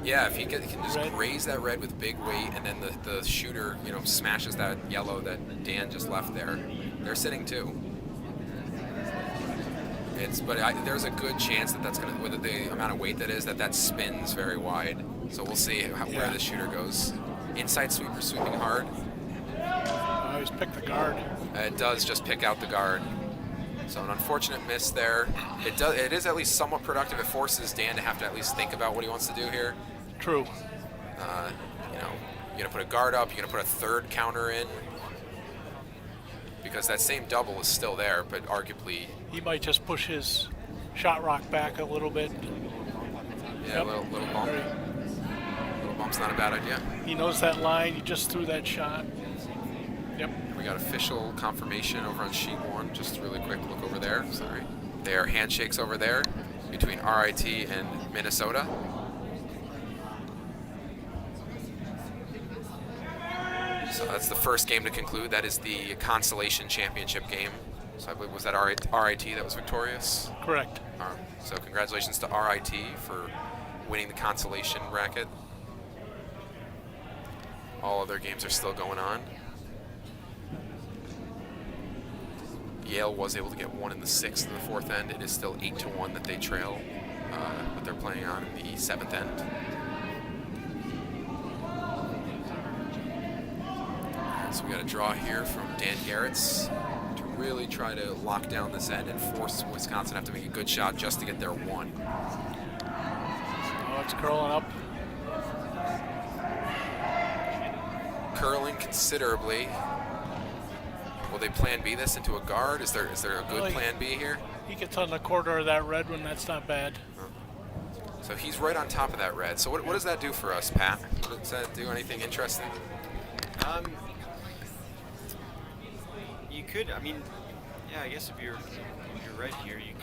Yeah, if he can just red. graze that red with big weight, and then the shooter, smashes that yellow that Dan just left there, they're sitting 2. There's a good chance that's going to, with the amount of weight that spins very wide. So we'll see where the shooter goes. Inside sweeper sweeping hard. He's picked the guard. It does just pick out the guard. So an unfortunate miss there. It is at least somewhat productive. It forces Dan to have to at least think about what he wants to do here. True. You're going to put a guard up. You're going to put a third counter in. Because that same double is still there, but arguably... He might just push his shot rock back a little bit. Yeah, a little bump. Little bump's not a bad idea. He knows that line. He just threw that shot. Yep. We got official confirmation over on sheet 1. Just a really quick look over there. Sorry. There are handshakes over there between RIT and Minnesota. So that's the first game to conclude. That is the consolation championship game. So I believe, was that RIT that was victorious? Correct. So congratulations to RIT for winning the consolation bracket. All other games are still going on. Yale was able to get 1 in the 6th and the 4th end. It is still 8-1 that they trail, but they're playing on in the 7th end. So we got a draw here from Dan Garrett's to really try to lock down this end and force Wisconsin to have to make a good shot just to get their 1. Oh, it's curling up. Curling considerably. Will they plan B this into a guard? Is there a good plan B here? He gets on the corner of that red one. That's not bad. So he's right on top of that red. So what does that do for us, Pat? Does that do anything interesting? You could, I guess if you're right here, you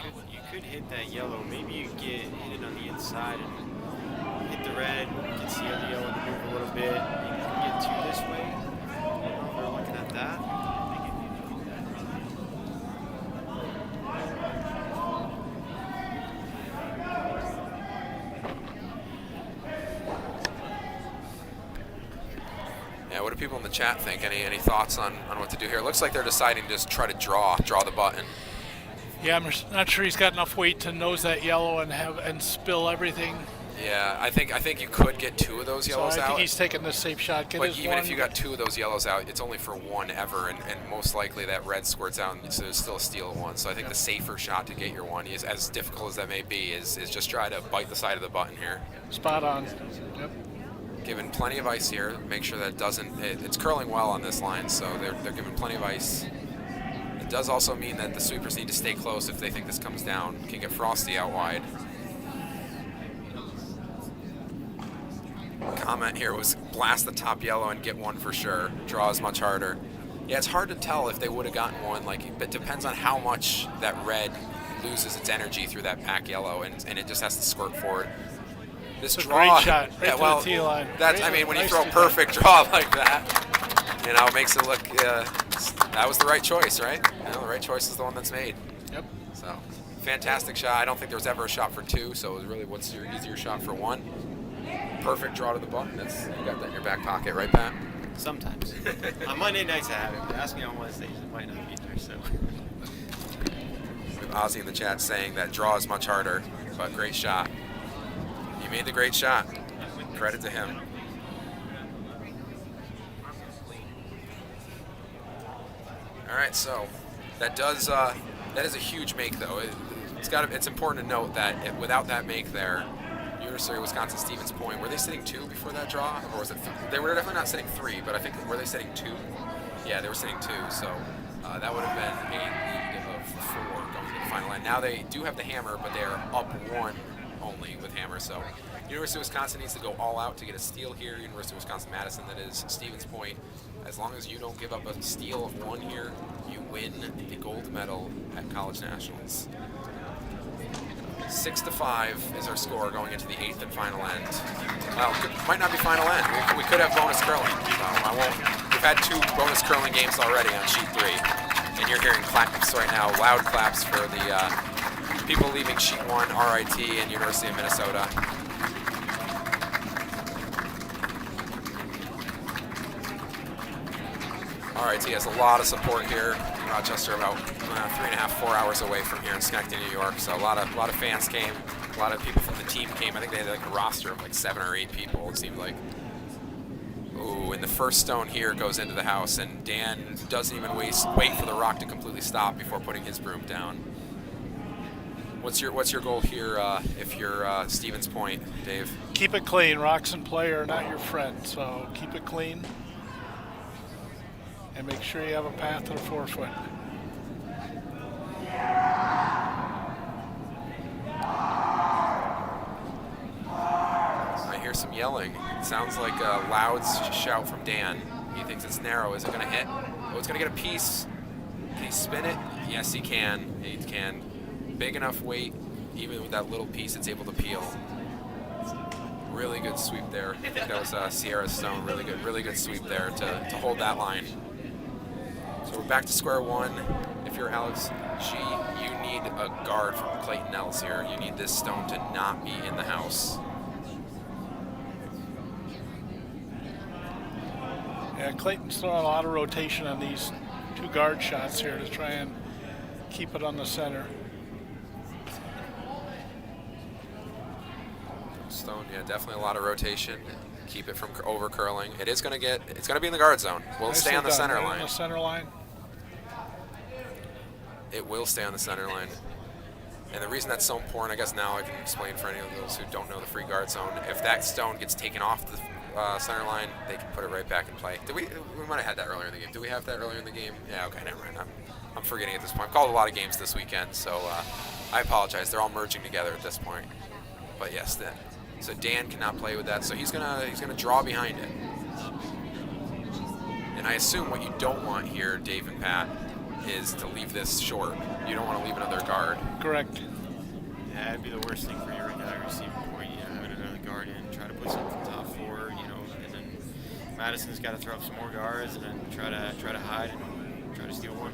could hit that yellow. Maybe you hit it on the inside and hit the red. You can see the yellow to move a little bit. You can get 2 this way. We're looking at that. Yeah, what do people in the chat think? Any thoughts on what to do here? It looks like they're deciding to just try to draw the button. Yeah, I'm not sure he's got enough weight to nose that yellow and spill everything. Yeah, I think you could get 2 of those yellows so I think out. he's taking the safe shot. But even if you got 2 of those yellows out, it's only for 1 ever, and most likely that red squirts out, and so there's still a steal of 1. So I think the safer shot to get your 1 is, as difficult as that may be, is just try to bite the side of the button here. Spot on. Yep. Given plenty of ice here, make sure that it's curling well on this line, so they're given plenty of ice. It does also mean that the sweepers need to stay close if they think this comes down. It can get frosty out wide. Comment here was blast the top yellow and get 1 for sure. Draw is much harder. Yeah, it's hard to tell if they would have gotten 1. Like, it depends on how much that red loses its energy through that back yellow, and it just has to squirt forward. This It's a draw, great shot right to the tee line. That's, Great, I mean, when you nice throw a to perfect draw like that, you know, it makes it look, that was the right choice, right? You know, the right choice is the one that's made. Yep. So, fantastic shot. I don't think there was ever a shot for 2, so it was really what's your easier shot for 1. Perfect draw to the button. You got that in your back pocket, right, Pat? Sometimes. On Monday nights I have it, but ask me on Wednesdays, it might not be there, so. We have Ozzy in the chat saying that draw is much harder, but great shot. He made the great shot. Credit to him. All right, so that is a huge make, though. It's important to note that without that make there, University of Wisconsin Stevens Point, were they sitting 2 before that draw, or was it 3? They were definitely not sitting 3, but I think were they sitting 2? Yeah, they were sitting 2. So that would have been a lead of 4 going to the final line. Now they do have the hammer, but they are up 1 only with hammer. So University of Wisconsin needs to go all out to get a steal here. University of Wisconsin-Madison, that is Stevens Point. As long as you don't give up a steal of 1 here, you win the gold medal at College Nationals. 6-5 is our score going into the 8th and final end. Well, might not be final end. We could have bonus curling. We've had 2 bonus curling games already on sheet 3, and you're hearing claps right now, loud claps for the people leaving sheet 1, RIT, and University of Minnesota. RIT has a lot of support here. Rochester, about 3.5, 4 hours away from here in Schenectady, New York. So a lot of fans came. A lot of people from the team came. I think they had like a roster of like 7 or 8 people. It seemed like. Ooh, and the first stone here goes into the house, and Dan doesn't even wait for the rock to completely stop before putting his broom down. What's your goal here if you're Stevens Point, Dave? Keep it clean. Rocks and play are not your friend, so keep it clean. And make sure you have a path to the 4-foot. I hear some yelling. It sounds like a loud shout from Dan. He thinks it's narrow. Is it going to hit? Oh, it's going to get a piece. Can he spin it? Yes, he can. He can. Big enough weight, even with that little piece, it's able to peel. Really good sweep there. I think that was Sierra Stone. Really good sweep there to hold that line. So we're back to square one. If you're Alex G, you need a guard from Clayton Ells here. You need this stone to not be in the house. Yeah, Clayton's throwing a lot of rotation on these 2 guard shots here to try and keep it on the center. Stone, yeah, definitely a lot of rotation. Keep it from over curling. It's going to be in the guard zone. Will it stay on the center right line? On the center line. It will stay on the center line. And the reason that's so important, I guess now I can explain for any of those who don't know the free guard zone. If that stone gets taken off the center line, they can put it right back in play. We might have had that earlier in the game. Did we have that earlier in the game? Yeah, okay, never mind. I'm forgetting at this point. I've called a lot of games this weekend, so I apologize. They're all merging together at this point. But yes, so Dan cannot play with that, so he's gonna draw behind it. And I assume what you don't want here, Dave and Pat, is to leave this short. You don't want to leave another guard. Correct. Yeah, that'd be the worst thing for your guy receiving point. Having another guard in, try to put something top forward, and then Madison's got to throw up some more guards, and then try to hide and try to steal one.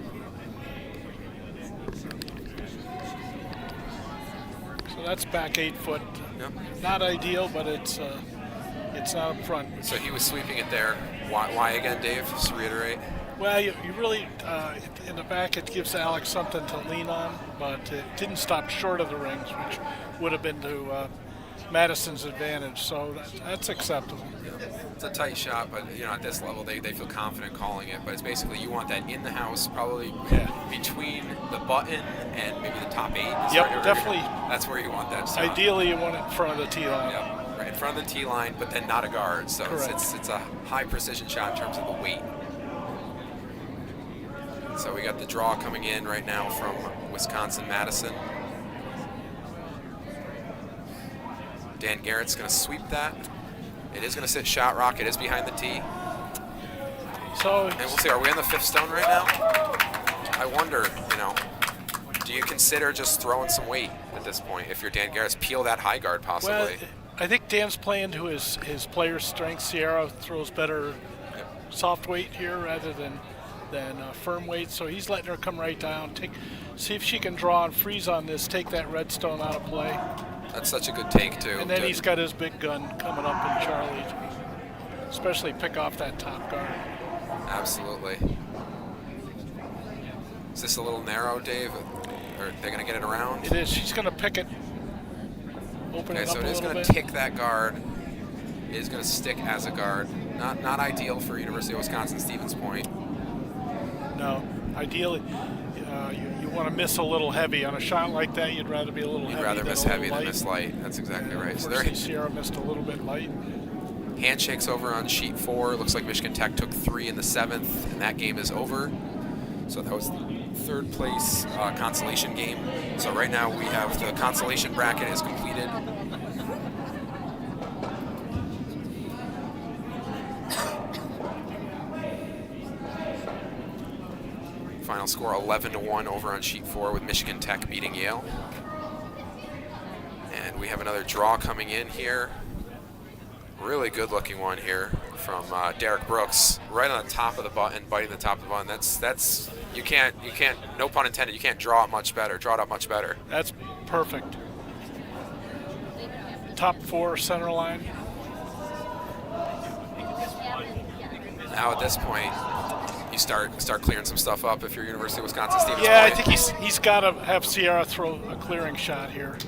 So that's back 8 foot. Yep. Not ideal, but it's not up front. So he was sweeping it there. Why again, Dave? Just to reiterate. Well, you really, in the back, it gives Alex something to lean on, but it didn't stop short of the rings, which would have been to Madison's advantage, so that's acceptable. It's a tight shot, but at this level, they feel confident calling it. But it's basically you want that in the house, probably between the button and maybe the top 8. Yep, definitely. That's where you want that stone. Ideally, you want it in front of the tee line. Yep, right in front of the tee line, but then not a guard. So it's a high precision shot in terms of the weight. So we got the draw coming in right now from Wisconsin-Madison. Dan Garrett's going to sweep that. It is going to sit shot rock. It is behind the tee. So, and we'll see. Are we on the 5th stone right now? I wonder, Do you consider just throwing some weight at this point if you're Dan Garris? Peel that high guard possibly. Well, I think Dan's playing to his player's strength. Sierra throws better soft weight here rather than firm weight, so he's letting her come right down. See if she can draw and freeze on this, take that redstone out of play. That's such a good take, too. And then Good. he's got his big gun coming up in Charlie, especially pick off that top guard. Absolutely. Is this a little narrow, Dave? Or they're going to get it around? It is. She's going to pick it, open Okay, it up so a it is little going bit. to tick that guard. It is going to stick as a guard. Not ideal for University of Wisconsin-Stevens Point. No, ideally, you want to miss a little heavy. On a shot like that, you'd rather be a little heavy. You'd rather than miss a little heavy than light. miss light. That's exactly right. So Unfortunately, Sierra missed a little bit light. handshakes over on sheet 4. Looks like Michigan Tech took 3 in the 7th, and that game is over. So that was the third place consolation game. So right now we have the consolation bracket is completed. Final score 11-1 over on sheet 4 with Michigan Tech beating Yale. And we have another draw coming in here. Really good looking one here from Derek Brooks, right on the top of the button, biting the top of the button. That's you can't, no pun intended, you can't draw it much better, draw it up much better. That's perfect. Top 4 center line. Now at this point, you start clearing some stuff up if you're University of Wisconsin-Stevens. Yeah, I think he's got to have Sierra throw a clearing shot here.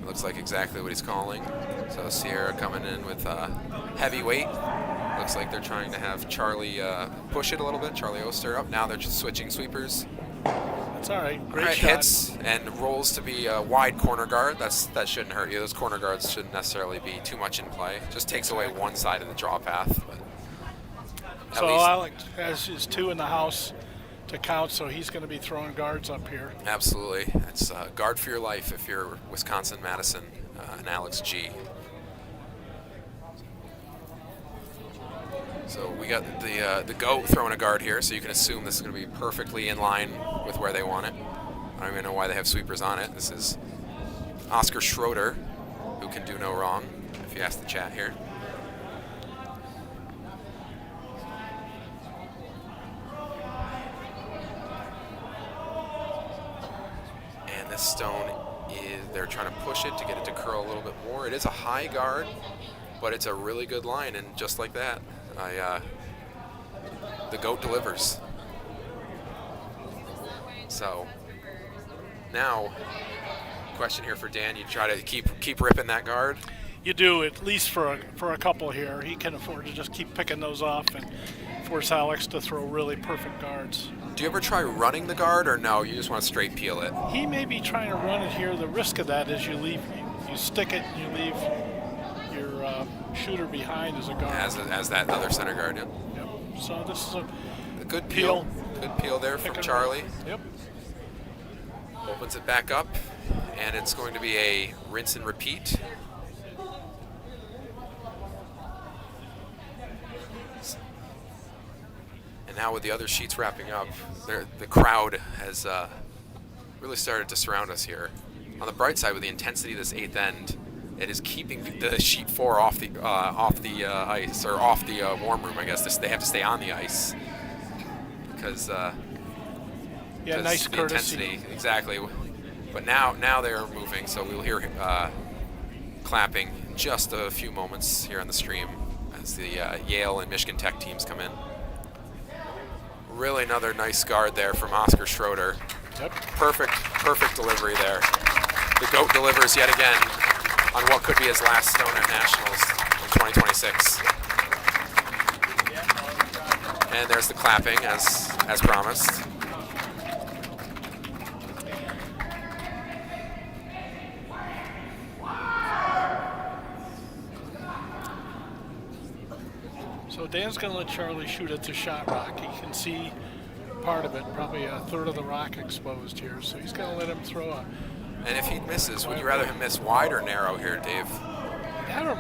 Looks like exactly what he's calling. So Sierra coming in with heavyweight. Looks like they're trying to have Charlie push it a little bit. Charlie Oster up. Now they're just switching sweepers. That's all right. Great All right, shot. hits and rolls to be a wide corner guard. That shouldn't hurt you. Those corner guards shouldn't necessarily be too much in play. Just takes away one side of the draw path. But at So least, Alex has his 2 in the house to count, so he's going to be throwing guards up here. absolutely. It's guard for your life if you're Wisconsin, Madison, and Alex G. So we got the GOAT throwing a guard here, so you can assume this is going to be perfectly in line with where they want it. I don't even know why they have sweepers on it. This is Oscar Schroeder, who can do no wrong, if you ask the chat here. And this stone they're trying to push it to get it to curl a little bit more. It is a high guard, but it's a really good line, and just like that, the GOAT delivers. So now, question here for Dan: you try to keep ripping that guard. You do, at least for a couple here. He can afford to just keep picking those off and force Alex to throw really perfect guards. Do you ever try running the guard, or no? You just want to straight peel it? He may be trying to run it here. The risk of that is you stick it and you leave your shooter behind as a guard. As that other center guard. Yep. Yep. So this is A good peel. Good peel there from Picking Charlie. Yep. Opens it back up, and it's going to be a rinse and repeat. And now with the other sheets wrapping up, the crowd has really started to surround us here. On the bright side, with the intensity of this 8th end, it is keeping the sheet 4 off the ice, or off the warm room, I guess. They have to stay on the ice because Nice the courtesy. intensity, exactly. But now they're moving, so we'll hear clapping in just a few moments here on the stream as the Yale and Michigan Tech teams come in. Really another nice guard there from Oscar Schroeder. Yep. Perfect delivery there. The GOAT delivers yet again on what could be his last stone at Nationals in 2026. And there's the clapping as promised. So Dan's going to let Charlie shoot at the shot rock. He can see part of it, probably a third of the rock exposed here. So he's going to let him throw a. And if he misses, would you rather him miss wide or narrow here, Dave? Rather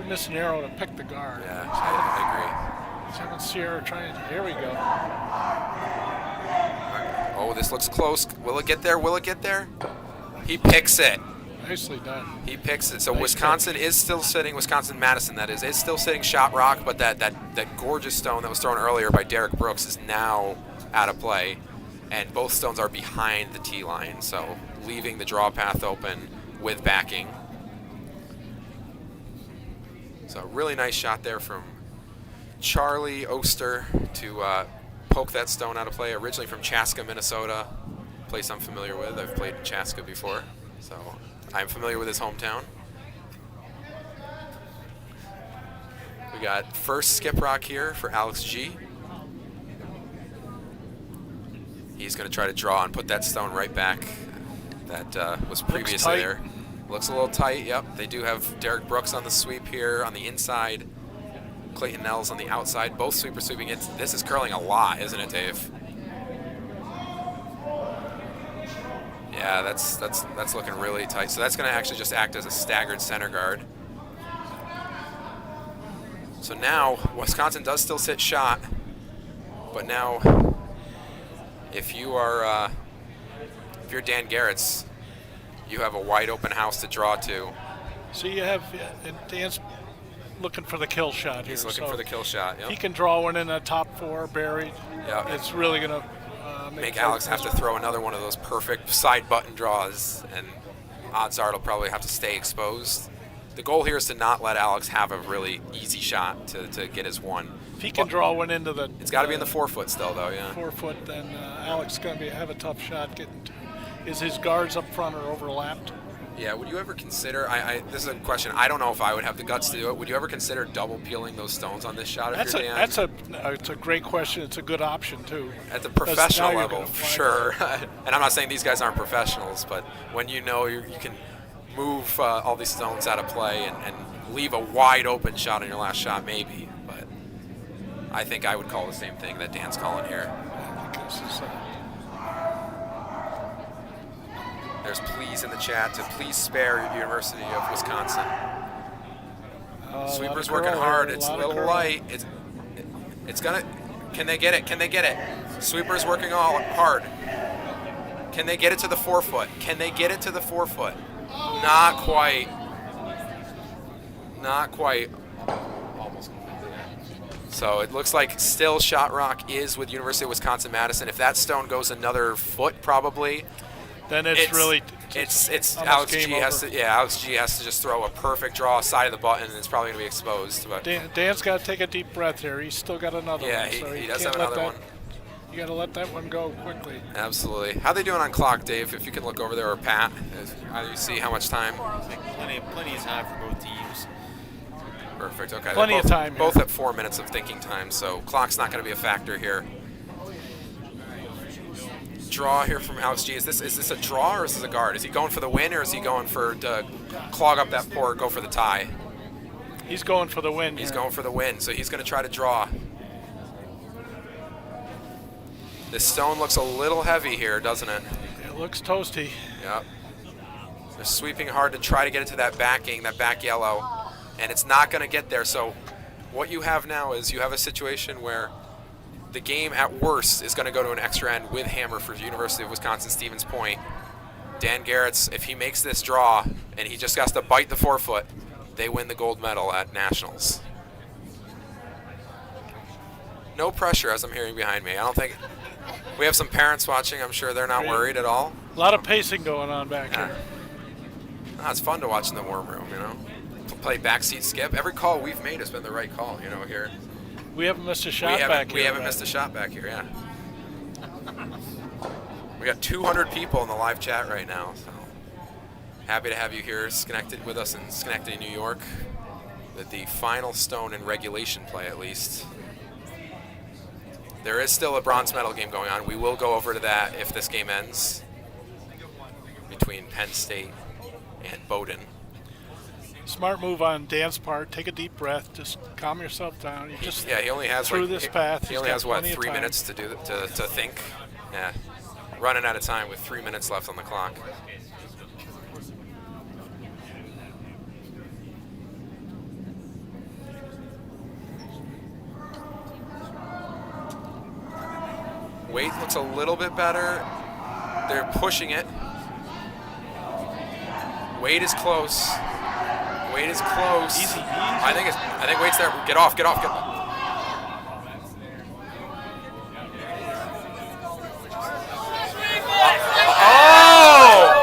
miss narrow to pick the guard. Yeah, I He's having Sierra trying. Here we go. Oh, this looks close. Will it get there? Will it get there? He picks it. Nicely done. He picks it. So Nice Wisconsin catch. is still sitting, Wisconsin-Madison, that is still sitting shot rock, but that gorgeous stone that was thrown earlier by Derek Brooks is now out of play, and both stones are behind the tee line, so leaving the draw path open with backing. So really nice shot there from Charlie Oster to poke that stone out of play, originally from Chaska, Minnesota, a place I'm familiar with. I've played in Chaska before, so I'm familiar with his hometown. We got first skip rock here for Alex G. He's going to try to draw and put that stone right back that was previously there. Looks a little tight, yep. They do have Derek Brooks on the sweep here on the inside. Clayton Nels on the outside. Both sweepers sweeping. This is curling a lot, isn't it, Dave? Yeah, that's looking really tight. So that's going to actually just act as a staggered center guard. So now Wisconsin does still sit shot, but now if you're Dan Garrett's, you have a wide open house to draw to. So you have and Dan's looking for the kill shot here. He's looking so for the kill shot. Yep. he can draw one in the top 4 buried. Yep. It's really going to make Alex have to throw another one of those perfect side button draws, and odds are it'll probably have to stay exposed. The goal here is to not let Alex have a really easy shot to get his one. If he can draw one into the... It's got to be in the 4 foot still, though, yeah. 4 foot, then Alex is going to have a tough shot getting to... Is his guards up front or overlapped? Yeah, would you ever consider, this is a question, I don't know if I would have the guts to do it, would you ever consider double peeling those stones on this shot if you're Dan? It's a great question. It's a good option, too. At the professional now level, sure. And I'm not saying these guys aren't professionals, but when you know you can move all these stones out of play and leave a wide open shot on your last shot, maybe. But I think I would call the same thing that Dan's calling here. I think this is, There's pleas in the chat to please spare University of Wisconsin. Sweeper's working hard. It's a little light. It's gonna. Can they get it? Can they get it? Sweeper's working all hard. Can they get it to the 4 foot? Can they get it to the 4 foot? Not quite. Not quite. Almost. So it looks like still shot rock is with University of Wisconsin-Madison. If that stone goes another foot, probably. then it's really... It's almost Alex G game has over. to Alex G has to just throw a perfect draw side of the button, and it's probably going to be exposed. But Dan's got to take a deep breath here. He's still got another yeah, one. So he does can't have let another one. You got to let that one go quickly. Absolutely. How they doing on clock, Dave? If you can look over there, or Pat, how do you see how much time? Plenty of time for both teams. Perfect. Okay. Plenty They're of time Both here. at 4 minutes of thinking time, so clock's not going to be a factor here. Draw here from Alex G. Is this a draw or is this a guard? Is he going for the win or is he going for to clog up that pour, go for the tie? He's going for the win. He's here. going for the win, so he's going to try to draw. This stone looks a little heavy here, doesn't it? It looks toasty. Yep. They're sweeping hard to try to get it to that backing, that back yellow, and it's not going to get there. So what you have now is you have a situation where the game at worst is going to go to an extra end with hammer for University of Wisconsin-Stevens Point. Dan Garrett's, if he makes this draw and he just has to bite the 4 foot, they win the gold medal at Nationals. No pressure, as I'm hearing behind me. I don't think we have some parents watching. I'm sure they're not worried at all. A lot of pacing going on back Yeah. here. No, it's fun to watch in the warm room, you know. Play backseat skip. Every call we've made has been the right call, you know, here. We haven't missed a shot back here. We haven't missed a shot back here, yeah. We got 200 people in the live chat right now, so happy to have you here, connected with us in Schenectady, New York, with the final stone in regulation play, at least. There is still a bronze medal game going on. We will go over to that if this game ends between Penn State and Bowdoin. Smart move on Dan's part. Take a deep breath. Just calm yourself down. You just Yeah, he only has through this path. He only has what, plenty of 3 time. minutes to do to think. Yeah, running out of time with 3 minutes left on the clock. Weight looks a little bit better. They're pushing it. Wade is close. Wade is close. Easy. I think Wade's there. Get off. Oh!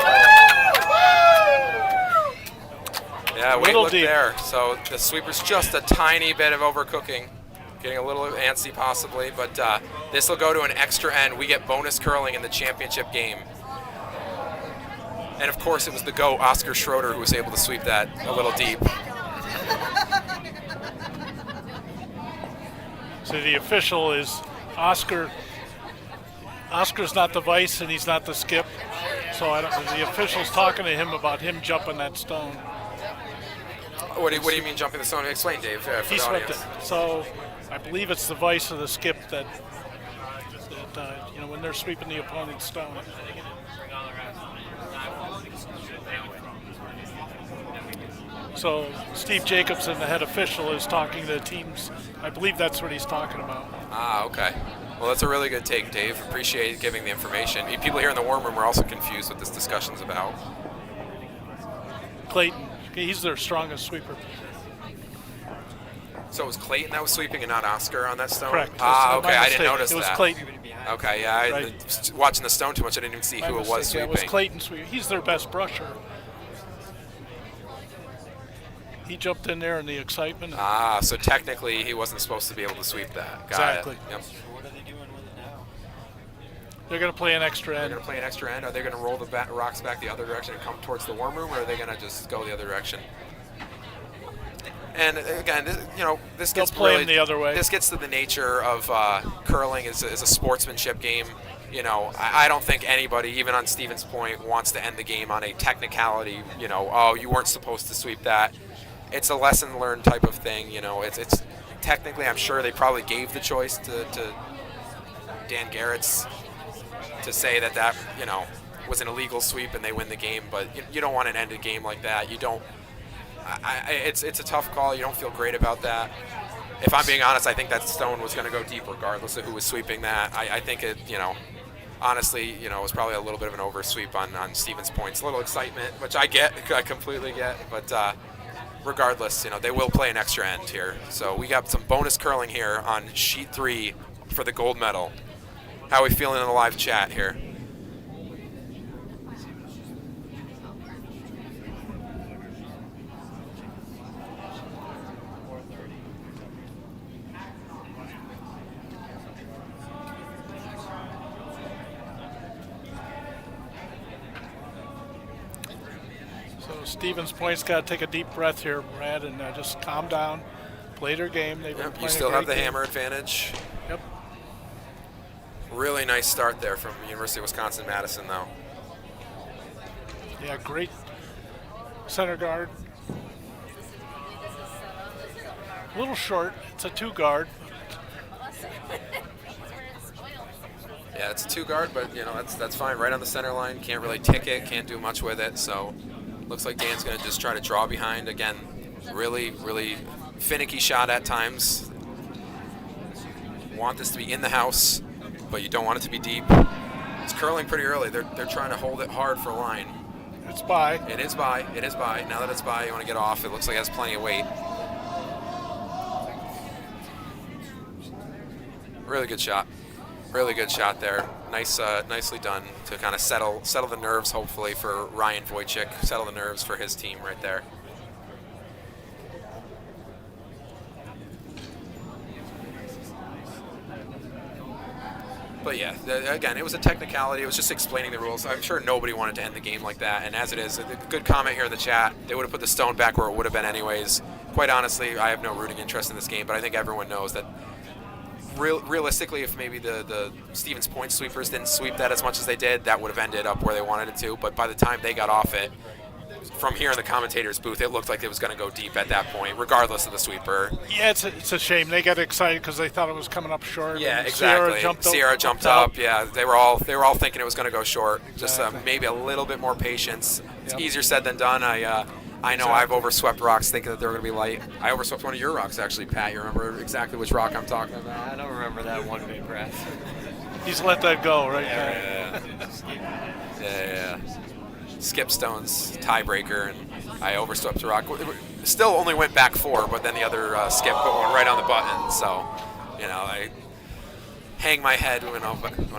Yeah, Wade looked there. So the sweeper's just a tiny bit of overcooking. Getting a little antsy possibly, but this will go to an extra end. We get bonus curling in the championship game. And of course, it was the GOAT, Oscar Schroeder, who was able to sweep that a little deep. So the official is Oscar. Oscar's not the vice and he's not the skip. So the official's talking to him about him jumping that stone. What do you mean jumping the stone? Explain, Dave, for He the swept audience. it. So I believe it's the vice or the skip that when they're sweeping the opponent's stone. So Steve Jacobson, the head official, is talking to the teams. I believe that's what he's talking about. Ah, okay. Well, that's a really good take, Dave. Appreciate giving the information. People here in the warm room are also confused what this discussion's about. Clayton, he's their strongest sweeper. So it was Clayton that was sweeping and not Oscar on that stone? Correct. Ah, okay. My I didn't mistake. notice that. It was Clayton. Okay, yeah. Right. Watching the stone too much, I didn't even see My who it was mistake. sweeping. Yeah, it was Clayton sweeping. He's their best brusher. He jumped in there in the excitement. Ah, so technically he wasn't supposed to be able to sweep that. Got Exactly. it. Yep. What are they doing with it now? They're going to play an extra They're end. going to play an extra end. Are they going to roll the rocks back the other direction and come towards the warm room, or are they going to just go the other direction? And again, this They'll gets play really, them the other way. This gets to the nature of curling as a sportsmanship game. I don't think anybody, even on Stevens Point, wants to end the game on a technicality. Oh, you weren't supposed to sweep that. It's a lesson learned type of thing. It's technically, I'm sure they probably gave the choice to Dan Garrett's to say that was an illegal sweep and they win the game. But you don't want to end a game like that. You don't. It's a tough call. You don't feel great about that. If I'm being honest, I think that stone was going to go deep regardless of who was sweeping that. I think it, honestly, it was probably a little bit of an oversweep on Stevens Point's little excitement, which I completely get. But regardless, they will play an extra end here. So we got some bonus curling here on sheet 3 for the gold medal. How are we feeling in the live chat here? Stevens Point's got to take a deep breath here, Brad, and just calm down. Play their game. They've been Yep, you playing still a have great the game. hammer advantage. Yep. Really nice start there from University of Wisconsin-Madison, though. Yeah, great center guard. A little short. It's a 2 guard. Yeah, it's a 2 guard, but that's fine. Right on the center line. Can't really tick it. Can't do much with it. So looks like Dan's going to just try to draw behind again. Really, really finicky shot at times. You want this to be in the house, but you don't want it to be deep. It's curling pretty early. They're trying to hold it hard for line. It's by. It is by. It is by. Now that it's by, you want to get off. It looks like it has plenty of weight. Really good shot. Really good shot there. Nicely done to kind of settle the nerves, hopefully, for Ryan Wojcik. Settle the nerves for his team right there. But yeah, again, it was a technicality. It was just explaining the rules. I'm sure nobody wanted to end the game like that. And as it is, a good comment here in the chat. They would have put the stone back where it would have been anyways. Quite honestly, I have no rooting interest in this game, but I think everyone knows that realistically, if maybe the Stevens Point sweepers didn't sweep that as much as they did, that would have ended up where they wanted it to. But by the time they got off it, from here in the commentator's booth, it looked like it was going to go deep at that point, regardless of the sweeper. Yeah, it's a shame. They got excited because they thought it was coming up short. Yeah, and exactly. Sierra jumped up. up. Yeah, they were all thinking it was going to go short. Just Exactly. maybe a little bit more patience. It's Yep. easier said than done. I know I've overswept rocks thinking that they were going to be light. I overswept one of your rocks, actually, Pat. You remember exactly which rock I'm talking about? I don't remember that one bit, Brad. He's let that go right now. Yeah. Skip Stone's tiebreaker, and I overstepped the rock. Still only went back 4, but then the other skip went right on the button. So, I hang my head when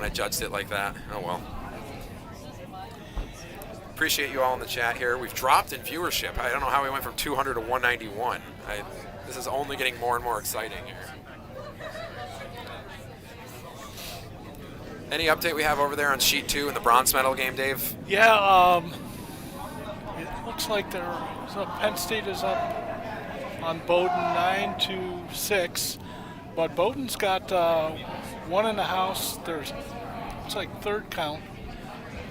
I judged it like that. Oh well. Appreciate you all in the chat here. We've dropped in viewership. I don't know how we went from 200 to 191. This is only getting more and more exciting here. Any update we have over there on sheet 2 in the bronze medal game, Dave? Yeah, it looks like Penn State is up on Bowdoin 9-6, but Bowdoin's got one in the house. It's like third count.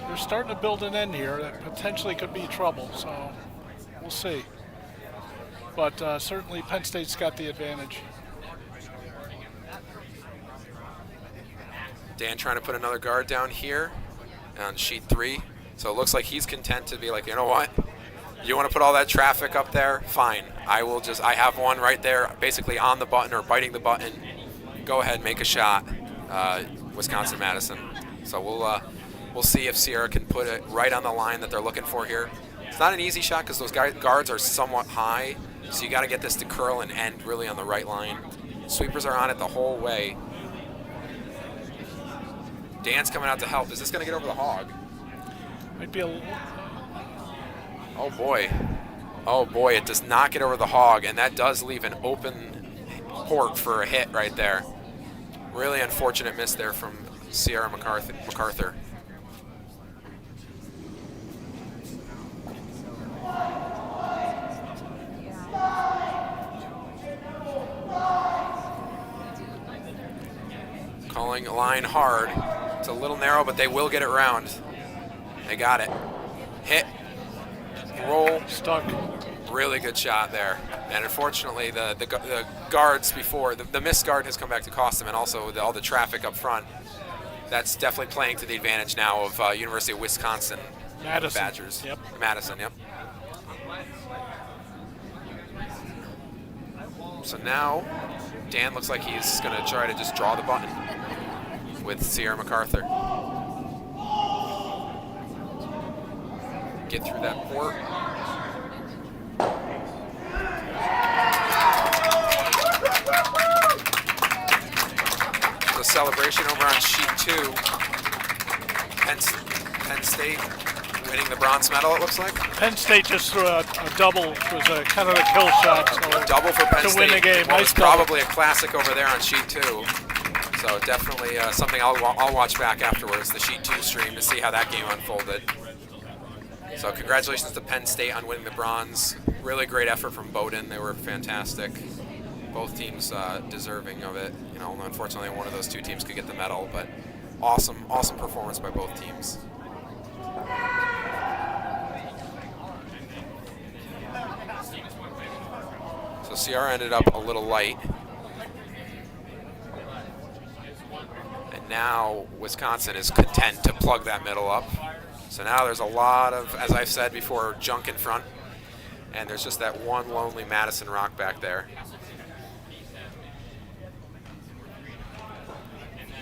They're starting to build an end here that potentially could be trouble, so we'll see. But certainly Penn State's got the advantage. Dan trying to put another guard down here on sheet 3. So it looks like he's content to be like, you know what? You want to put all that traffic up there? Fine. I have one right there basically on the button or biting the button. Go ahead, make a shot. Wisconsin-Madison. So we'll see if Sierra can put it right on the line that they're looking for here. It's not an easy shot because those guards are somewhat high, so you got to get this to curl and end really on the right line. Sweepers are on it the whole way. Dan's coming out to help. Is this going to get over the hog? Might be a... Oh boy, it does not get over the hog, and that does leave an open port for a hit right there. Really unfortunate miss there from Sierra MacArthur. Calling a line hard. It's a little narrow, but they will get it round. They got it. Hit. Roll. Stuck. Really good shot there. And unfortunately, the guards before, the missed guard has come back to cost them, and also all the traffic up front. That's definitely playing to the advantage now of University of Wisconsin Madison. Badgers. Yep. Madison, yep. So now, Dan looks like he's going to try to just draw the button with Sierra MacArthur. Get through that port. The celebration over on sheet 2. Penn State winning the bronze medal, it looks like. Penn State just threw a double. It was a kind of a kill shot. So double for Penn State. To win the game. Well, nice it's probably a classic over there on sheet 2. So definitely something I'll watch back afterwards, the sheet 2 stream, to see how that game unfolded. So congratulations to Penn State on winning the bronze. Really great effort from Bowdoin. They were fantastic. Both teams deserving of it. Unfortunately, one of those two teams could get the medal, but awesome performance by both teams. So Sierra ended up a little light. And now Wisconsin is content to plug that middle up. So now there's a lot of, as I've said before, junk in front. And there's just that one lonely Madison rock back there.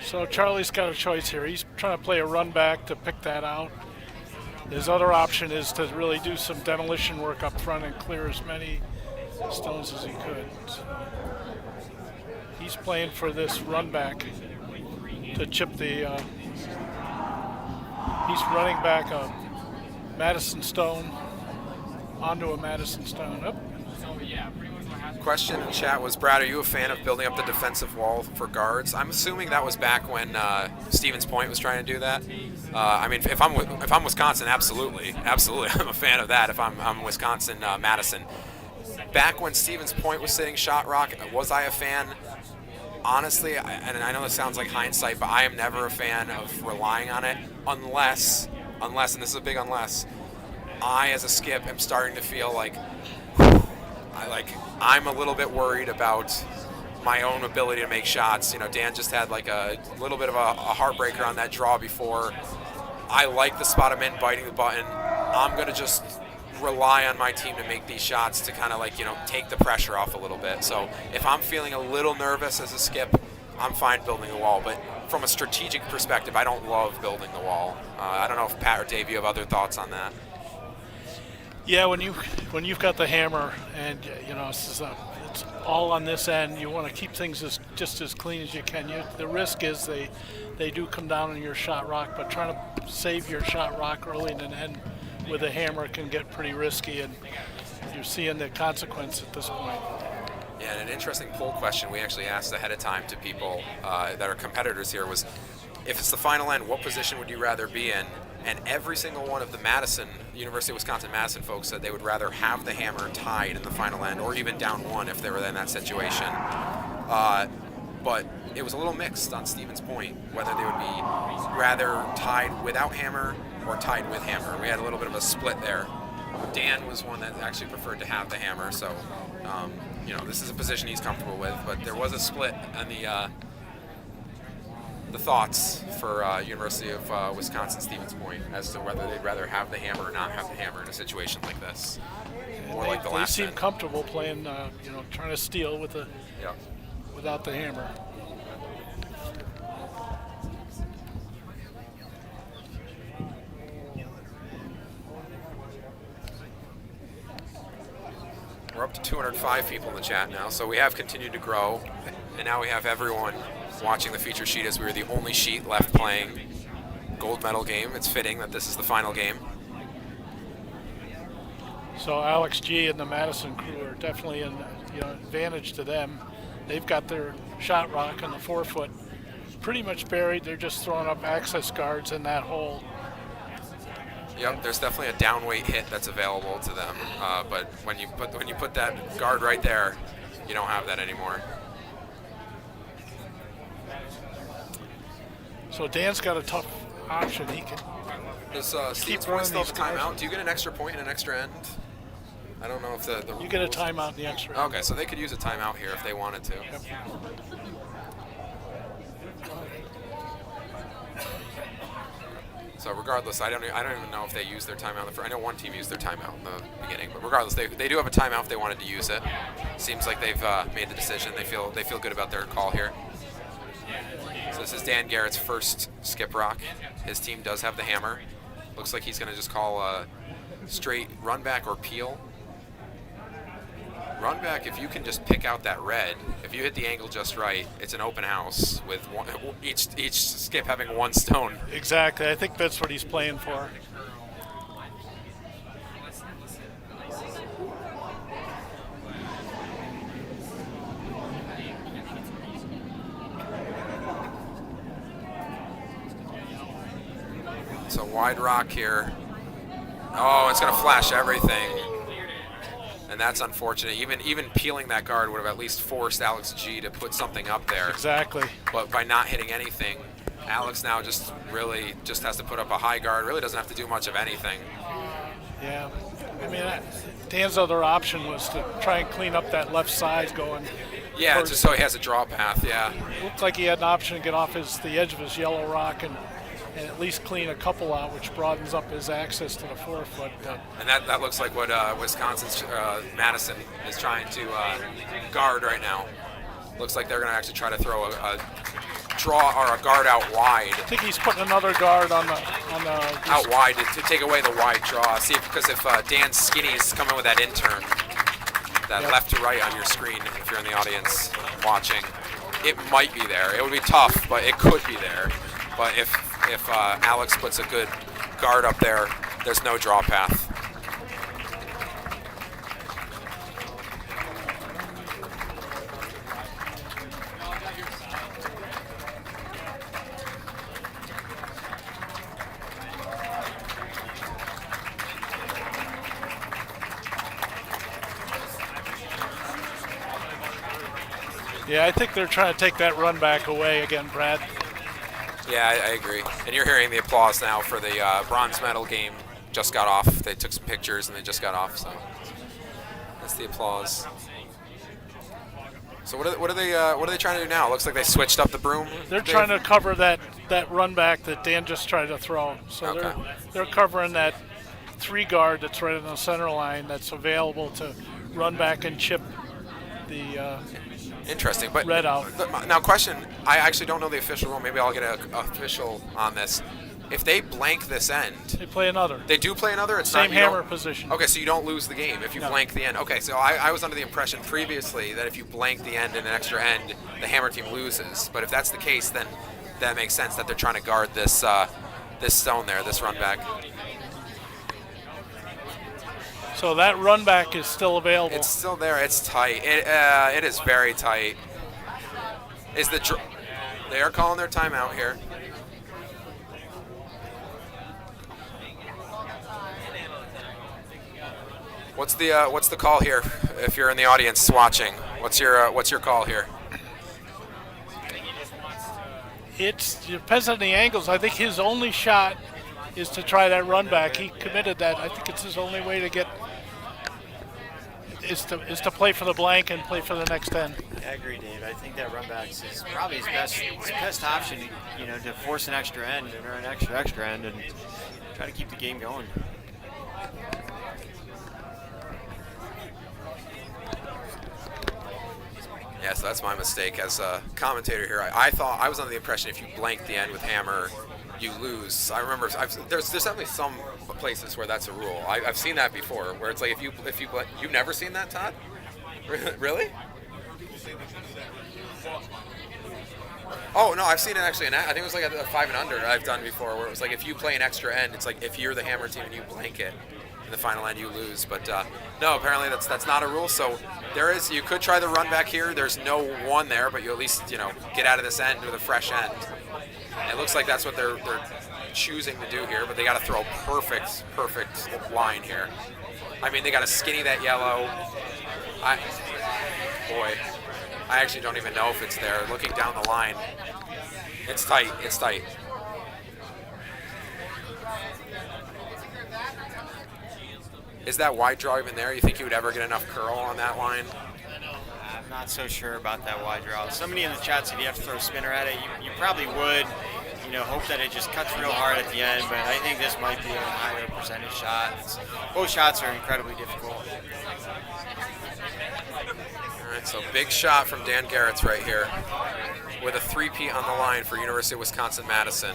So Charlie's got a choice here. He's trying to play a run back to pick that out. His other option is to really do some demolition work up front and clear as many stones as he could. So he's playing for this run back to chip the... he's running back a Madison stone onto a Madison stone. Up. Question in chat was, Brad, are you a fan of building up the defensive wall for guards? I'm assuming that was back when Stevens Point was trying to do that. I mean, if I'm Wisconsin, absolutely, I'm a fan of that. If I'm Wisconsin, Madison. Back when Stevens Point was sitting shot rock, was I a fan? Honestly, and I know this sounds like hindsight, but I am never a fan of relying on it unless, and this is a big unless, I as a skip am starting to feel like I'm a little bit worried about my own ability to make shots. Dan just had like a little bit of a heartbreaker on that draw before. I like the spot I'm in, biting the button. I'm going to just rely on my team to make these shots to kind of take the pressure off a little bit. So if I'm feeling a little nervous as a skip, I'm fine building the wall, but from a strategic perspective, I don't love building the wall. I don't know if Pat or Dave, you have other thoughts on that. Yeah, when you've got the hammer and it's all on this end, you want to keep things just as clean as you can. The risk is they do come down on your shot rock, but trying to save your shot rock early in an end with a hammer can get pretty risky, and you're seeing the consequence at this point. Yeah, and an interesting poll question we actually asked ahead of time to people that are competitors here was, if it's the final end, what position would you rather be in? And every single one of the University of Wisconsin-Madison folks said they would rather have the hammer tied in the final end, or even down one if they were in that situation. But it was a little mixed on Stephen's point, whether they would be rather tied without hammer or tied with hammer. We had a little bit of a split there. Dan was one that actually preferred to have the hammer, so this is a position he's comfortable with. But there was a split on the thoughts for University of Wisconsin-Stevens Point as to whether they'd rather have the hammer or not have the hammer in a situation like this. Or like the They last seem end. comfortable playing, trying to steal Yeah. without the hammer. We're up to 205 people in the chat now, so we have continued to grow, and now we have everyone watching the feature sheet as we were the only sheet left playing gold medal game. It's fitting that this is the final game. So Alex G and the Madison crew are definitely an advantage to them. They've got their shot rock and the 4-foot pretty much buried. They're just throwing up access guards in that hole. Yep, there's definitely a downweight hit that's available to them, but when you put that guard right there, you don't have that anymore. So Dan's got a tough option. He can Does Stevens running Point still have a these guys. timeout? Do you get an extra point and an extra end? I don't know if the you get a rules- timeout in the extra. Okay, so they could use a timeout here if they wanted to. Yep. So regardless, I don't even know if they use their timeout. I know one team used their timeout in the beginning, but regardless, they do have a timeout if they wanted to use it. Seems like they've made the decision. They feel good about their call here. So this is Dan Garrett's first skip rock. His team does have the hammer. Looks like he's going to just call a straight run back or peel. Run back, if you can just pick out that red, if you hit the angle just right, it's an open house with each skip having one stone. Exactly. I think that's what he's playing for. So wide rock here. Oh, it's going to flash everything. And that's unfortunate. Even peeling that guard would have at least forced Alex G to put something up there. Exactly. But by not hitting anything, Alex now just has to put up a high guard. Really doesn't have to do much of anything. Yeah. I mean, Dan's other option was to try and clean up that left side going. Yeah, towards- just so he has a draw path, yeah. Looked like he had an option to get off the edge of his yellow rock and at least clean a couple out, which broadens up his access to the 4-foot. And that looks like what Wisconsin's Madison is trying to guard right now. Looks like they're going to actually try to throw a draw or a guard out wide. I think he's putting another guard on the Out wide to take away the wide draw. See, because if Dan Skinny's coming with that intern, that left to right on your screen, if you're in the audience watching, it might be there. It would be tough, but it could be there. But if Alex puts a good guard up there, there's no draw path. Yeah, I think they're trying to take that run back away again, Brad. Yeah, I agree. And you're hearing the applause now for the bronze medal game. Just got off. They took some pictures and they just got off. So that's the applause. So what are they trying to do now? Looks like they switched up the broom. They're trying to cover that run back that Dan just tried to throw. So Okay. they're covering that 3 guard that's right in the center line that's available to run back and chip the Interesting, but red out. Now, question: I actually don't know the official rule. Maybe I'll get an official on this. If they blank this end, They play another. they do play another. It's Same not, you don't- hammer position. Okay, so you don't lose the game if you No. blank the end. Okay, so I was under the impression previously that if you blank the end and an extra end, the hammer team loses. But if that's the case, then that makes sense that they're trying to guard this this stone there, this run back. So that run back is still available. It's still there. It's tight. It is very tight. They are calling their timeout here. What's the call here? If you're in the audience watching, what's your call here? It depends on the angles. I think his only shot is to try that run back. He committed that. I think it's his only way to get is to play for the blank and play for the next end. I agree, Dave. I think that run back is probably his best option. To force an extra end or an extra end and try to keep the game going. Yeah, so that's my mistake as a commentator here. I thought I was under the impression if you blank the end with hammer, you lose. I remember there's definitely some places where that's a rule. I've seen that before, where it's like if you've never seen that, Todd? Really? Oh no, I've seen it actually. I think it was like a 5 and under I've done before, where it was like if you play an extra end, it's like if you're the hammer team and you blank it, in the final end you lose. But no, apparently that's not a rule. So you could try the run back here. There's no one there, but you at least get out of this end with a fresh end. It looks like that's what they're choosing to do here, but they got to throw a perfect line here. I mean, they got to skinny that yellow. I actually don't even know if it's there. Looking down the line, it's tight. It's tight. Is that wide draw even there? You think you would ever get enough curl on that line? I'm not so sure about that wide draw. Somebody in the chat said you have to throw a spinner at it. You probably would, hope that it just cuts real hard at the end, but I think this might be a higher percentage shot. Both shots are incredibly difficult. All right, so big shot from Dan Garrett's right here with a three-peat on the line for University of Wisconsin-Madison.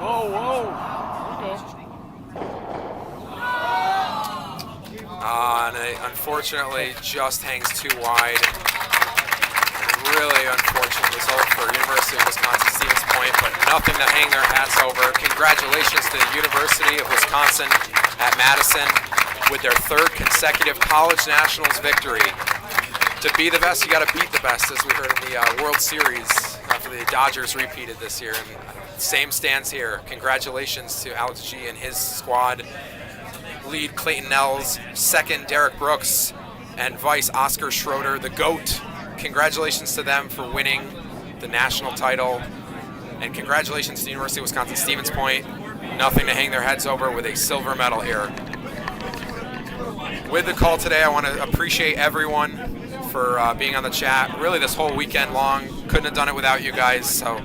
Whoa. And it unfortunately just hangs too wide. Really unfortunate result for University of Wisconsin-Stevens Point, but nothing to hang their hats over. Congratulations to the University of Wisconsin at Madison with their third consecutive College Nationals victory. To be the best, you got to beat the best, as we heard in the World Series after the Dodgers repeated this year. And same stands here. Congratulations to Alex G and his squad. Lead Clayton Nels, second Derek Brooks, and vice Oscar Schroeder, the GOAT. Congratulations to them for winning the national title. And congratulations to the University of Wisconsin-Stevens Point. Nothing to hang their heads over with a silver medal here. With the call today, I want to appreciate everyone for being on the chat. Really this whole weekend long. Couldn't have done it without you guys. So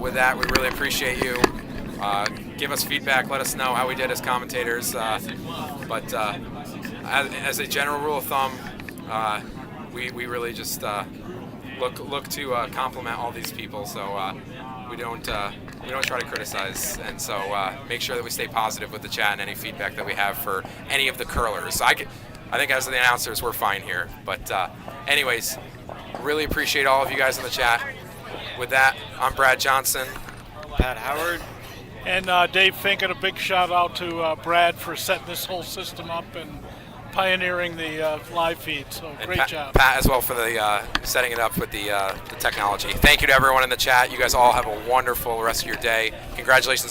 with that, we really appreciate you. Give us feedback. Let us know how we did as commentators. But as a general rule of thumb, we really just look to compliment all these people. So we don't try to criticize. And so make sure that we stay positive with the chat and any feedback that we have for any of the curlers. I think as the announcers, we're fine here. But anyways, really appreciate all of you guys in the chat. With that, I'm Brad Johnson. Pat Howard. And Dave Fink, and a big shout out to Brad for setting this whole system up and pioneering the live feed. So great job. Pat as well for the setting it up with the technology. Thank you to everyone in the chat. You guys all have a wonderful rest of your day. Congratulations.